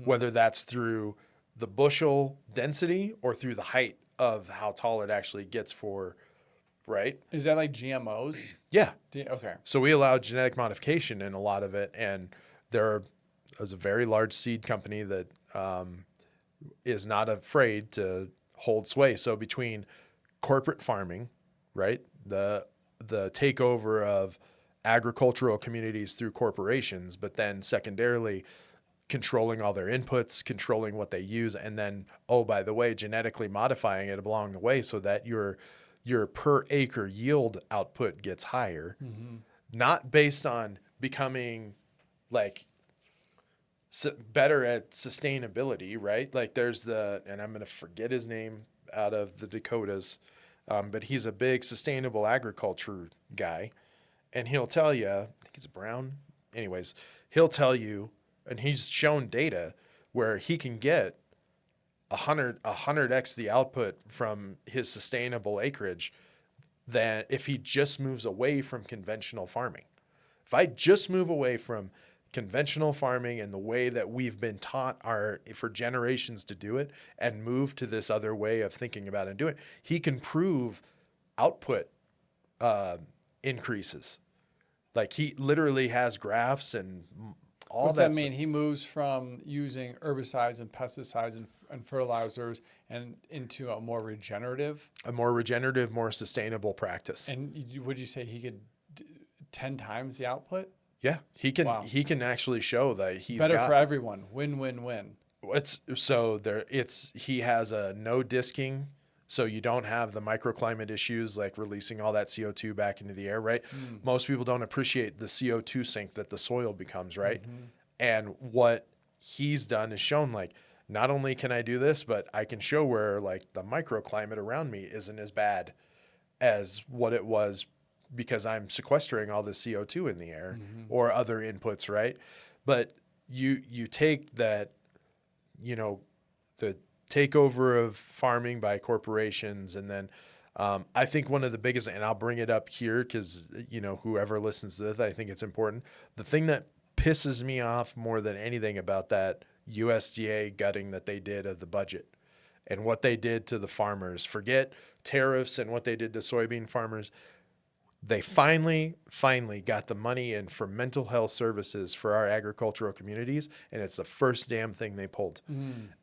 whether that's through the bushel density or through the height of how tall it actually gets right? Is that like GMOs? Yeah. Okay. So we allow genetic modification in a lot of it, and there's a very large seed company that is not afraid to hold sway. So between corporate farming, right, the takeover of agricultural communities through corporations, but then secondarily controlling all their inputs, controlling what they use, and then, oh, by the way, genetically modifying it along the way so that your per acre yield output gets higher, not based on becoming like better at sustainability, right? Like there's and I'm going to forget his name out of the Dakotas, but he's a big sustainable agriculture guy. And he'll tell you, I think it's Brown. Anyways, he'll tell you, and he's shown data where he can get 100x the output from his sustainable acreage than if he just moves away from conventional farming. If I just move away from conventional farming and the way that we've been taught for generations to do it and move to this other way of thinking about it and doing it, he can prove output increases. Like he literally has graphs and all What's that. That mean? He moves from using herbicides and pesticides and fertilizers and into a more regenerative, more sustainable practice. And would you say he could 10 times the output? Yeah, he can. Wow. He can actually show that he's better for everyone. Win, win, win. He has a no disking, so you don't have the microclimate issues like releasing all that CO2 back into the air, right? Most people don't appreciate the CO2 sink that the soil becomes, right? And what he's done is shown like, not only can I do this, but I can show where like the microclimate around me isn't as bad as what it was because I'm sequestering all the CO2 in the air or other inputs, right? But you take that, you know, the takeover of farming by corporations, and then I think one of the biggest, and I'll bring it up here because, you know, whoever listens to this, I think it's important. The thing that pisses me off more than anything about that USDA gutting that they did of the budget and what they did to the farmers, forget tariffs and what they did to soybean farmers. They finally got the money in for mental health services for our agricultural communities, and it's the first damn thing they pulled.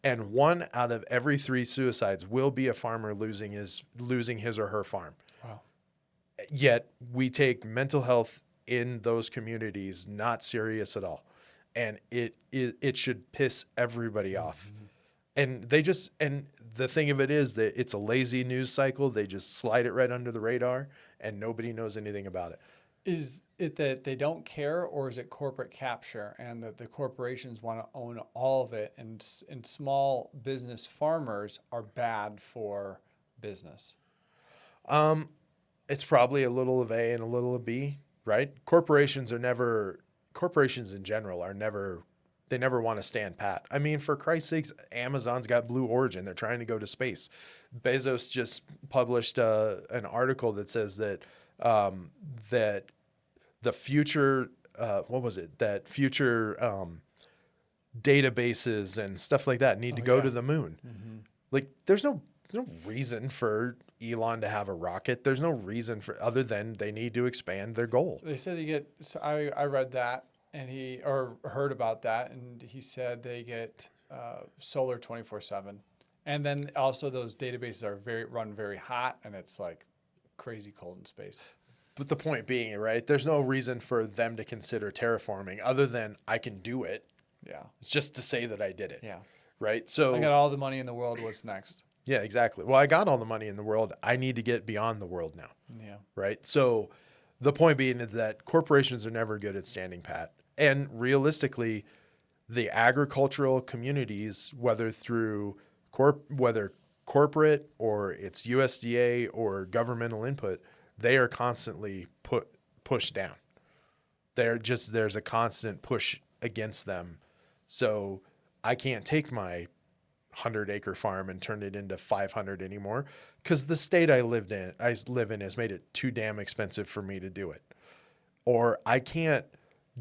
And 1 out of every 3 suicides will be a farmer losing his or her farm. Wow. Yet we take mental health in those communities not serious at all, and it should piss everybody off. And the thing of it is that it's a lazy news cycle. They just slide it right under the radar, and nobody knows anything about it. Is it that they don't care, or is it corporate capture and that the corporations want to own all of it, and small business farmers are bad for business? It's probably a little of A and a little of B, right? Corporations in general they never want to stand pat. I mean, for Christ's sakes, Amazon's got Blue Origin. They're trying to go to space. Bezos just published an article that says that that the future, databases and stuff like that need to go to the moon. Like, there's no reason for Elon to have a rocket. There's no reason for other than they need to expand their goal. They said they get. So I read that and heard about that, and he said they get solar 24/7, and then also those databases are run very hot, and it's like crazy cold in space. But the point being, right, there's no reason for them to consider terraforming other than I can do it. Yeah. It's just to say that I did it. Yeah. Right. So I got all the money in the world. What's next? yeah, exactly. Well, I got all the money in the world. I need to get beyond the world now. Yeah. Right. So the point being is that corporations are never good at standing pat. And realistically, the agricultural communities, whether through corporate or it's USDA or governmental input, they are constantly pushed down. There's a constant push against them. So I can't take my 100-acre farm and turn it into 500 anymore because the state I live in has made it too damn expensive for me to do it. Or I can't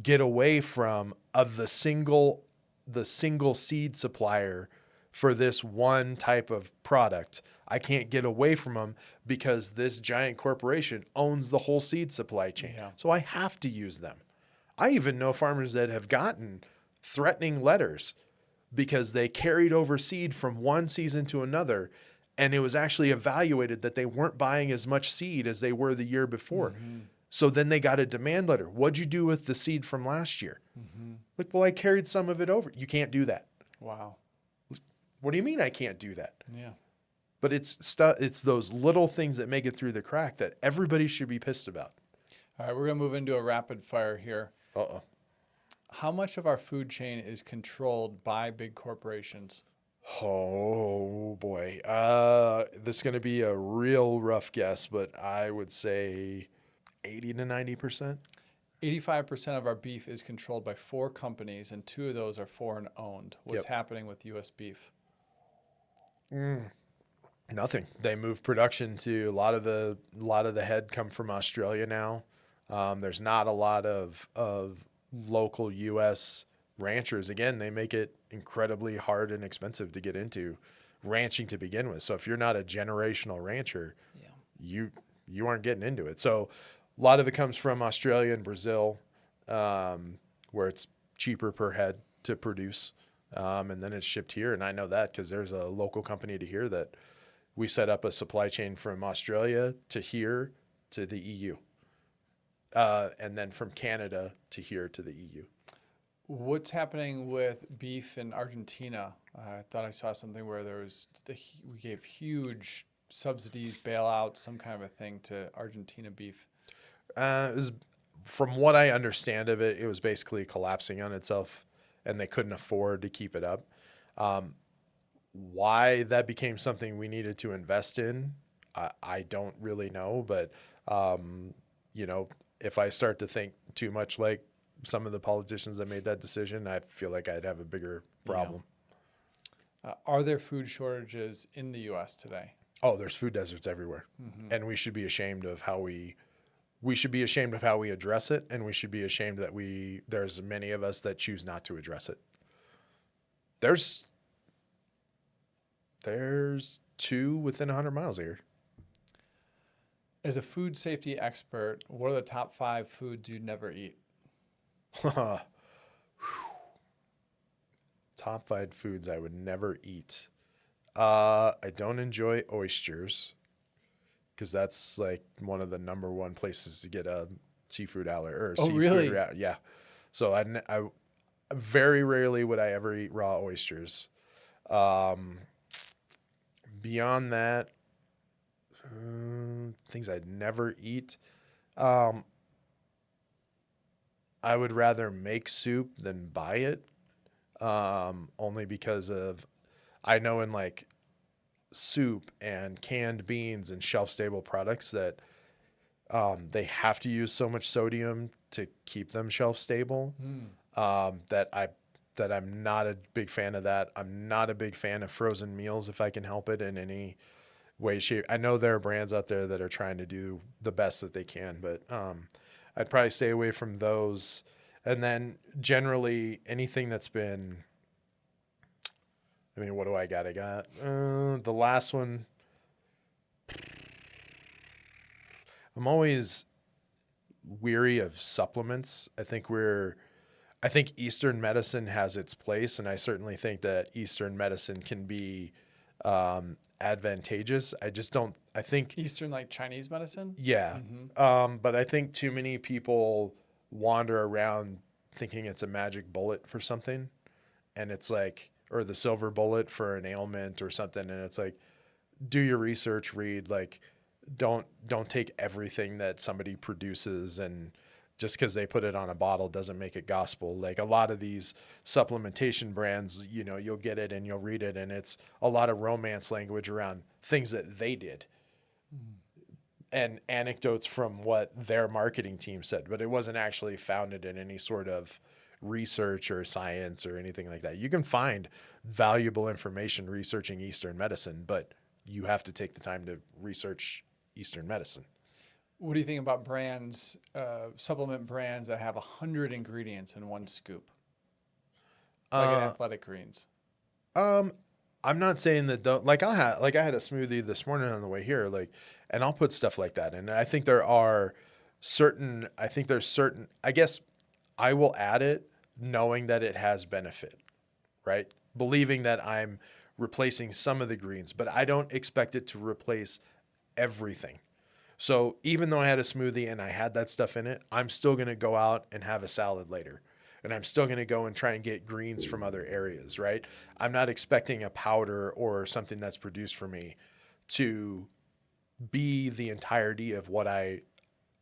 get away from the single seed supplier for this one type of product. I can't get away from them because this giant corporation owns the whole seed supply chain. Yeah. So I have to use them. I even know farmers that have gotten threatening letters because they carried over seed from one season to another, and it was actually evaluated that they weren't buying as much seed as they were the year before. So then they got a demand letter. What'd you do with the seed from last year? Like, well, I carried some of it over. You can't do that. Wow. What do you mean I can't do that? Yeah. But it's those little things that make it through the crack that everybody should be pissed about. All right, we're going to move into a rapid fire here. Uh-oh. How much of our food chain is controlled by big corporations? Oh, boy. This is going to be a real rough guess, but I would say 80 to 90%. 85% of our beef is controlled by 4 companies, and 2 of those are foreign owned. What's happening with U.S. beef? Nothing. They moved production to a lot of the head come from Australia now. There's not a lot of local U.S. ranchers. Again, they make it incredibly hard and expensive to get into ranching to begin with. So if you're not a generational rancher, you aren't getting into it. So a lot of it comes from Australia and Brazil, where it's cheaper per head to produce, and then it's shipped here. And I know that because there's a local company to here that we set up a supply chain from Australia to here to the EU, and then from Canada to here to the EU. What's happening with beef in Argentina? I thought I saw something where we gave huge subsidies, bailouts, some kind of a thing to Argentina beef. From what I understand of it, it was basically collapsing on itself. and they couldn't afford to keep it up. Why that became something we needed to invest in, I don't really know. But, you know, if I start to think too much like some of the politicians that made that decision, I feel like I'd have a bigger problem. Are there food shortages in the U.S. today? Oh, there's food deserts everywhere. And we should be ashamed of how we should be ashamed of how we address it. And we should be ashamed that there's many of us that choose not to address it. There's 2 within 100 miles here. As a food safety expert, what are the top 5 foods you'd never eat? Top 5 foods I would never eat. I don't enjoy oysters because that's like one of the number one places to get a seafood allergy or seafood. Really? Yeah. So I very rarely would I ever eat raw oysters. Beyond that, things I'd never eat. I would rather make soup than buy it. Only because of, I know in like soup and canned beans and shelf stable products that they have to use so much sodium to keep them shelf stable. That I'm not a big fan of that. I'm not a big fan of frozen meals if I can help it in any way, shape. I know there are brands out there that are trying to do the best that they can, but I'd probably stay away from those. And then generally anything that's been, I mean, what do I got? I got the last one. I'm always weary of supplements. I think Eastern medicine has its place, and I certainly think that Eastern medicine can be advantageous. I think Eastern, like Chinese medicine? Yeah. But I think too many people wander around thinking it's a magic bullet for something, and it's like, or the silver bullet for an ailment or something. And it's like, do your research, read, like, don't take everything that somebody produces, and just because they put it on a bottle doesn't make it gospel. Like a lot of these supplementation brands, you know, you'll get it and you'll read it, and it's a lot of romance language around things that they did and anecdotes from what their marketing team said, but it wasn't actually founded in any sort of research or science or anything like that. You can find valuable information researching Eastern medicine, but you have to take the time to research Eastern medicine. What do you think about brands, supplement brands that have 100 ingredients in one scoop? Like an Athletic Greens. I'm not saying that I had a smoothie this morning on the way here, and I'll put stuff like that in. And I think there's certain, I guess I will add it knowing that it has benefit, right? Believing that I'm replacing some of the greens, but I don't expect it to replace everything. So even though I had a smoothie and I had that stuff in it, I'm still going to go out and have a salad later. And I'm still going to go and try and get greens from other areas, right? I'm not expecting a powder or something that's produced for me to be the entirety of what I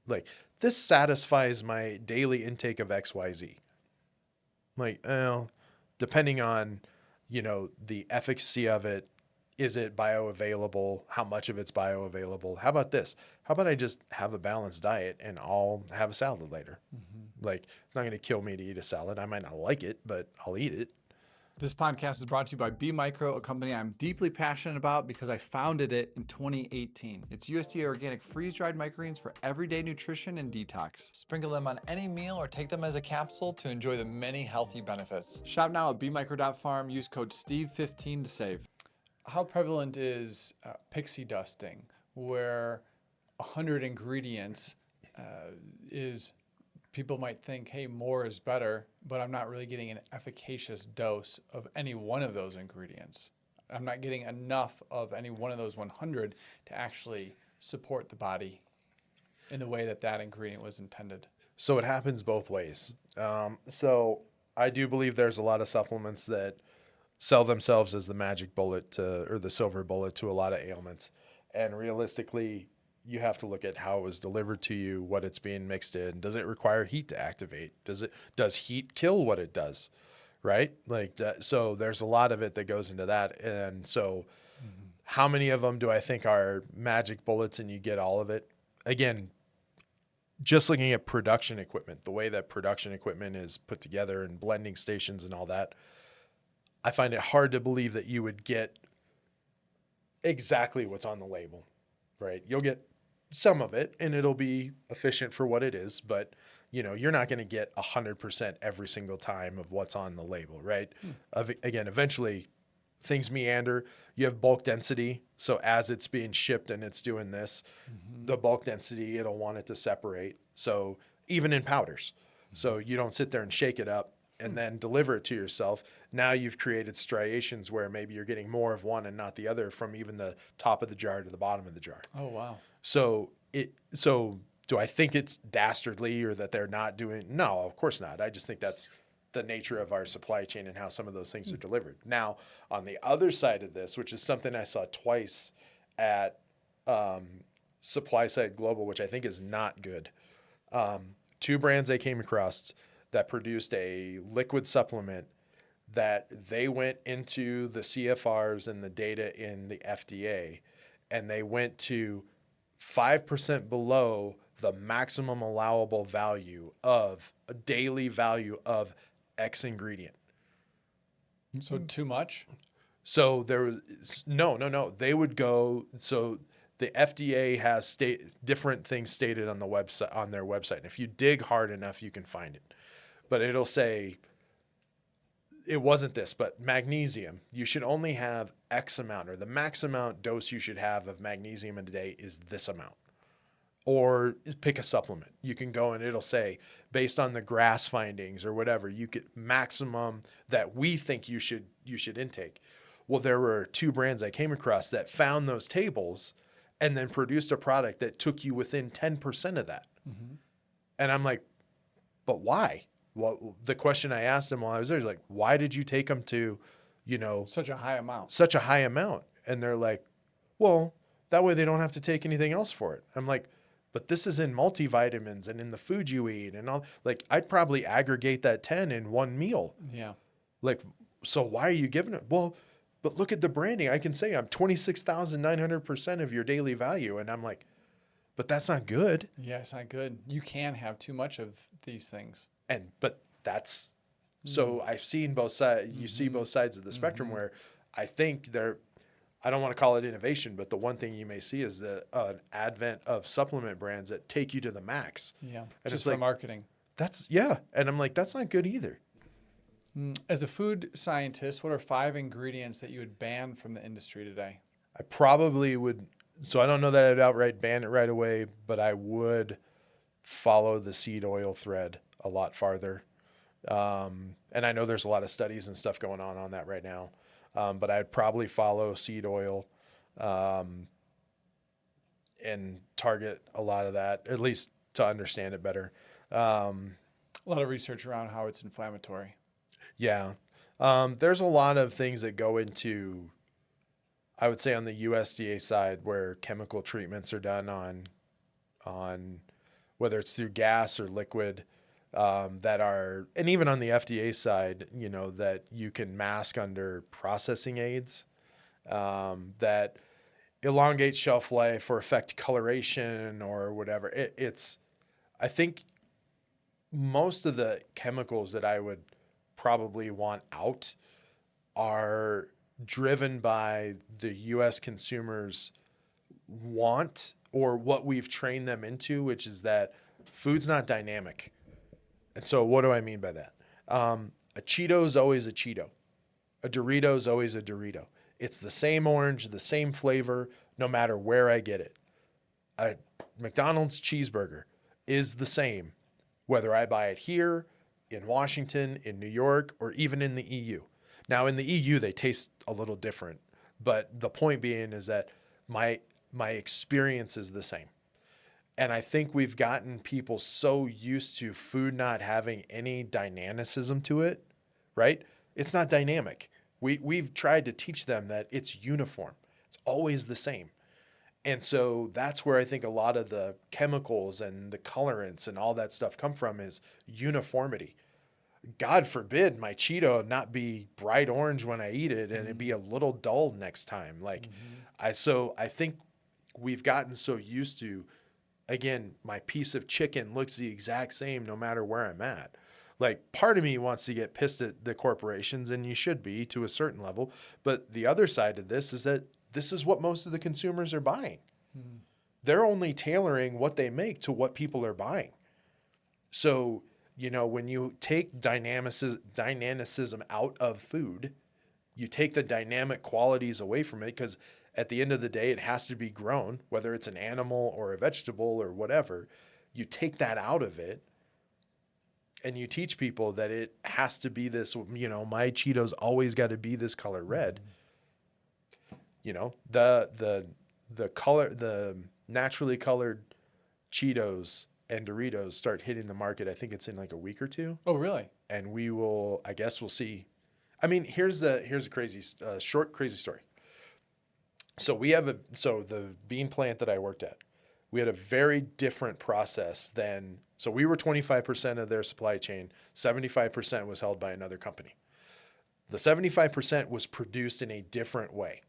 like. This satisfies my daily intake of XYZ. Depending on, the efficacy of it, is it bioavailable? How much of it's bioavailable? How about this? How about I just have a balanced diet and I'll have a salad later? It's not going to kill me to eat a salad. I might not like it, but I'll eat it. This podcast is brought to you by B Micro, a company I'm deeply passionate about because I founded it in 2018. It's USDA organic freeze-dried microgreens for everyday nutrition and detox. Sprinkle them on any meal or take them as a capsule to enjoy the many healthy benefits. Shop now at bmicro.farm. Use code STEVE15 to save. How prevalent is pixie dusting, where 100 ingredients is, people might think, hey, more is better, but I'm not really getting an efficacious dose of any one of those ingredients. I'm not getting enough of any one of those 100 to actually support the body in the way that ingredient was intended. So it happens both ways. So I do believe there's a lot of supplements that sell themselves as the magic bullet or the silver bullet to a lot of ailments. And realistically, you have to look at how it was delivered to you, what it's being mixed in. Does it require heat to activate? Does heat kill what it does? right? Like that, so there's a lot of it that goes into that. And so how many of them do I think are magic bullets and you get all of it? Again, just looking at production equipment, the way that production equipment is put together and blending stations and all that, I find it hard to believe that you would get exactly what's on the label, right? You'll get some of it and it'll be efficient for what it is, but you're not going to get 100% every single time of what's on the label, right? Again, eventually things meander. You have bulk density. So as it's being shipped and it's doing this, the bulk density, it'll want it to separate. So even in powders, so you don't sit there and shake it up and then deliver it to yourself. Now you've created striations where maybe you're getting more of one and not the other from even the top of the jar to the bottom of the jar. Oh, wow. So do I think it's dastardly or that they're not doing? No, of course not. I just think that's the nature of our supply chain and how some of those things are delivered. Now, on the other side of this, which is something I saw twice at Supply Side Global, which I think is not good. Two brands I came across that produced a liquid supplement that they went into the CFRs and the data in the FDA, and they went to 5% below the maximum allowable value of a daily value of X ingredient. So too much? So there was no. They would go. So the FDA has different things stated on the website, on their website. And if you dig hard enough, you can find it. But it'll say it wasn't this, but magnesium. You should only have X amount, or the max amount dose you should have of magnesium in a day is this amount. Or pick a supplement. You can go and it'll say, based on the GRAS findings or whatever, you get maximum that we think you should intake. Well, there were two brands I came across that found those tables and then produced a product that took you within 10% of that. Mm-hmm. And I'm like, but why? Well, the question I asked them while I was there is like, why did you take them to, Such a high amount. such a high amount? And they're like, well, that way they don't have to take anything else for it. I'm like, but this is in multivitamins and in the food you eat and all. Like, I'd probably aggregate that 10 in one meal. Yeah. Like, so why are you giving it? Well, but look at the branding. I can say I'm 26,900% of your daily value. And I'm like, but that's not good. Yeah, it's not good. You can have too much of these things. But that's, so I've seen both sides. You see both sides of the spectrum where I think I don't want to call it innovation, but the one thing you may see is the advent of supplement brands that take you to the max. Yeah. And Just it's for like, marketing. And I'm like, that's not good either. As a food scientist, what are 5 ingredients that you would ban from the industry today? I probably would. So I don't know that I'd outright ban it right away, but I would follow the seed oil thread a lot farther. And I know there's a lot of studies and stuff going on that right now. But I'd probably follow seed oil and target a lot of that, at least to understand it better. A lot of research around how it's inflammatory. Yeah. There's a lot of things that go into, I would say on the USDA side, where chemical treatments are done on whether it's through gas or liquid, that are, and even on the FDA side, that you can mask under processing aids, that elongate shelf life or affect coloration or whatever. I think most of the chemicals that I would probably want out are driven by the U.S. consumers' want or what we've trained them into, which is that food's not dynamic. And so what do I mean by that? A Cheeto is always a Cheeto. A Dorito is always a Dorito. It's the same orange, the same flavor, no matter where I get it. A McDonald's cheeseburger is the same, whether I buy it here, in Washington, in New York, or even in the EU. Now, in the EU, they taste a little different, but the point being is that my experience is the same. And I think we've gotten people so used to food not having any dynamicism to it, right? It's not dynamic. We've tried to teach them that it's uniform. It's always the same. And so that's where I think a lot of the chemicals and the colorants and all that stuff come from, is uniformity. God forbid my Cheeto not be bright orange when I eat it and it be a little dull next time. Like I think we've gotten so used to, again, my piece of chicken looks the exact same no matter where I'm at. Like part of me wants to get pissed at the corporations, and you should be to a certain level. But the other side of this is that this is what most of the consumers are buying. They're only tailoring what they make to what people are buying. So, you know, when you take dynamicism out of food, you take the dynamic qualities away from it, because at the end of the day, it has to be grown, whether it's an animal or a vegetable or whatever. You take that out of it and you teach people that it has to be this, you know, my Cheetos always got to be this color red. You know, the color, the naturally colored Cheetos and Doritos start hitting the market. I think it's in like a week or two. Oh, really? And we will, I guess we'll see. I mean, here's a crazy, short, crazy story. So the bean plant that I worked at, we had a very different process so we were 25% of their supply chain. 75% was held by another company. The 75% was produced in a different way.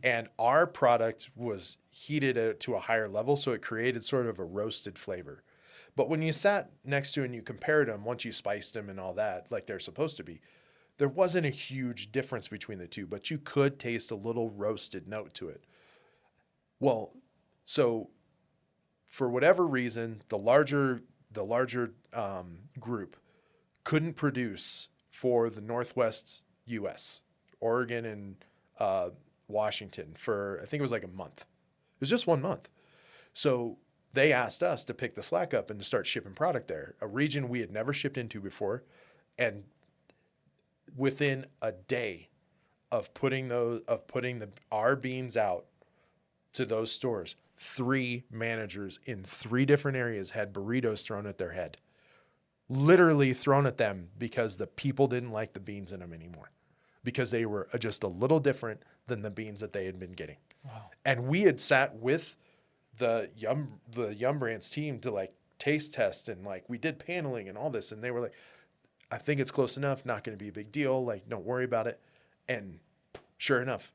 And our product was heated to a higher level, so it created sort of a roasted flavor. But when you sat next to and you compared them, once you spiced them and all that, like they're supposed to be, there wasn't a huge difference between the two, but you could taste a little roasted note to it. Well, so for whatever reason, the larger group couldn't produce for the Northwest U.S., Oregon and Washington for, I think it was like a month. It was just 1 month. So they asked us to pick the slack up and to start shipping product there, a region we had never shipped into before. And within a day of putting our beans out to those stores, 3 managers in 3 different areas had burritos thrown at their head, literally thrown at them because the people didn't like the beans in them anymore, because they were just a little different than the beans that they had been getting. Wow. And we had sat with the Yum Brands team to like taste test, and like we did paneling and all this, and they were like, I think it's close enough, not going to be a big deal, like don't worry about it. And sure enough,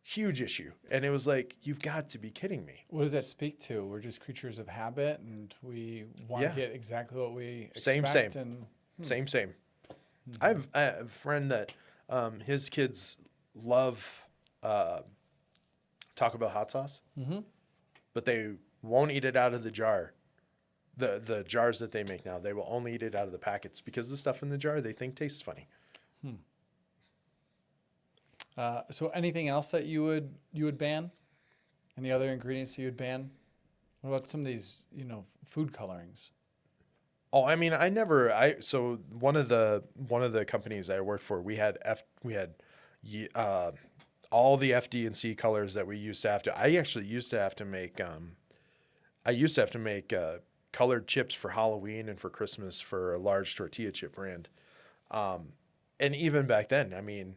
huge issue. And it was like, you've got to be kidding me. What does that speak to? We're just creatures of habit, and we want to get exactly what we expect. Same. I have a friend that his kids love Taco Bell hot sauce, but they won't eat it out of the jar. The jars that they make now, they will only eat it out of the packets because the stuff in the jar they think tastes funny. So anything else that you would ban? Any other ingredients that you would ban? What about some of these, food colorings? Oh, I mean, so one of the companies I worked for, we had all the FD and C colors that we used to have to. I actually used to have to make colored chips for Halloween and for Christmas for a large tortilla chip brand. And even back then, I mean,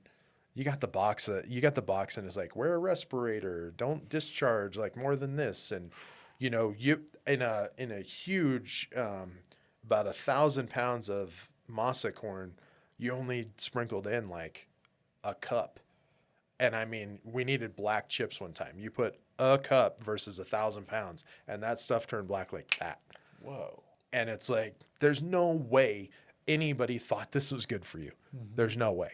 you got the box and it's like, wear a respirator, don't discharge like more than this. And, you in a huge, about 1,000 pounds of masa corn, you only sprinkled in like a cup. And I mean, we needed black chips one time. You put a cup versus 1,000 pounds, and that stuff turned black like that. Whoa. And it's like, there's no way anybody thought this was good for you. There's no way.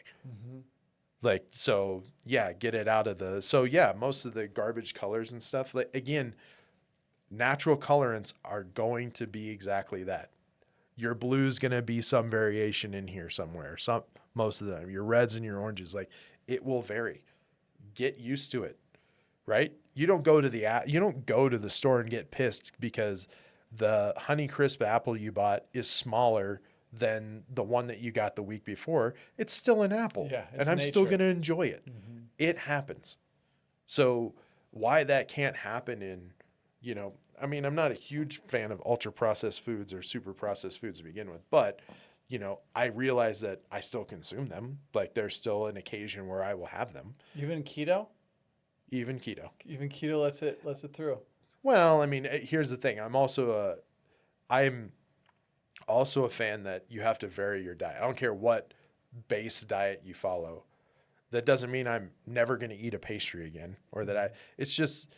Like, so yeah, get it out of most of the garbage colors and stuff, like, again, natural colorants are going to be exactly that. Your blue's going to be some variation in here somewhere. Most of them, your reds and your oranges, like it will vary. Get used to it, right? You don't go to the store and get pissed because the Honeycrisp apple you bought is smaller than the one that you got the week before. It's still an apple, and I'm still going to enjoy it. It happens. So why that can't happen in, I mean, I'm not a huge fan of ultra processed foods or super processed foods to begin with, but I realize that I still consume them. Like there's still an occasion where I will have them. Even keto? Even keto. Even keto lets it through. Well, I mean, here's the thing. I'm also I'm also a fan that you have to vary your diet. I don't care what base diet you follow. That doesn't mean I'm never going to eat a pastry again, or that it's just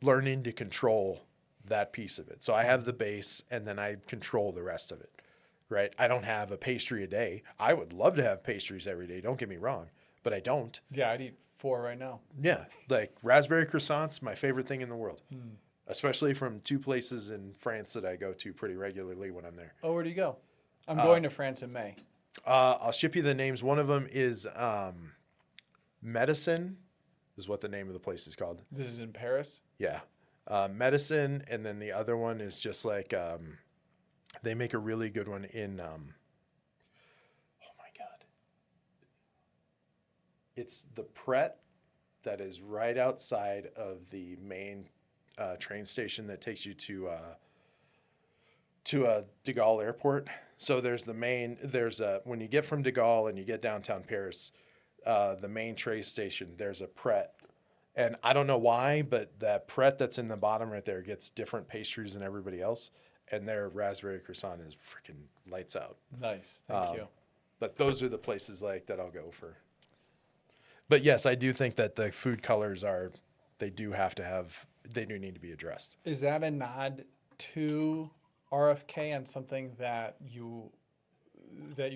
learning to control that piece of it. So I have the base and then I control the rest of it, right? I don't have a pastry a day. I would love to have pastries every day. Don't get me wrong, but I don't. Yeah, I'd eat 4 right now. Yeah. Like raspberry croissants, my favorite thing in the world, especially from 2 places in France that I go to pretty regularly when I'm there. Oh, where do you go? I'm going to France in May. I'll ship you the names. One of them is Medicine is what the name of the place is called. This is in Paris? Yeah. Medicine. And then the other one is just like, they make a really good one in, oh my God. It's the Pret that is right outside of the main train station that takes you to De Gaulle airport. So there's when you get from De Gaulle and you get downtown Paris, the main train station, there's a Pret. And I don't know why, but that Pret that's in the bottom right there gets different pastries than everybody else. And their raspberry croissant is freaking lights out. Nice. Thank you. But those are the places like that I'll go for. But yes, I do think that the food colors they do need to be addressed. Is that a nod to RFK and something that you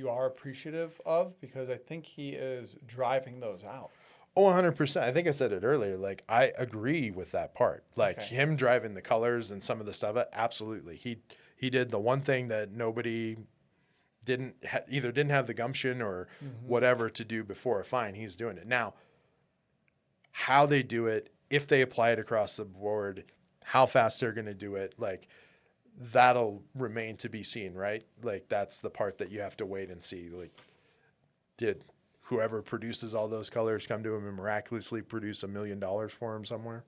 are appreciative of? Because I think he is driving those out. Oh, 100%. I think I said it earlier. Like, I agree with that part. Like, him driving the colors and some of the stuff, absolutely. He did the one thing that nobody either didn't have the gumption or whatever to do before. Fine, he's doing it. Now, how they do it, if they apply it across the board, how fast they're going to do it, like, that'll remain to be seen, right? Like, that's the part that you have to wait and see. Like, did whoever produces all those colors come to him and miraculously produce $1 million for him somewhere?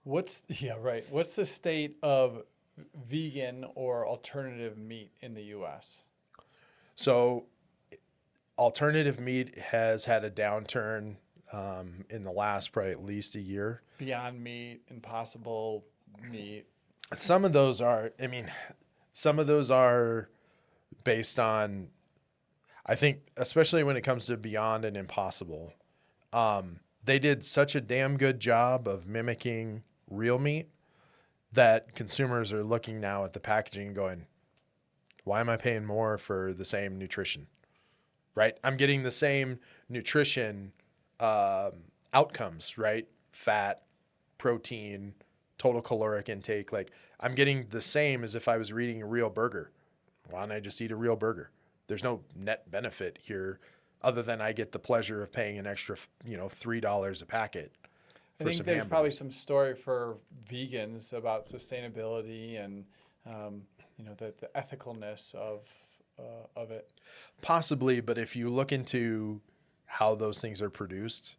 What's the state of vegan or alternative meat in the U.S.? So alternative meat has had a downturn in the last probably at least a year. Beyond Meat, Impossible Meat. Some of those are based on, I think, especially when it comes to Beyond and Impossible, they did such a damn good job of mimicking real meat that consumers are looking now at the packaging and going, why am I paying more for the same nutrition? Right? I'm getting the same nutrition outcomes, right? Fat, protein, total caloric intake. Like, I'm getting the same as if I was eating a real burger. Why don't I just eat a real burger? There's no net benefit here other than I get the pleasure of paying an extra, $3 a packet. I think there's probably some story for vegans about sustainability and, the ethicalness of it. Possibly, but if you look into how those things are produced,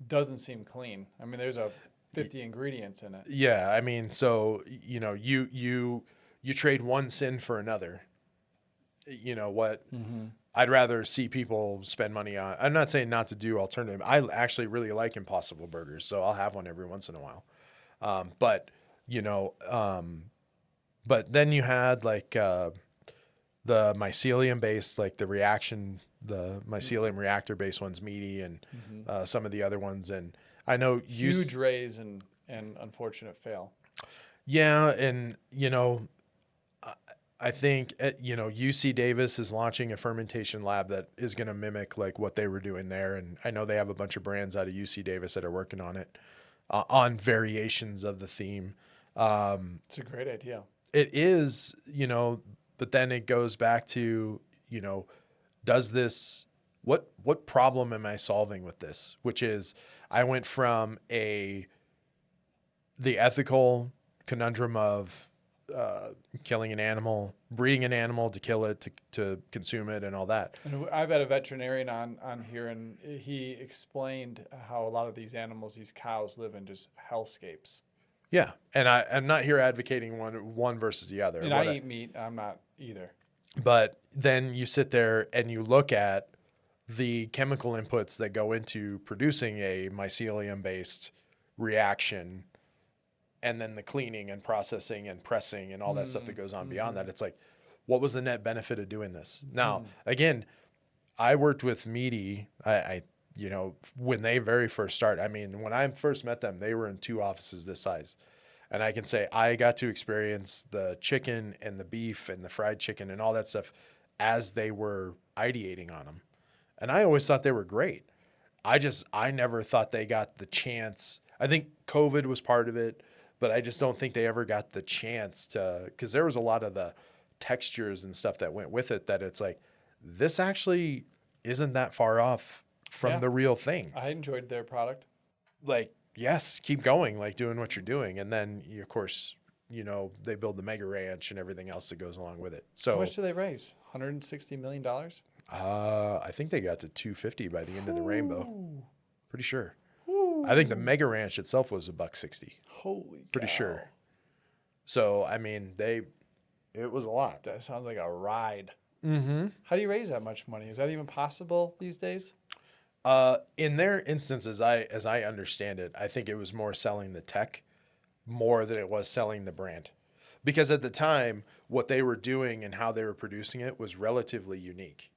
doesn't seem clean. I mean, there's 50 ingredients in it. Yeah, I mean, so you trade one sin for another. You know what? I'd rather see people spend money on. I'm not saying not to do alternative. I actually really like Impossible Burgers, so I'll have one every once in a while. But then you had like the mycelium based, like the mycelium reactor based ones, meaty, and some of the other ones. And I know huge raise and unfortunate fail. Yeah, and I think UC Davis is launching a fermentation lab that is going to mimic like what they were doing there, and I know they have a bunch of brands out of UC Davis that are working on it, on variations of the theme. It's a great idea. It is, but then it goes back to, does this, what problem am I solving with this? Which is, I went from the ethical conundrum of killing an animal, breeding an animal to kill it, to consume it and all that. And I've had a veterinarian on here, and he explained how a lot of these animals, these cows, live in just hellscapes. Yeah, and I'm not here advocating one versus the other. And I eat meat. I'm not either. But then you sit there and you look at the chemical inputs that go into producing a mycelium-based reaction, and then the cleaning and processing and pressing and all that stuff that goes on beyond that. It's like, what was the net benefit of doing this? Now, again, I worked with Meaty. I when they very first started, I mean, when I first met them, they were in 2 offices this size. And I can say I got to experience the chicken and the beef and the fried chicken and all that stuff as they were ideating on them. And I always thought they were great. I never thought they got the chance. I think COVID was part of it, but I just don't think they ever got the chance to, because there was a lot of the textures and stuff that went with it that it's like, this actually isn't that far off from the real thing. I enjoyed their product. Like, yes, keep going, like doing what you're doing. And then, of course, they build the mega ranch and everything else that goes along with it. So How much did they raise? $160 million? I think they got to 250 by the end of the rainbow. Pretty sure. I think the mega ranch itself was $160. Holy Pretty cow. sure. So, I mean, it was a lot. That sounds like a ride. Mm-hmm. How do you raise that much money? Is that even possible these days? In their instance, as I understand it, I think it was more selling the tech more than it was selling the brand. Because at the time, what they were doing and how they were producing it was relatively unique.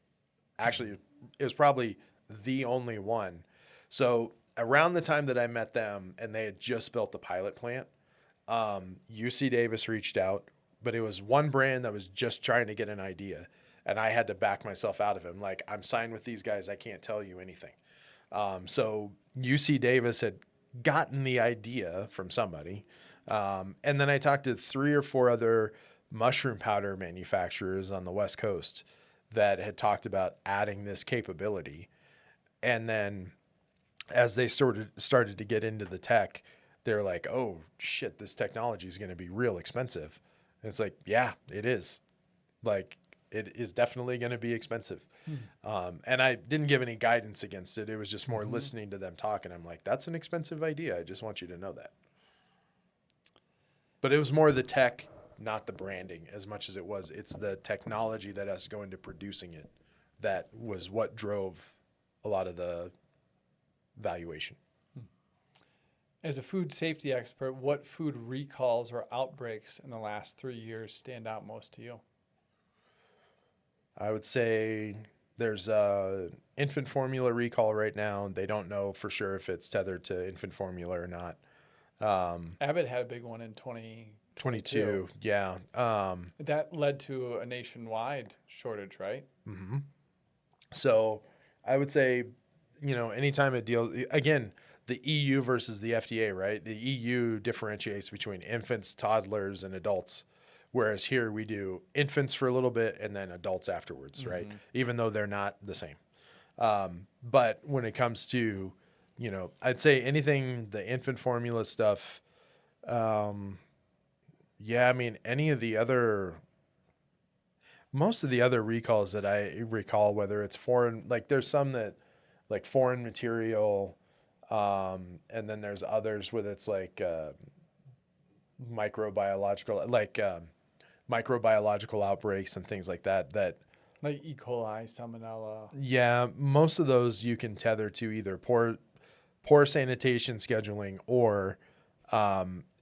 Actually, it was probably the only one. So around the time that I met them and they had just built the pilot plant, UC Davis reached out, but it was one brand that was just trying to get an idea. And I had to back myself out of him. Like, I'm signed with these guys. I can't tell you anything. So UC Davis had gotten the idea from somebody. And then I talked to 3 or 4 other mushroom powder manufacturers on the West Coast that had talked about adding this capability. And then as they started to get into the tech, they're like, oh, shit, this technology is going to be real expensive. And it's like, yeah, it is. Like, it is definitely going to be expensive. And I didn't give any guidance against it. It was just more listening to them talk. And I'm like, that's an expensive idea. I just want you to know that. But it was more the tech, not the branding as much as it's the technology that has to go into producing it. That was what drove a lot of the valuation. As a food safety expert, what food recalls or outbreaks in the last 3 years stand out most to you? I would say there's a infant formula recall right now. They don't know for sure if it's tethered to infant formula or not. Abbott had a big one in 2022. 22, yeah. That led to a nationwide shortage, right? Mm-hmm. So I would say, anytime it deals, again, the EU versus the FDA, right? The EU differentiates between infants, toddlers, and adults. Whereas here we do infants for a little bit and then adults afterwards, right? Even though they're not the same. But when it comes to, I'd say anything, the infant formula stuff, most of the other recalls that I recall, whether it's foreign, like there's some that like foreign material, and then there's others where it's like microbiological outbreaks and things like that. Like E. coli, salmonella. Yeah, most of those you can tether to either poor sanitation scheduling or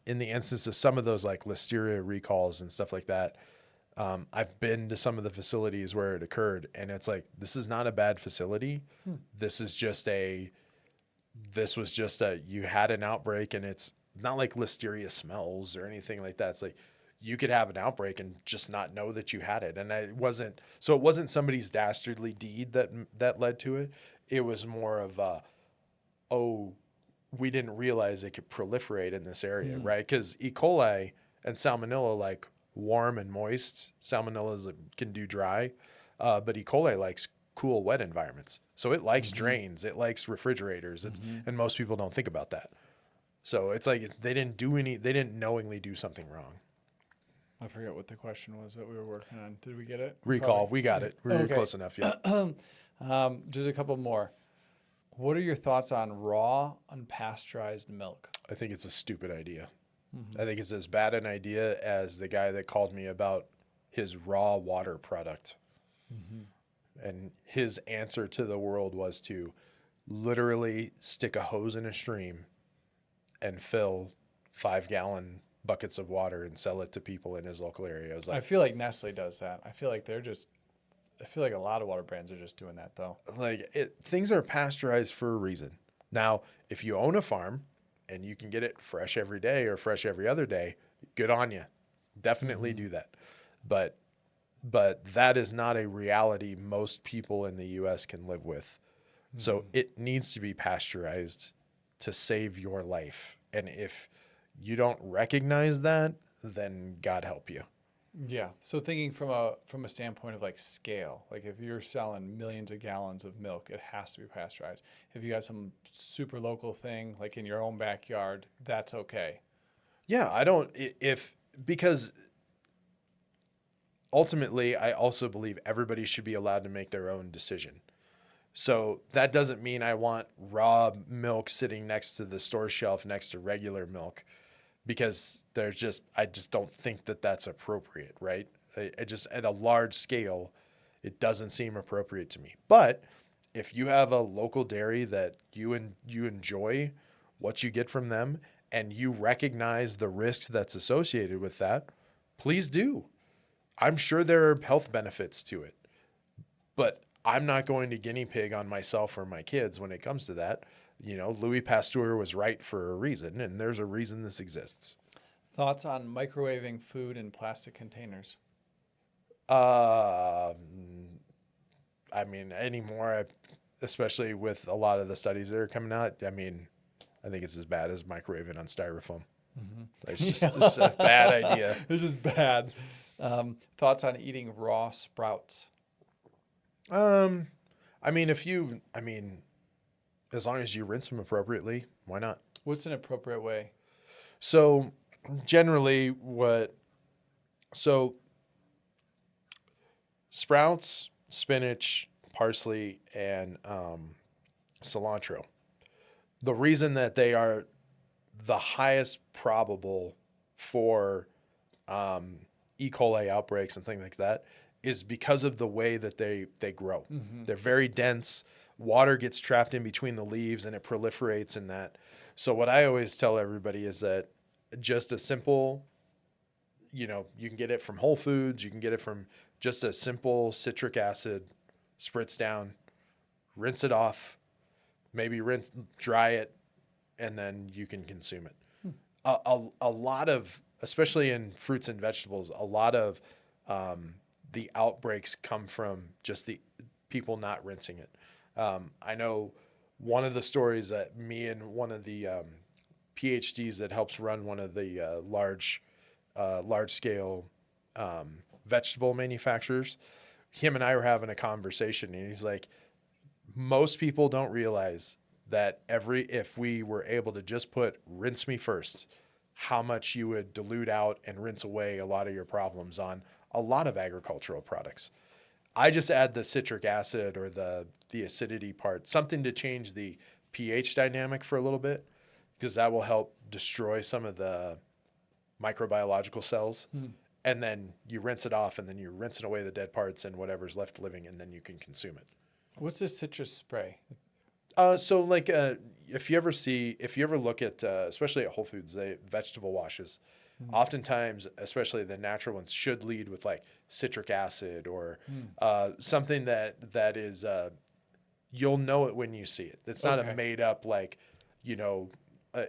in the instance of some of those like listeria recalls and stuff like that. I've been to some of the facilities where it occurred, and it's like, this is not a bad facility. This was just you had an outbreak, and it's not like listeria smells or anything like that. It's like you could have an outbreak and just not know that you had it. And it wasn't somebody's dastardly deed that led to it. It was more of we didn't realize it could proliferate in this area, right? Because E. coli and salmonella like warm and moist. Salmonella can do dry, but E. coli likes cool, wet environments. So it likes drains, it likes refrigerators, and most people don't think about that. So it's like they didn't knowingly do something wrong. I forget what the question was that we were working on. Did we get it? Recall, Probably. we got it. We were Okay. close enough, yeah. Just a couple more. What are your thoughts on raw, unpasteurized milk? I think it's a stupid idea. I think it's as bad an idea as the guy that called me about his raw water product. And his answer to the world was to literally stick a hose in a stream and fill 5-gallon buckets of water and sell it to people in his local area. I was I like, feel like Nestle does that. I feel like I feel like a lot of water brands are just doing that though. things are pasteurized for a reason. Now, if you own a farm and you can get it fresh every day or fresh every other day, good on you. Definitely do that. But that is not a reality most people in the US can live with. So it needs to be pasteurized to save your life. And if you don't recognize that, then God help you. Yeah. So thinking from a standpoint of like scale, like if you're selling millions of gallons of milk, it has to be pasteurized. If you got some super local thing like in your own backyard, that's okay. Yeah, I don't if because ultimately I also believe everybody should be allowed to make their own decision. So that doesn't mean I want raw milk sitting next to the store shelf next to regular milk, because I just don't think that that's appropriate, right? I just at a large scale, it doesn't seem appropriate to me. But if you have a local dairy that you enjoy what you get from them and you recognize the risks that's associated with that, please do. I'm sure there are health benefits to it, but I'm not going to guinea pig on myself or my kids when it comes to that. Louis Pasteur was right for a reason, and there's a reason this exists. Thoughts on microwaving food in plastic containers? I mean, anymore, especially with a lot of the studies that are coming out, I mean, I think it's as bad as microwaving on styrofoam. It's just a bad idea. It's just bad. Thoughts on eating raw sprouts? I mean, as long as you rinse them appropriately, why not? What's an appropriate way? So generally sprouts, spinach, parsley, and cilantro. The reason that they are the highest probable for E. coli outbreaks and things like that is because of the way that they grow. They're very dense. Water gets trapped in between the leaves and it proliferates in that. So what I always tell everybody is that just a simple, you can get it from Whole Foods. You can get it from just a simple citric acid, spritz down, rinse it off, maybe dry it, and then you can consume it. A lot of, especially in fruits and vegetables, a lot of the outbreaks come from just the people not rinsing it. I know one of the stories that me and one of the PhDs that helps run one of the large scale vegetable manufacturers, him and I were having a conversation, and he's like, most people don't realize that if we were able to just put rinse me first, how much you would dilute out and rinse away a lot of your problems on a lot of agricultural products. I just add the citric acid or the acidity part, something to change the pH dynamic for a little bit, because that will help destroy some of the microbiological cells. And then you rinse it off, and then you're rinsing away the dead parts and whatever's left living, and then you can consume it. What's this citrus spray? So like if you ever look at, especially at Whole Foods, vegetable washes, oftentimes, especially the natural ones, should lead with like citric acid or something that is, you'll know it when you see it. It's not a made up, like,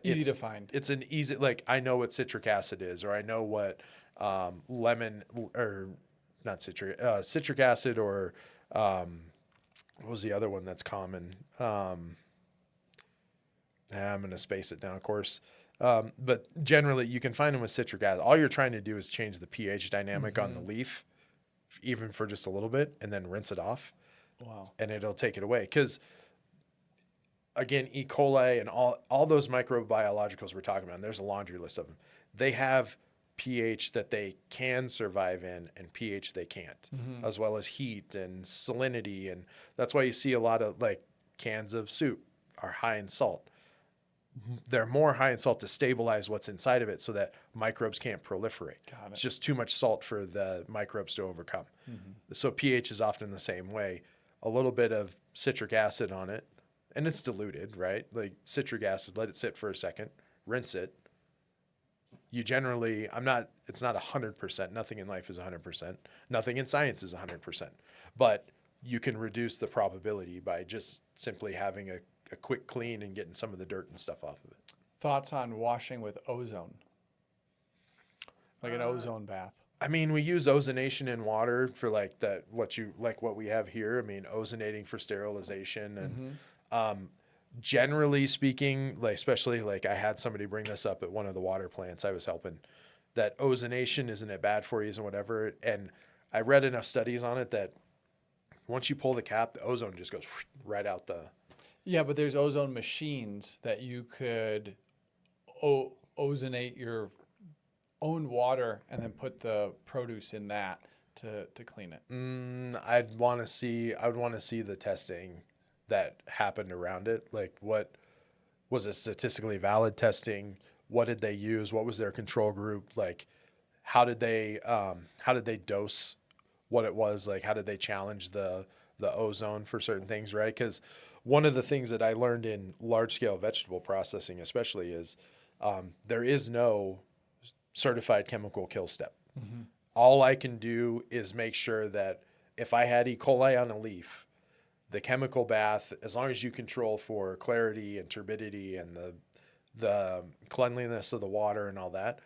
Easy to find. It's an easy, like, I know what citric acid is, or I know what lemon or not citric acid, or what was the other one that's common? I'm going to space it now, of course. But generally, you can find them with citric acid. All you're trying to do is change the pH dynamic on the leaf, even for just a little bit, and then rinse it off. Wow. And it'll take it away. Because, again, E. coli and all those microbiologicals we're talking about, and there's a laundry list of them, they have pH that they can survive in and pH they can't, as well as heat and salinity. And that's why you see a lot of, like, cans of soup are high in salt. They're more high in salt to stabilize what's inside of it so that microbes can't proliferate. It's just too much salt for the microbes to overcome. So pH is often the same way. A little bit of citric acid on it, and it's diluted, right? Like citric acid, let it sit for a second, rinse it. you generally, it's not 100%. Nothing in life is 100%. Nothing in science is 100%. But you can reduce the probability by just simply having a quick clean and getting some of the dirt and stuff off of it. Thoughts on washing with ozone? Like an ozone bath. I mean, we use ozonation in water for like that, what we have here. I mean, ozonating for sterilization and, generally speaking, like, especially like I had somebody bring this up at one of the water plants I was helping, that ozonation isn't it bad for you and whatever. And I read enough studies on it that once you pull the cap, the ozone just goes right out the. Yeah, but there's ozone machines that you could ozonate your own water and then put the produce in that to clean it. I would want to see the testing that happened around it. Like, what was it statistically valid testing? What did they use? What was their control group? Like, how did they dose what it was? Like, how did they challenge the ozone for certain things, right? Because one of the things that I learned in large scale vegetable processing, especially, is there is no certified chemical kill step. All I can do is make sure that if I had E. coli on a leaf, the chemical bath, as long as you control for clarity and turbidity and the cleanliness of the water and all that,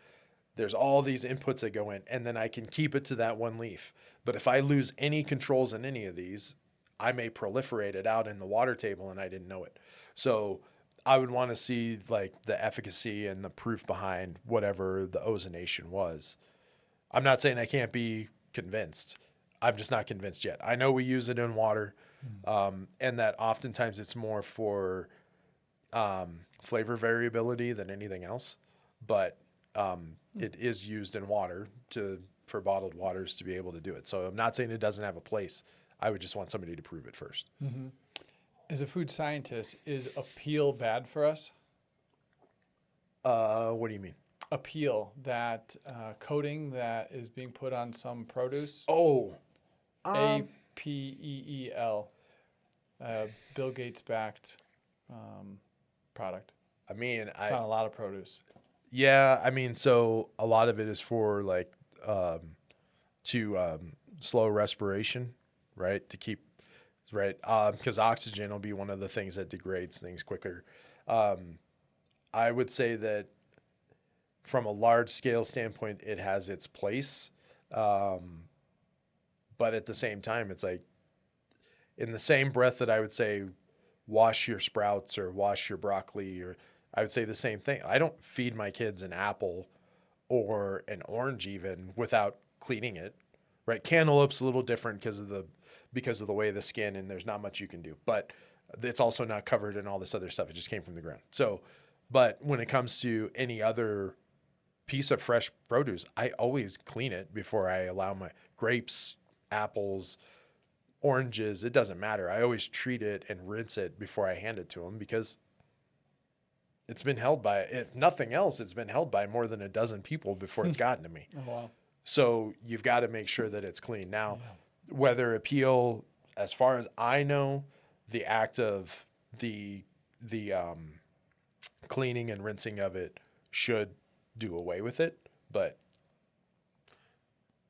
there's all these inputs that go in, and then I can keep it to that one leaf. But if I lose any controls in any of these, I may proliferate it out in the water table and I didn't know it. So I would want to see like the efficacy and the proof behind whatever the ozonation was. I'm not saying I can't be convinced. I'm just not convinced yet. I know we use it in water, and that oftentimes it's more for flavor variability than anything else. But it is used in water for bottled waters to be able to do it. So I'm not saying it doesn't have a place. I would just want somebody to prove it first. As a food scientist, is appeal bad for us? What do you mean? Appeal, that coating that is being put on some produce. Oh, APEEL, Bill Gates backed product. I mean, It's on a lot of produce. Yeah, I mean, so a lot of it is for like slow respiration, right? To keep right, because oxygen will be one of the things that degrades things quicker. I would say that from a large scale standpoint, it has its place, but at the same time, it's like in the same breath that I would say wash your sprouts or wash your broccoli, or I would say the same thing. I don't feed my kids an apple or an orange even without cleaning it, right? Cantaloupe's a little different because of the way of the skin, and there's not much you can do. But it's also not covered in all this other stuff. It just came from the ground. So, but when it comes to any other piece of fresh produce, I always clean it before I allow my grapes, apples, oranges. It doesn't matter. I always treat it and rinse it before I hand it to them because it's been held by, if nothing else, it's been held by more than a dozen people before it's gotten to me. Oh, wow. So you've got to make sure that it's clean. Now, whether appeal, as far as I know, the act of the cleaning and rinsing of it should do away with it. But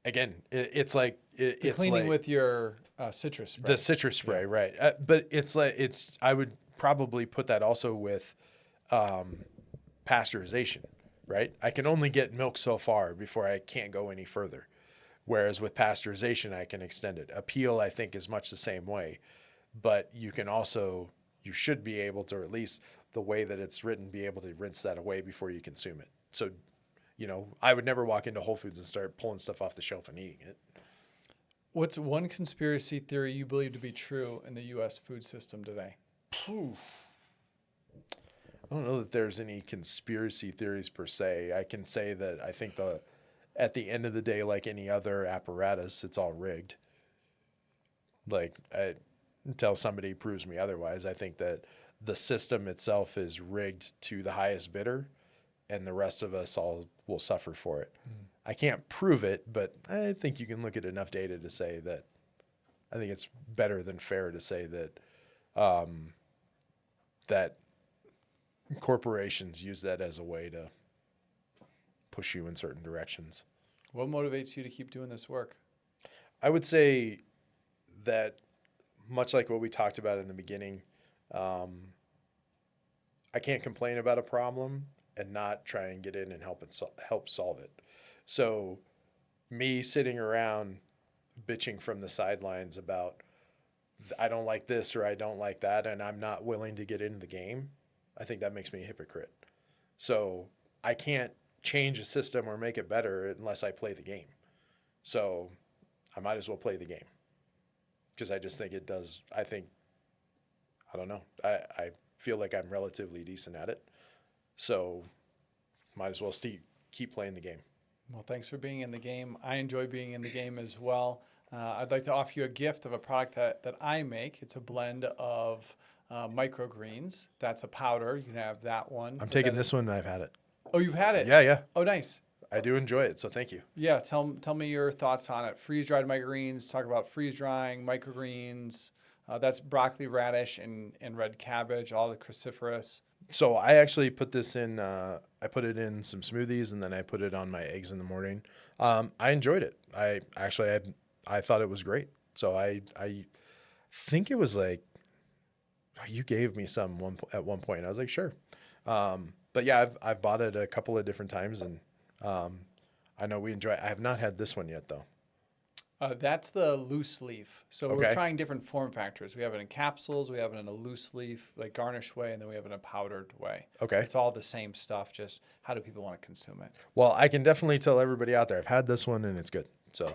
again, it's like it's cleaning like with your citrus spray. the citrus spray, right? But I would probably put that also with pasteurization, right? I can only get milk so far before I can't go any further. Whereas with pasteurization, I can extend it. Appeal, I think, is much the same way. But you should be able to, or at least the way that it's written, be able to rinse that away before you consume it. So, I would never walk into Whole Foods and start pulling stuff off the shelf and eating it. What's one conspiracy theory you believe to be true in the U.S. food system today? I don't know that there's any conspiracy theories per se. I can say that I think at the end of the day, like any other apparatus, it's all rigged. Like, until somebody proves me otherwise, I think that the system itself is rigged to the highest bidder, and the rest of us all will suffer for it. I can't prove it, but I think you can look at enough data to say that I think it's better than fair to say that that corporations use that as a way to push you in certain directions. What motivates you to keep doing this work? I would say that much like what we talked about in the beginning, I can't complain about a problem and not try and get in and help solve it. So me sitting around bitching from the sidelines about I don't like this or I don't like that, and I'm not willing to get into the game, I think that makes me a hypocrite. So I can't change a system or make it better unless I play the game. So I might as well play the game because I just think it does. I don't know. I feel like I'm relatively decent at it. So might as well keep playing the game. Well, thanks for being in the game. I enjoy being in the game as well. I'd like to offer you a gift of a product that I make. It's a blend of microgreens. That's a powder. You can have that one. I'm taking this one and I've had it. Oh, you've had it? Yeah. Oh, nice. I do enjoy it, so thank you. Yeah, tell me your thoughts on it. Freeze-dried microgreens, talk about freeze-drying, microgreens. That's broccoli, radish, and red cabbage, all the cruciferous. So I actually put this in, I put it in some smoothies and then I put it on my eggs in the morning. I enjoyed it. I thought it was great. So I think it was like, you gave me some at one point. I was like, sure. But yeah, I've bought it a couple of different times and I know we enjoy it. I have not had this one yet though. That's the loose leaf. So Okay. we're trying different form factors. We have it in capsules, we have it in a loose leaf, like garnished way, and then we have it in a powdered way. Okay. It's all the same stuff, just how do people want to consume it? Well, I can definitely tell everybody out there, I've had this one and it's good. So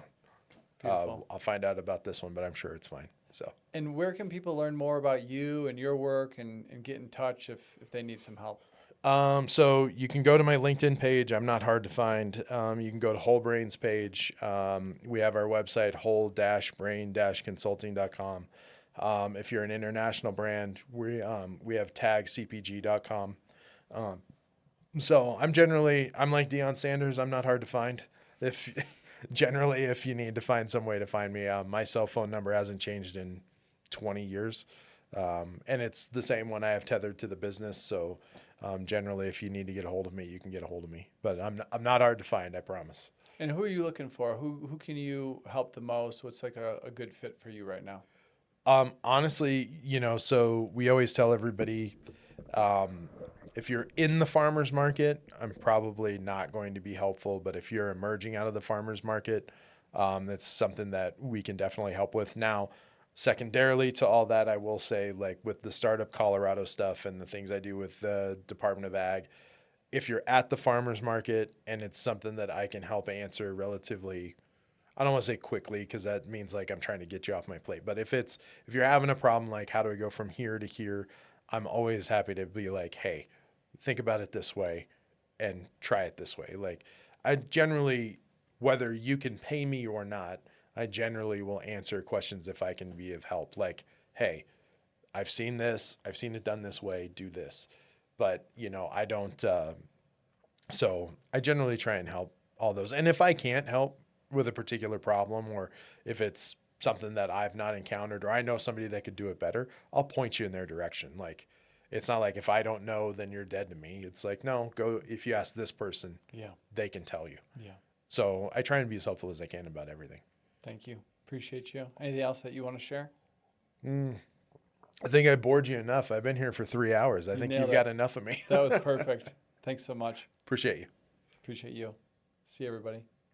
Beautiful. I'll find out about this one, but I'm sure it's fine. So. And where can people learn more about you and your work and get in touch if they need some help? So you can go to my LinkedIn page. I'm not hard to find. You can go to Whole Brains page. We have our website, whole-brain-consulting.com. If you're an international brand, we have tagcpg.com. So I'm like Deion Sanders. I'm not hard to find. If you need to find some way to find me, my cell phone number hasn't changed in 20 years. And it's the same one I have tethered to the business. So, generally, if you need to get a hold of me, you can get a hold of me. But I'm not hard to find, I promise. And who are you looking for? Who can you help the most? What's like a good fit for you right now? Honestly, so we always tell everybody, if you're in the farmer's market, I'm probably not going to be helpful. But if you're emerging out of the farmer's market, that's something that we can definitely help with. Now, secondarily to all that, I will say, like with the Startup Colorado stuff and the things I do with the Department of Ag, if you're at the farmer's market and it's something that I can help answer relatively, I don't want to say quickly because that means like I'm trying to get you off my plate. But if you're having a problem, like how do I go from here to here, I'm always happy to be like, hey, think about it this way and try it this way. Like I generally, whether you can pay me or not, I generally will answer questions if I can be of help. Like, hey, I've seen this. I've seen it done this way. Do this. But, I don't. So I generally try and help all those. And if I can't help with a particular problem, or if it's something that I've not encountered, or I know somebody that could do it better, I'll point you in their direction. Like, it's not like if I don't know, then you're dead to me. It's like, no, go. If you ask this person, they can tell you. Yeah. So I try and be as helpful as I can about everything. Thank you. Appreciate you. Anything else that you want to share? I think I bored you enough. I've been here for 3 hours. I think you've got enough of me. That was perfect. Thanks so much. Appreciate you. Appreciate you. See you, everybody.